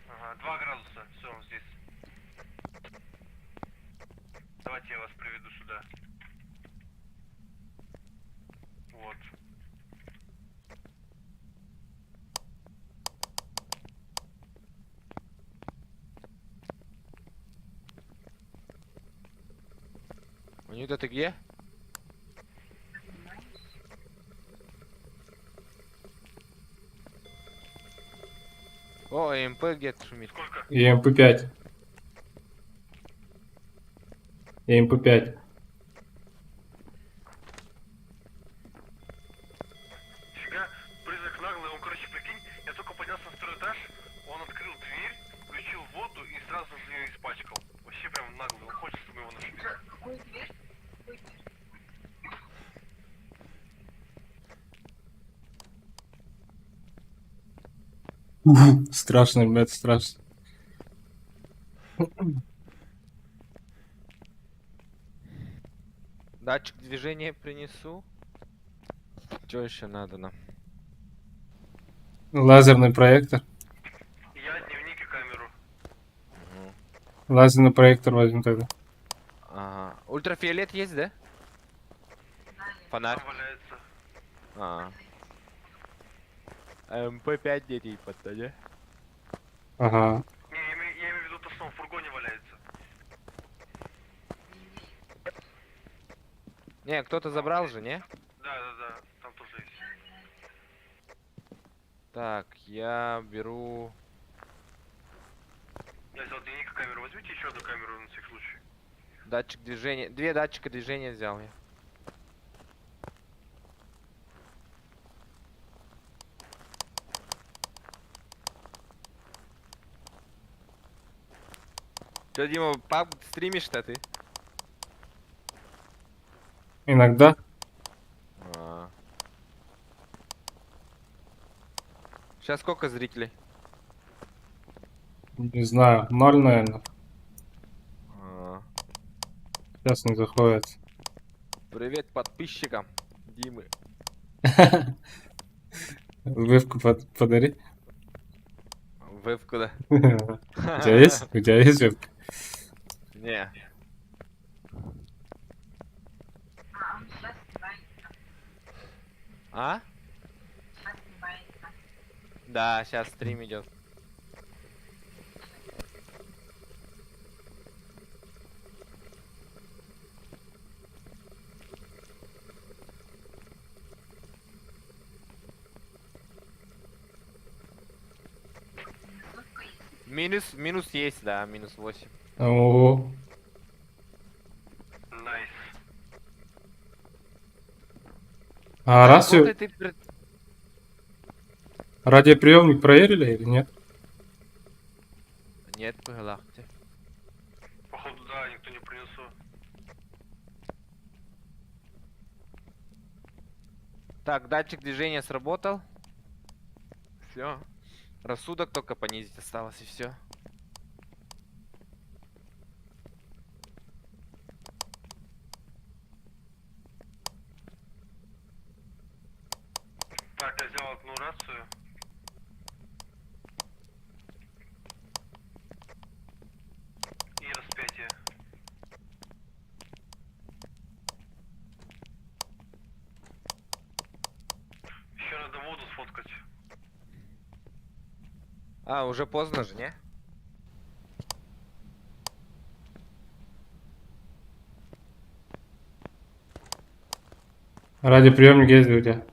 Ага, 2 градуса, все, он здесь. Давайте я вас приведу сюда. Вот. Анюта, ты где? О, МП где-то шумит. И МП5. И МП5. Фига, призрак наглый, он, короче, прикинь, я только поднялся на второй этаж, он открыл дверь, включил воду и сразу же ее испачкал. Вообще прям наглый, он хочет, чтобы его нашли. Страшно, ребят, страшно. Датчик движения принесу. Что еще надо нам? Лазерный проектор. Я дневник и камеру. Лазерный проектор возьмем тогда. Ага. Ультрафиолет есть, да? Фонарь. Там валяется. МП5 дети подта, да? Ага. Не, я имею в виду то, что он в фургоне валяется. Не, кто-то забрал же, не? Да, там тоже есть. Так, я беру... Я взял дневник и камеру. Возьмите еще одну камеру на всякий случай. Датчик движения. 2 датчика движения взял я. Че, Дима, пап, стримишь-то ты? Иногда. Сейчас сколько зрителей? Не знаю. 0, наверное. А. Сейчас не заходит. Привет подписчикам Димы. Вывку подари. Вывку, да? У тебя есть? У тебя есть вывка? Не. А? Да, сейчас стрим идет. Минус есть, да, минус 8. Ого. Найс. А рацию, Ты... радиоприемник проверили или нет? Нет, по галакте. Походу, да, никто не принесу. Так, датчик движения сработал. Все. Рассудок только понизить осталось и все. Так, я взял одну рацию. И распятие. Еще надо воду сфоткать. А, уже поздно же, не? Радиоприемник есть ли у тебя?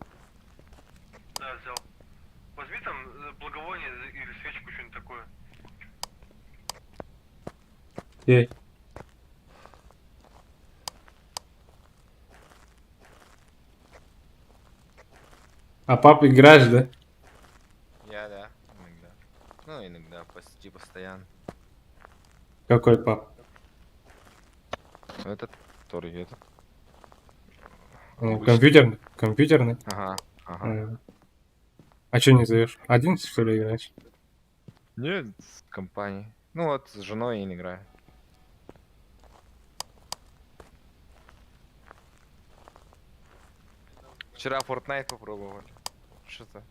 Да, взял. Возьми там благовоние или свечку, что-нибудь такое. Ей. А пап играешь, да? Я, да, иногда. Ну, иногда, почти постоянно. Какой пап? Этот, который этот. Ну, Обычный. компьютерный? Компьютерный? Ага, ага. А что не зовешь? Один, что ли, играешь? Нет, с компанией. Ну вот, с женой я не играю. Вчера Fortnite попробовали. Что-то.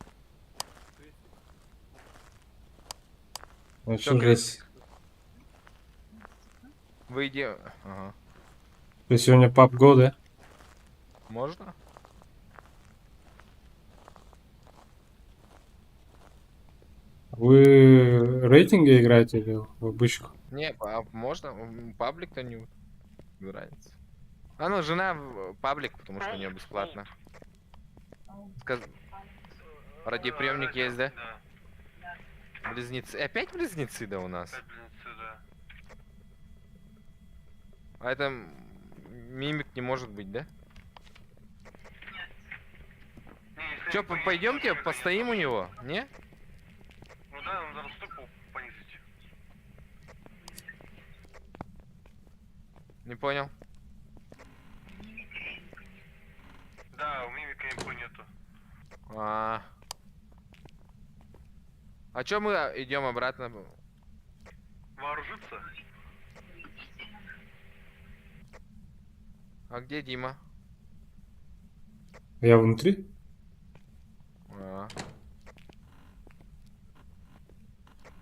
Вообще Чё, жесть. Выйди. Ага. То есть сегодня PUBG, да? Можно? Вы рейтинги играете или в обычку? Не, можно. Паблик-то не нравится. А ну, жена паблик, потому что у нее бесплатно. Радиоприемник есть, да? Близнецы. Опять близнецы, да, у нас? А это мимик не может быть, да? Чё, пойдемте, постоим у него, не? Ну да, надо стопу понизить. Не понял. Да, у мимика инфо нету. А чё мы идем обратно? Вооружиться? А где Дима? Я внутри?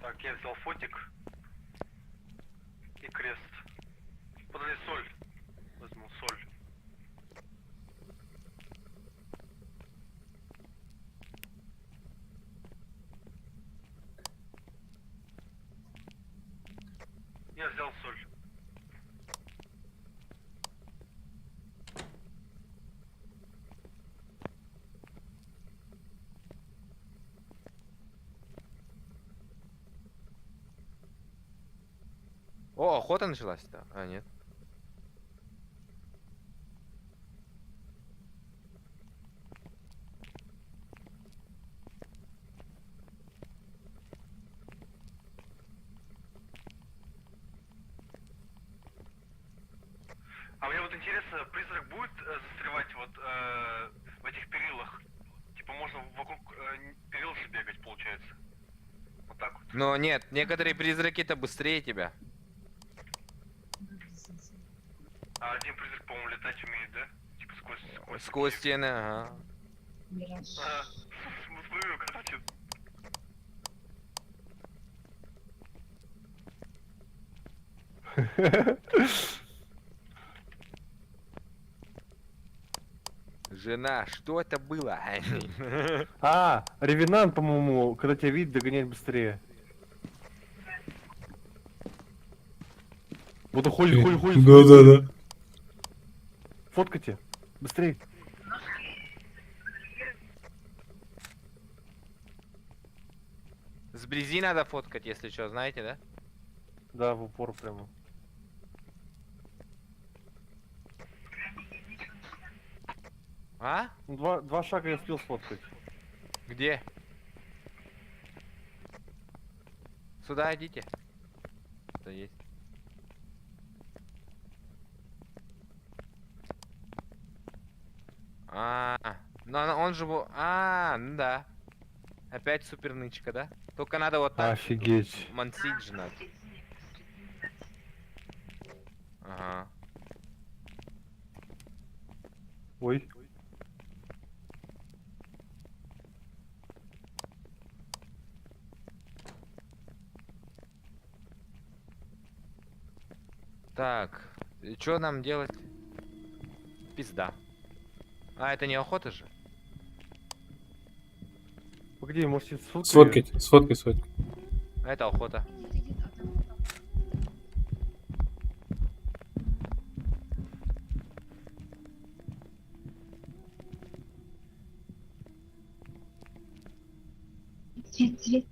Так, я взял фотик и крест. Подожди, соль. Возьму соль. Я взял соль. О, охота началась-то. А, нет. А мне вот интересно, призрак будет застревать вот в этих перилах? Типа можно вокруг перил же бегать, получается. Вот так вот. Но нет, некоторые призраки-то быстрее тебя. А один призрак, по-моему, летать умеет, да? Типа Сквозь стены, ага. Смотрю, короче. Жена, что это было? А, ревенант, по-моему, когда тебя видит, догоняет быстрее. Вот уходит, ходит. Да. Фоткайте. Быстрее. Сблизи надо фоткать, если что, знаете, да? Да, в упор прямо. А? Ну, два шага я успел сфоткать. Где? Сюда идите. Что есть? Ну он же... Ну да. Опять супер нычка, да? Только надо вот так. Офигеть. Мансить же надо. Ага. Ой. Так, что нам делать? Пизда. А, это не охота же? Погоди, можете сфоткать? Сфоткай. А это охота. Свет.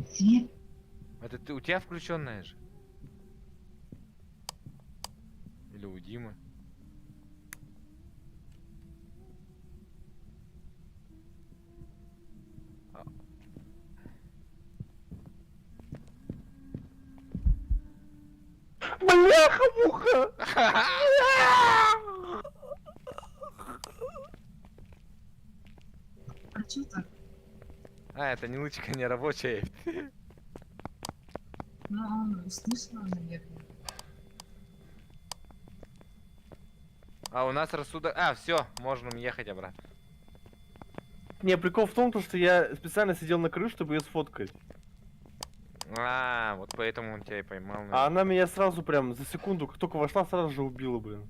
Свет. Это ты, у тебя включенная же? Или у Димы? Бляха-муха! А чё так? А, это не лычка, не рабочая. Ну, слышно, наверное. А у нас рассудок... А, все, можем ехать обратно. Не, прикол в том, что я специально сидел на крыше, чтобы ее сфоткать. А, вот поэтому он тебя и поймал. А наверное. она меня сразу прям за секунду, как только вошла, сразу же убила, блин.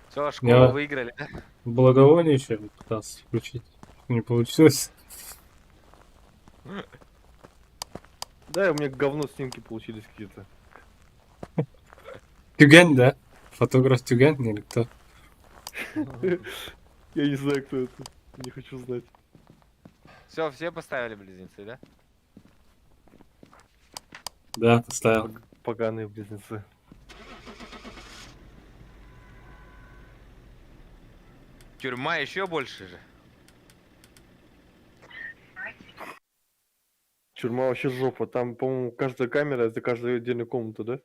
Все, школу Я выиграли, да? благовоние еще пытался включить. Не получилось. Да, у меня говно снимки получились какие-то. Тюгань, да? Фотограф Тюгань или кто? Я не знаю, кто это. Не хочу знать. Все, все поставили близнецы, да? Да, поставил. Поганые близнецы. Тюрьма еще больше же. Тюрьма вообще жопа. Там, по-моему, каждая камера это каждая отдельная комната, да?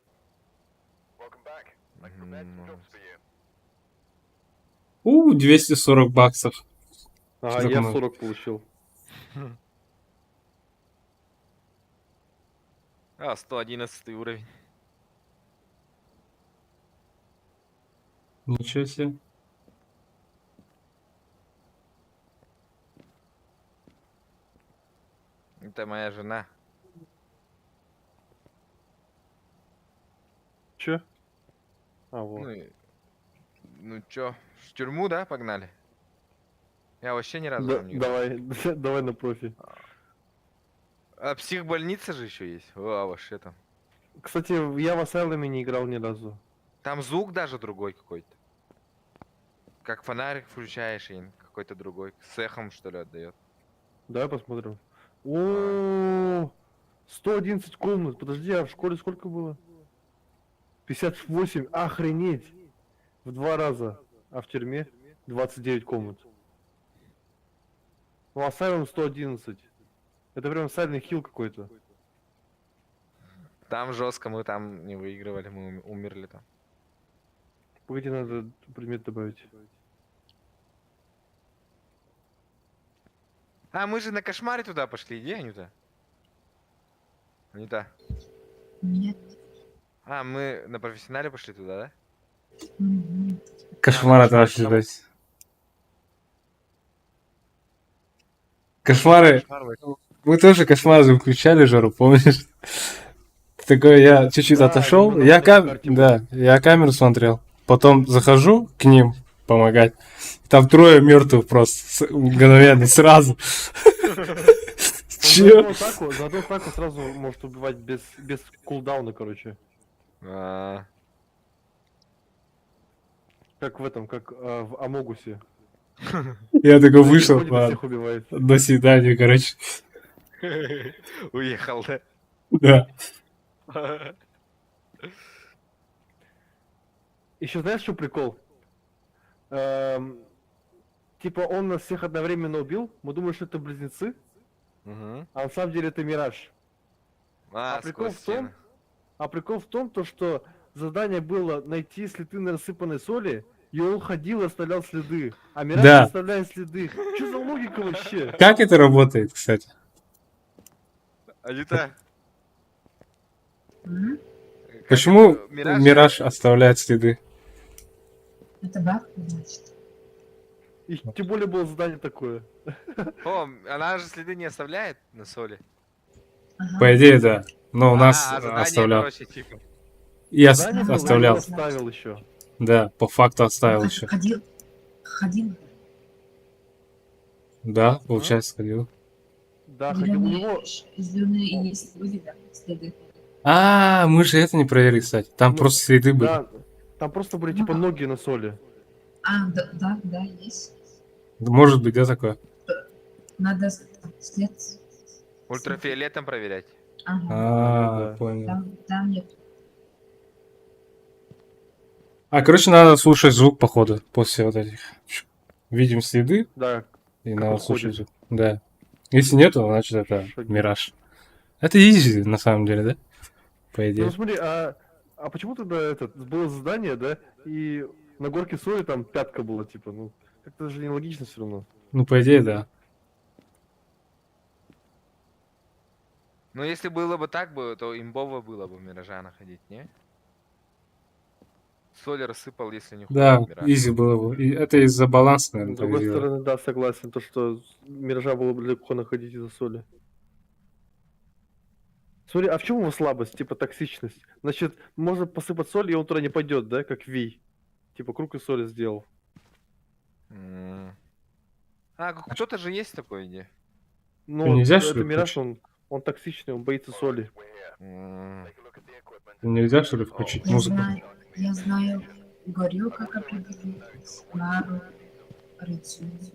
М, 240 баксов. Ага, Что я так 40 получил. А, 111 уровень. Ничего себе. Это моя жена. Че? А, вот. Ну, ну чё, в тюрьму, да, погнали? Я вообще ни разу там не играл. Давай, давай на профи. А психбольница же еще есть. О, вообще там. Кстати, я в Асайлуме не играл ни разу. Там звук даже другой какой-то. Как фонарик включаешь и какой-то другой. С эхом, что ли, отдает. Давай посмотрим. О, 111 комнат. Подожди, а в школе сколько было? 58. Охренеть. В 2 раза. А в тюрьме 29 комнат. Ну, а Asylum 111. Это прям Silent Hill какой-то. Там жестко, мы там не выигрывали, мы умерли там. Погоди, надо предмет добавить. А, мы же на кошмаре туда пошли, где они-то? Не-то. Нет. А, мы на профессионале пошли туда, да? Мгм. Кошмар это вообще, то есть. Кошмары. Кошмар, Мы тоже кошмар же включали, Жару, помнишь? Такой, я чуть-чуть Да, отошел, они я на карте были. да, я камеру смотрел. Потом захожу к ним помогать. Там трое мертвых просто, мгновенно, сразу. Чё? За одну атаку сразу может убивать без кулдауна, короче. А, Как в этом, как в Амогусе. Я такой вышел, Ходит и ладно, всех убивает. до свидания, короче. Уехал, да? Да. Еще знаешь, что прикол? Типа он нас всех одновременно убил, мы думали, что это близнецы, Мгм. а на самом деле это мираж. А, А прикол сквозь в том, стены. А прикол в том, то, что задание было найти следы на рассыпанной соли, и он ходил и оставлял следы. А Мираж Да. не оставляет следы. Что за логика вообще? Как это работает, кстати? Анита, М? как Почему это, Мираж оставляет следы? Это баг, значит. И тем более было задание такое. О, она же следы не оставляет на соли. Ага. По идее, да. Но у нас А, задание, оставлял. короче, типа. Я Задание было, оставлял. и оставил еще. Да, по факту оставил Он еще. Ходил. Да, получается, ходил. Да, ходил. У него... Зеленые есть были, да, следы. А, мы же это не проверили, кстати. Там Ну, просто следы были. Да, там просто были типа ноги на соли. А, да, есть. Может быть, да, такое? Надо след. Ультрафиолетом проверять. Ага. А, да. понял. Там нет. А, короче, надо слушать звук, походу, после вот этих. Видим следы, Да. и Как надо он слушать ходит. звук. Да. Если нету, значит это Шаги. мираж. Это изи, на самом деле, да? По Ну идее. смотри, а почему тогда было задание, да, и на горке соли там пятка была, типа, ну, как-то же нелогично все равно. Ну, по идее, да. Ну, если было бы так, то имбово было бы в Миража находить, не? Соль рассыпал, если не Да, хуй умирать. изи было бы. И это из-за баланса, С наверное, так другой сделали. стороны, да, согласен, то что Миража было бы легко находить из-за соли. Смотри, а в чем его слабость, типа токсичность? Значит, можно посыпать соль, и он туда не пойдет, да, как Ви. Типа круг из соли сделал. Кто-то же есть такой, где? Ну, Ну, вот нельзя, что это ли, Мираж, включить? он токсичный, он боится соли. Нельзя, что ли, включить музыку? Я знаю, говорю, как определить пару рыцарей.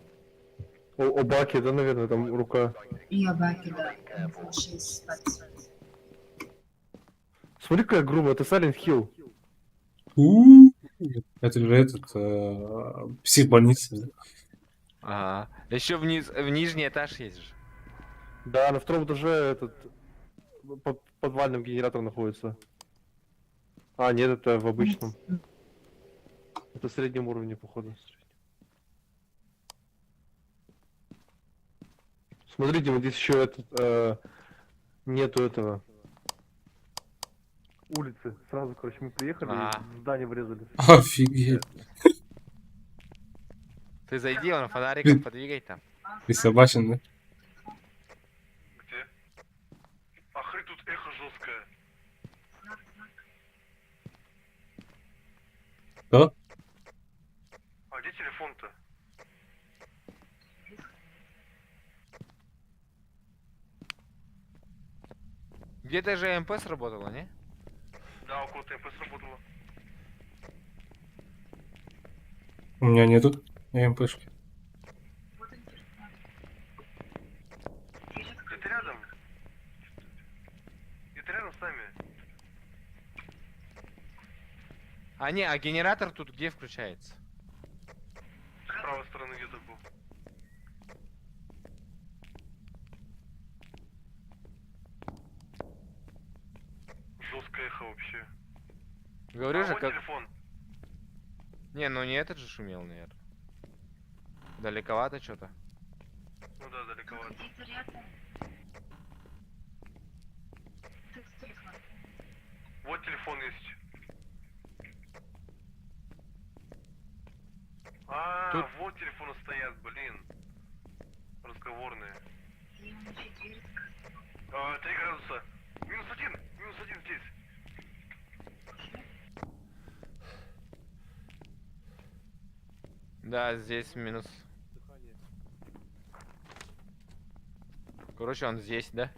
О Баке, да, наверное, там рука. И Абаки, да, там 6 пальцев. Смотри, какая грубая, это Silent Hill. Это же этот психбольница. Ага. Еще в нижний этаж есть же. Да, на втором этаже этот под подвальным генератор находится. А, нет, это в обычном. Это в среднем уровне, походу. Смотрите, вот здесь еще этот нету этого улицы. Сразу, короче, мы приехали Ага. и в здание врезались. Офигеть. Ты зайди, он фонариком подвигай там. Ты собачен, да? Где? Ах, тут эхо жесткое. Что? А где телефон-то? Где-то же МП сработало, не? Да, около ТМП сработало. У меня нету МПшки. Где-то рядом. Где-то рядом с нами. А генератор тут где включается? С правой стороны где-то был. Жесткое эхо вообще. Говорю же, вот как... телефон. Не, ну не этот же шумел, наверное. Далековато что-то. Ну да, далековато. Вот телефон есть. А, Тут- вот телефоны стоят, блин. Разговорные. 3 градуса. Минус один здесь. Да, здесь минус. Короче, он здесь, да?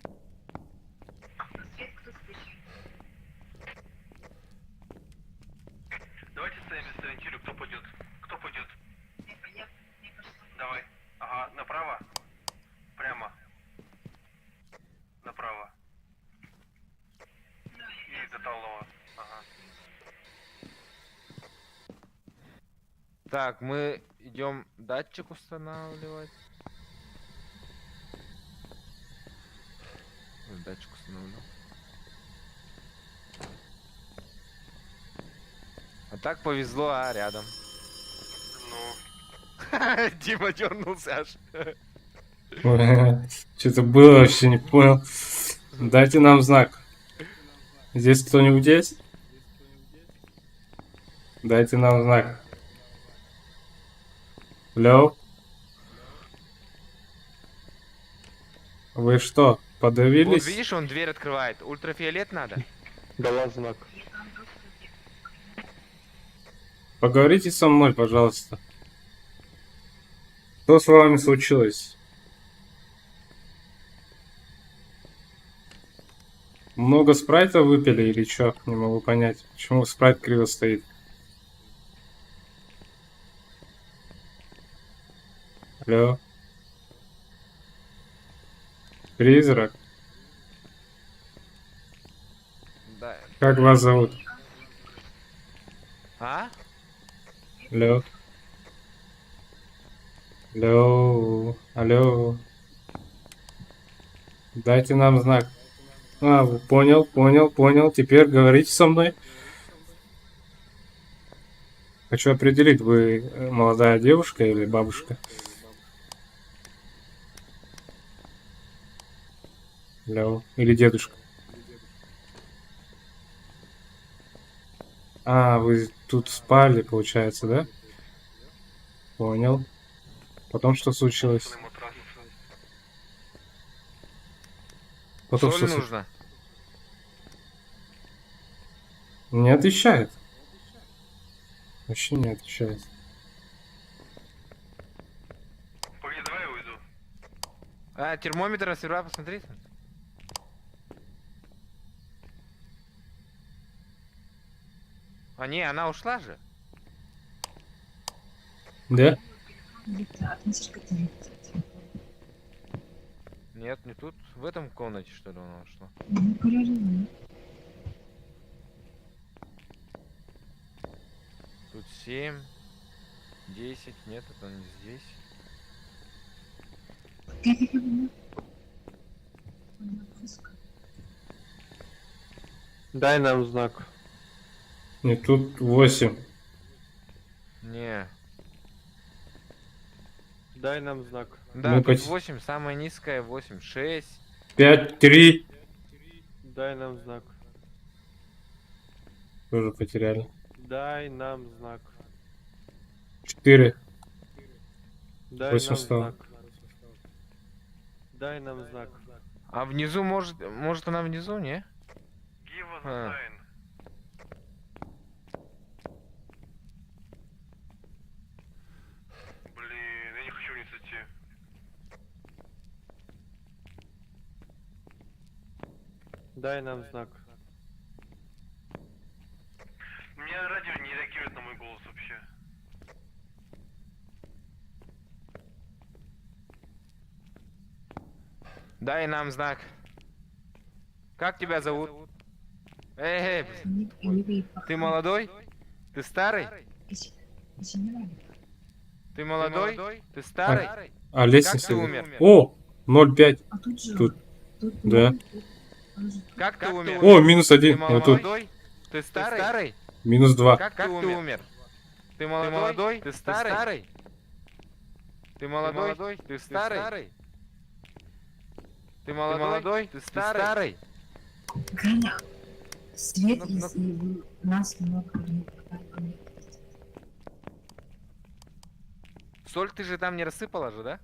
Давайте стоимость сориентирую, кто пойдет. Кто пойдет? Давай. Ага, направо. Прямо. Направо. И до талого. Ага. Так, мы идем датчик устанавливать. Датчик установлю. А так повезло, рядом. Ну. Дима дернулся аж. Что-то было, вообще не понял. Дайте нам знак. Здесь кто-нибудь есть? Дайте нам знак. Алло? Вы что, Вот подавились? видишь, он дверь открывает. Ультрафиолет надо? Дала знак. Поговорите со мной, пожалуйста. Что с вами случилось? Много спрайта выпили или что? Не могу понять. Почему спрайт криво стоит? Алло? Призрак? Да. Как вас зовут? А? Алло? Алло? Алло? Дайте нам знак. А, понял. Теперь говорите со мной. Хочу определить, вы молодая девушка или бабушка? Алло? Или дедушка? А, вы тут спали, получается, да? Понял. Потом что случилось? Потом Соль что случилось? нужно. Не отвечает. Вообще не отвечает. Погоди, давай я уйду. А, термометр на сервера посмотреть? А не, она ушла же. Да? Нет, не тут. В этом комнате, что ли, она ушла? Ну, королева. Тут 7, 10. Нет, это не здесь. Дай нам знак. Нет, тут 8. Не. Дай нам знак. Да, Мы тут пос- 8, самая низкая 8, 6. 5, 3. Дай нам знак. Тоже потеряли. Дай нам знак. 4. Дай 8 нам стало. знак. Дай нам знак. А внизу, может она внизу, не? Give us А. sign. Блин, я не хочу вниз идти. Дай нам знак. У меня радио не реагирует на мой голос вообще. Дай нам знак. Как тебя зовут? Эй, ты молодой? Ты старый? Ты молодой? Ты старый? А, лестница. ты где? умер? О, 0,5. А тут же. Тут. Тут Да. Как ты умер? О, минус Ты 1. Вот тут. молодой? Ты старый? Минус 2. Как ты умер? Ты молодой? Ты старый? Ты молодой? Ты старый? Ты молодой? Ты старый? Галя, свет Ну, из и нас много не Соль ты же там не рассыпала же, да?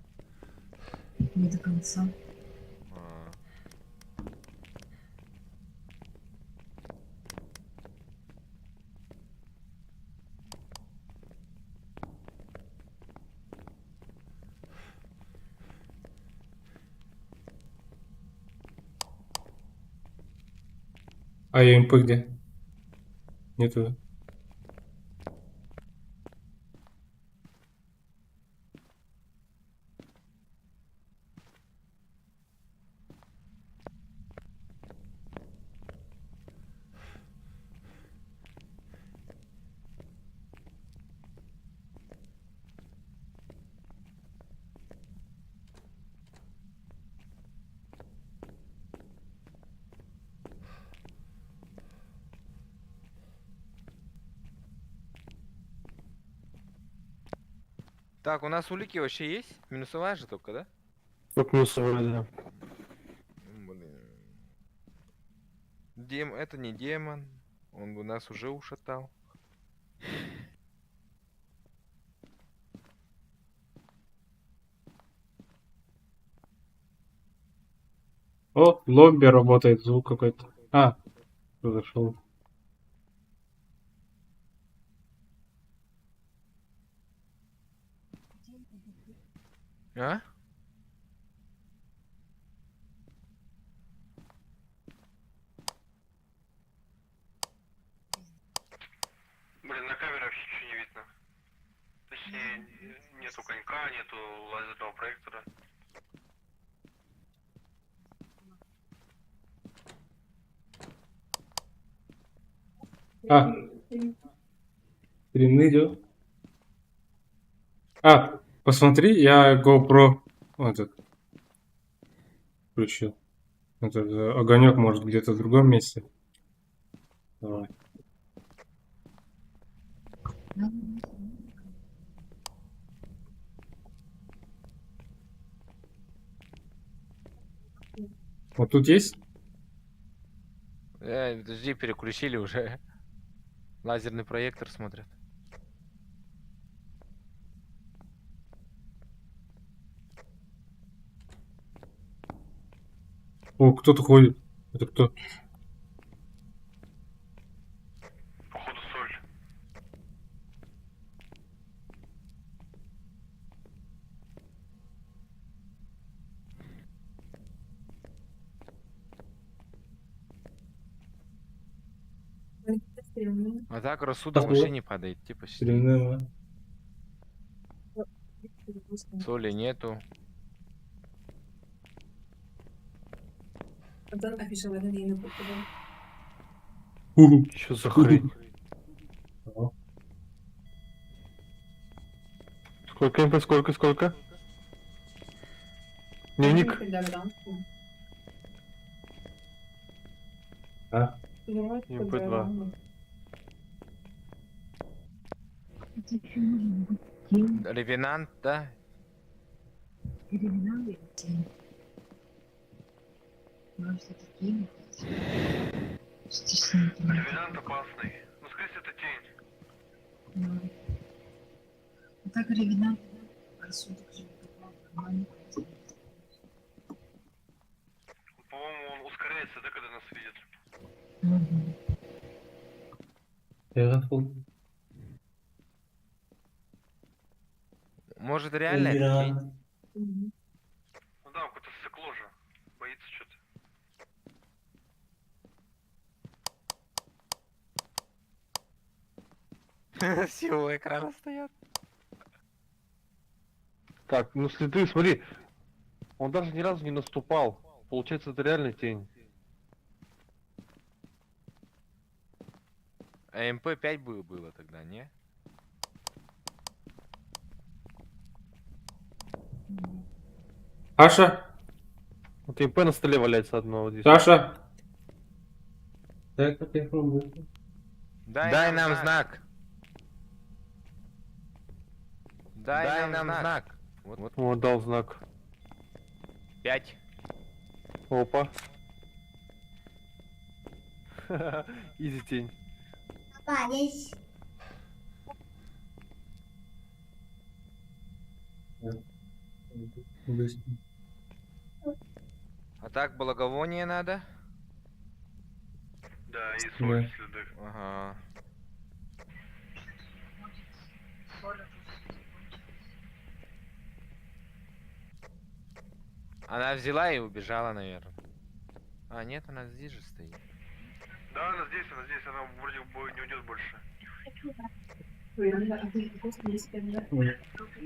не до конца. А ЕМП где? Нету. Так, у нас улики вообще есть? Минусовая же только, да? Как минусовая, да. Блин. Это не демон. Он бы нас уже ушатал. О, лобби работает, звук какой-то. А, зашел. А? Блин, на камере вообще ничего не видно. Точнее, нету конька, нету лазерного проектора. А, стрим идет. А, посмотри, я GoPro вот этот включил. Этот огонек может где-то в другом месте. Давай. Вот тут есть? Подожди, переключили уже. Лазерный проектор смотрят. О, кто-то ходит. Это кто? Походу соль. А так рассудок Так, вообще вот. не падает, типа Стреляем, соли нету. Уху. Что за хрень? Ага. Сколько МП, сколько? Дневник. А? МП2. Это еще может быть тень. Ревенант, да? Криминал или тень? Может, это тень? Стеснительно. опасный. Ну, скорее всего, это тень. Да. А так ревенант, рассудок же нормально. По-моему, он ускоряется, да, когда нас видит? Мгм. Может реально это тень? Мгм. Ну да, какое-то сыкло же. Боится что-то. Все у экрана стоят. Так, ну следы, смотри. Он даже ни разу не наступал. Получается, это реально тень. А МП5 было тогда, не? Саша? Вот МП на столе валяется одно вот здесь. Саша? Дай телефон быстро. Дай нам знак. Дай нам знак. Вот. Вот, дал знак. 5. Опа. Изи тень. Папа, здесь. Быстро. А так благовоние надо? Да, и соль, следы. Ага. Она взяла и убежала, наверное. А, нет, она здесь же стоит. Да, она здесь, она вроде бы не уйдет больше.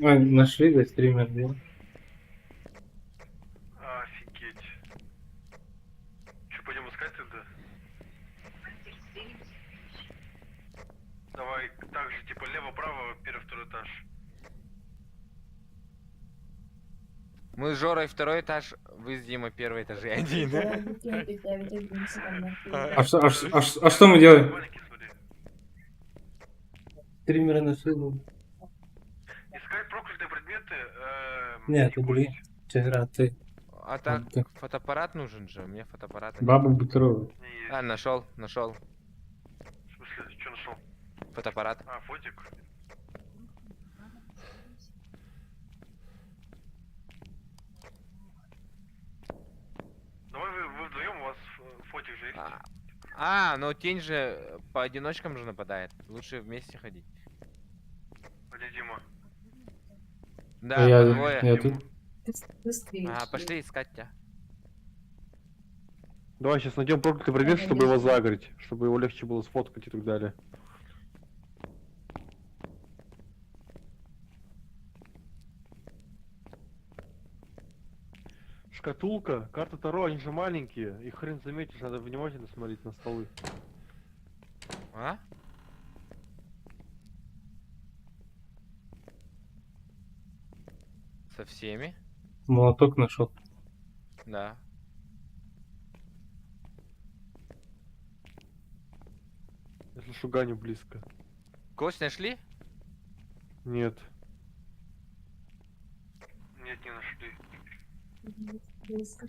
А, нашли, да, стример, да? Офигеть. Че, пойдем искать тогда? Давай, так же, типа, лево-право, первый, второй этаж. Мы с Жорой второй этаж, вы с Димой первый этаж. Один. А что мы делаем? Маленький, смотри. Стримера нашли, ну. Искать проклятые предметы, Нет, не блин. пусть. Вчера ты. А так, Вот так. фотоаппарат нужен же, мне фотоаппарата нет. Баба Бутерова. Не есть. А, нашел. В смысле, что нашел? Фотоаппарат. А, фотик. Давай вы вдвоем, у вас фотик же есть. Но тень же по одиночкам же нападает. Лучше вместе ходить. Где Дима? Да, Я по двое. я тут. Ага, пошли искать тебя. Давай сейчас найдем проклятый предмет, чтобы его загорить, чтобы его легче было сфоткать и так далее. Шкатулка, карта Таро, они же маленькие, их хрен заметишь, надо внимательно смотреть на столы. А? Со всеми? Молоток нашел. Да. Я слышу Ганю близко. Кость нашли? Нет. Нет, не нашли.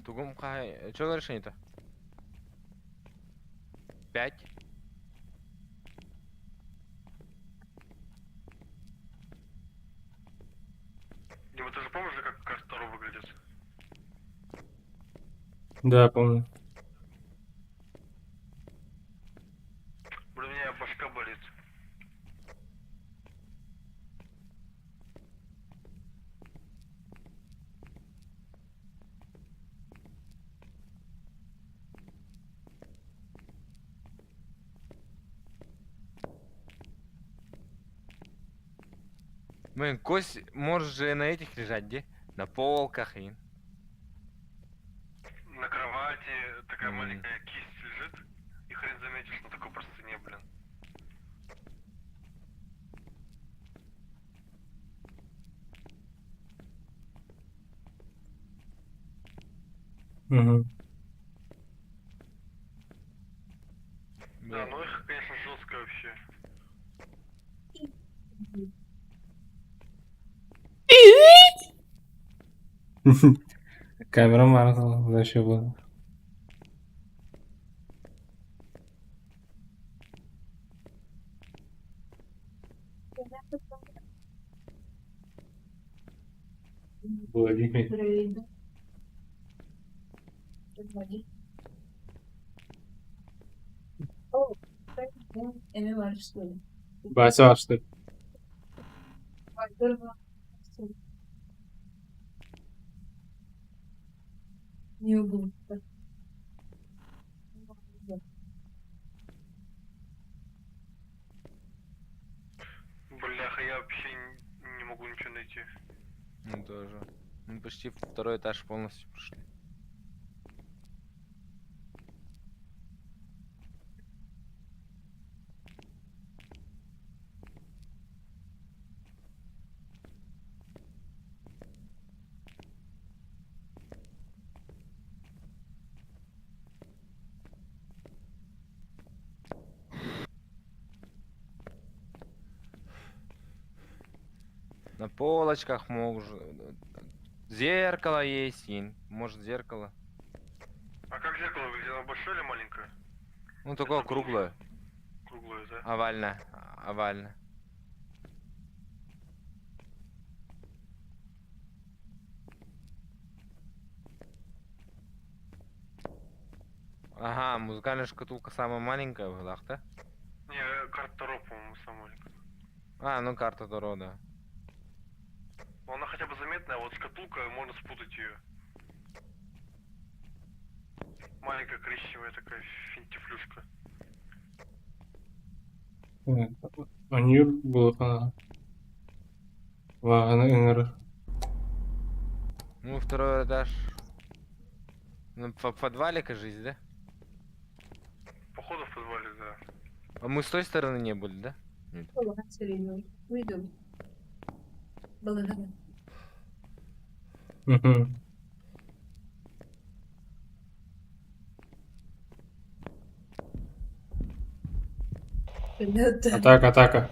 Тугум хай. Что решение-то? 5. Да, помню. Блин, у меня башка болит. Блин, кость может же на этих лежать, где? На полках и... На кровати такая М. маленькая кисть лежит. И хрен заметишь на такой простыне, блин. Угу. Да, ну их, конечно, жестко вообще. Камера моргала, вообще было. Владимир. Рейда. Владимир. О, так, да, Эмилар, что ли? Бася, что ли? Во-первых, не угу. Бляха, я вообще не могу ничего найти. Ну, тоже. Мы почти второй этаж полностью прошли. На полочках может... Зеркало есть, может зеркало. А как зеркало выглядит? Оно большое или маленькое? Ну, такое Это круглое. Круглое, да? Овальное. Овальное. Ага, музыкальная шкатулка самая маленькая в годах, да? Не, карта Таро, по-моему, самая маленькая. А, ну карта Таро, да. Но она хотя бы заметная, а вот шкатулка, можно спутать ее. Маленькая коричневая такая финтифлюшка. Анир был, Вагнер. Ну, второй этаж. Ну, в подвале, кажись, да? Походу в подвале, да. А мы с той стороны не были, да? Уйду. Благодарю. Угу. Атака, атака.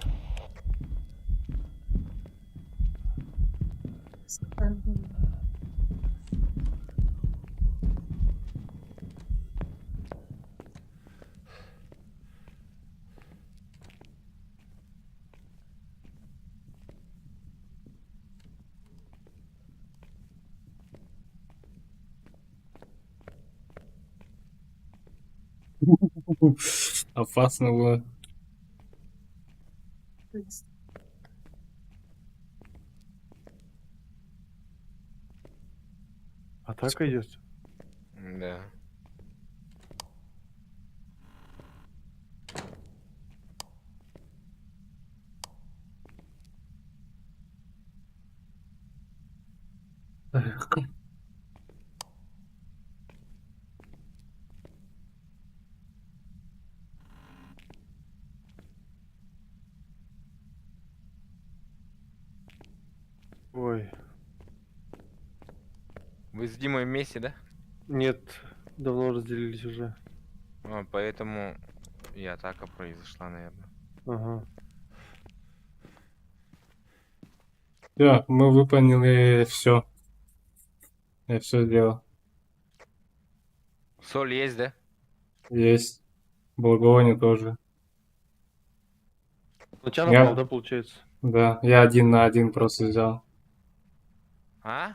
Опасно было. Атака идет. Да. Ой. Вы с Димой вместе, да? Нет, давно разделились уже. А, поэтому и атака произошла, наверное. Ага. Все, мы выполнили все. Я все сделал. Соль есть, да? Есть. Благовоние тоже. На тебя Я- напал, да, получается? Да, я 1 на 1 просто взял. А?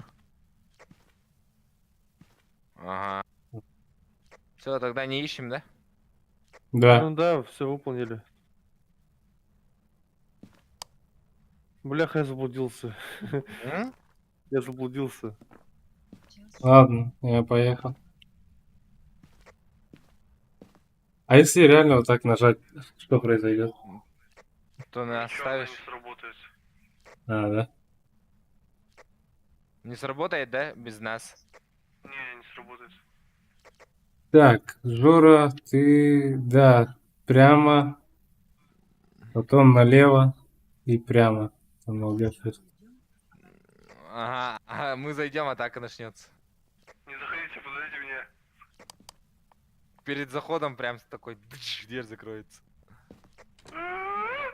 Ага. Все, тогда не ищем, да? Да. Ну да, все выполнили. Бляха, я заблудился. М? Я заблудился. Ладно, я поехал. А если реально вот так нажать, что произойдет? То нас оставишь. А, да? Не сработает, да? Без нас. Так, Жора, ты, да, прямо, потом налево и прямо. Там молодец. Ага, ага, мы зайдем, атака начнется. Не заходите, подойдите меня. Перед заходом прям такой дыщ, дверь закроется. Блин,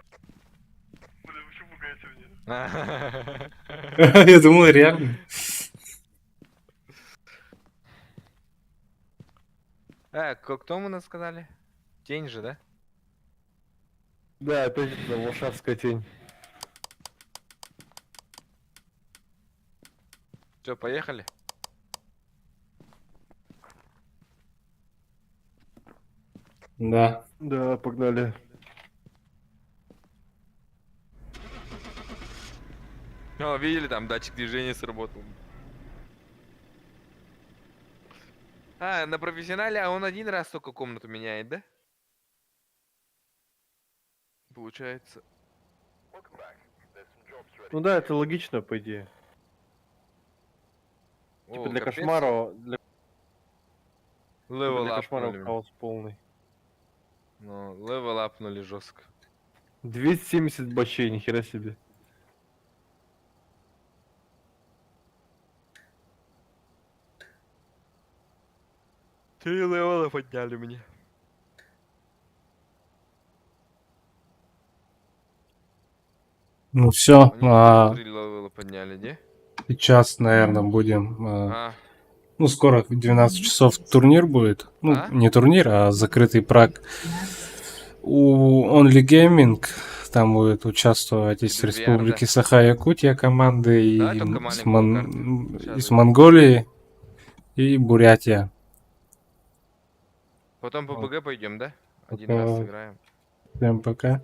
вы что пугаете меня? Я думал, реально. Кто мы нас сказали? Тень же, да? Да, опять эта лошадская тень. Все, поехали. Да. Да, погнали. О, видели, там датчик движения сработал. А, на профессионале, а он один раз только комнату меняет, да? Получается. Ну да, это логично, по идее. Типа О, для капец. кошмара, Левел для кошмара апнули. хаос полный. Ну, левел апнули жестко. 270 бачей, нихера себе. Три левела подняли мне. Ну все, Они тоже 3 левела подняли, не? сейчас, наверное, будем... А, Ну, скоро в 12 часов турнир будет. Ну, А? не турнир, а закрытый праг. У Only Gaming там будет участвовать из Тебе VR, Республики да? Саха-Якутия команды Давай и только с маленькую карту. Сейчас из будет. Монголии и Бурятия. Потом по Вот. БГ пойдем, да? Один Пока. раз сыграем. Всем пока.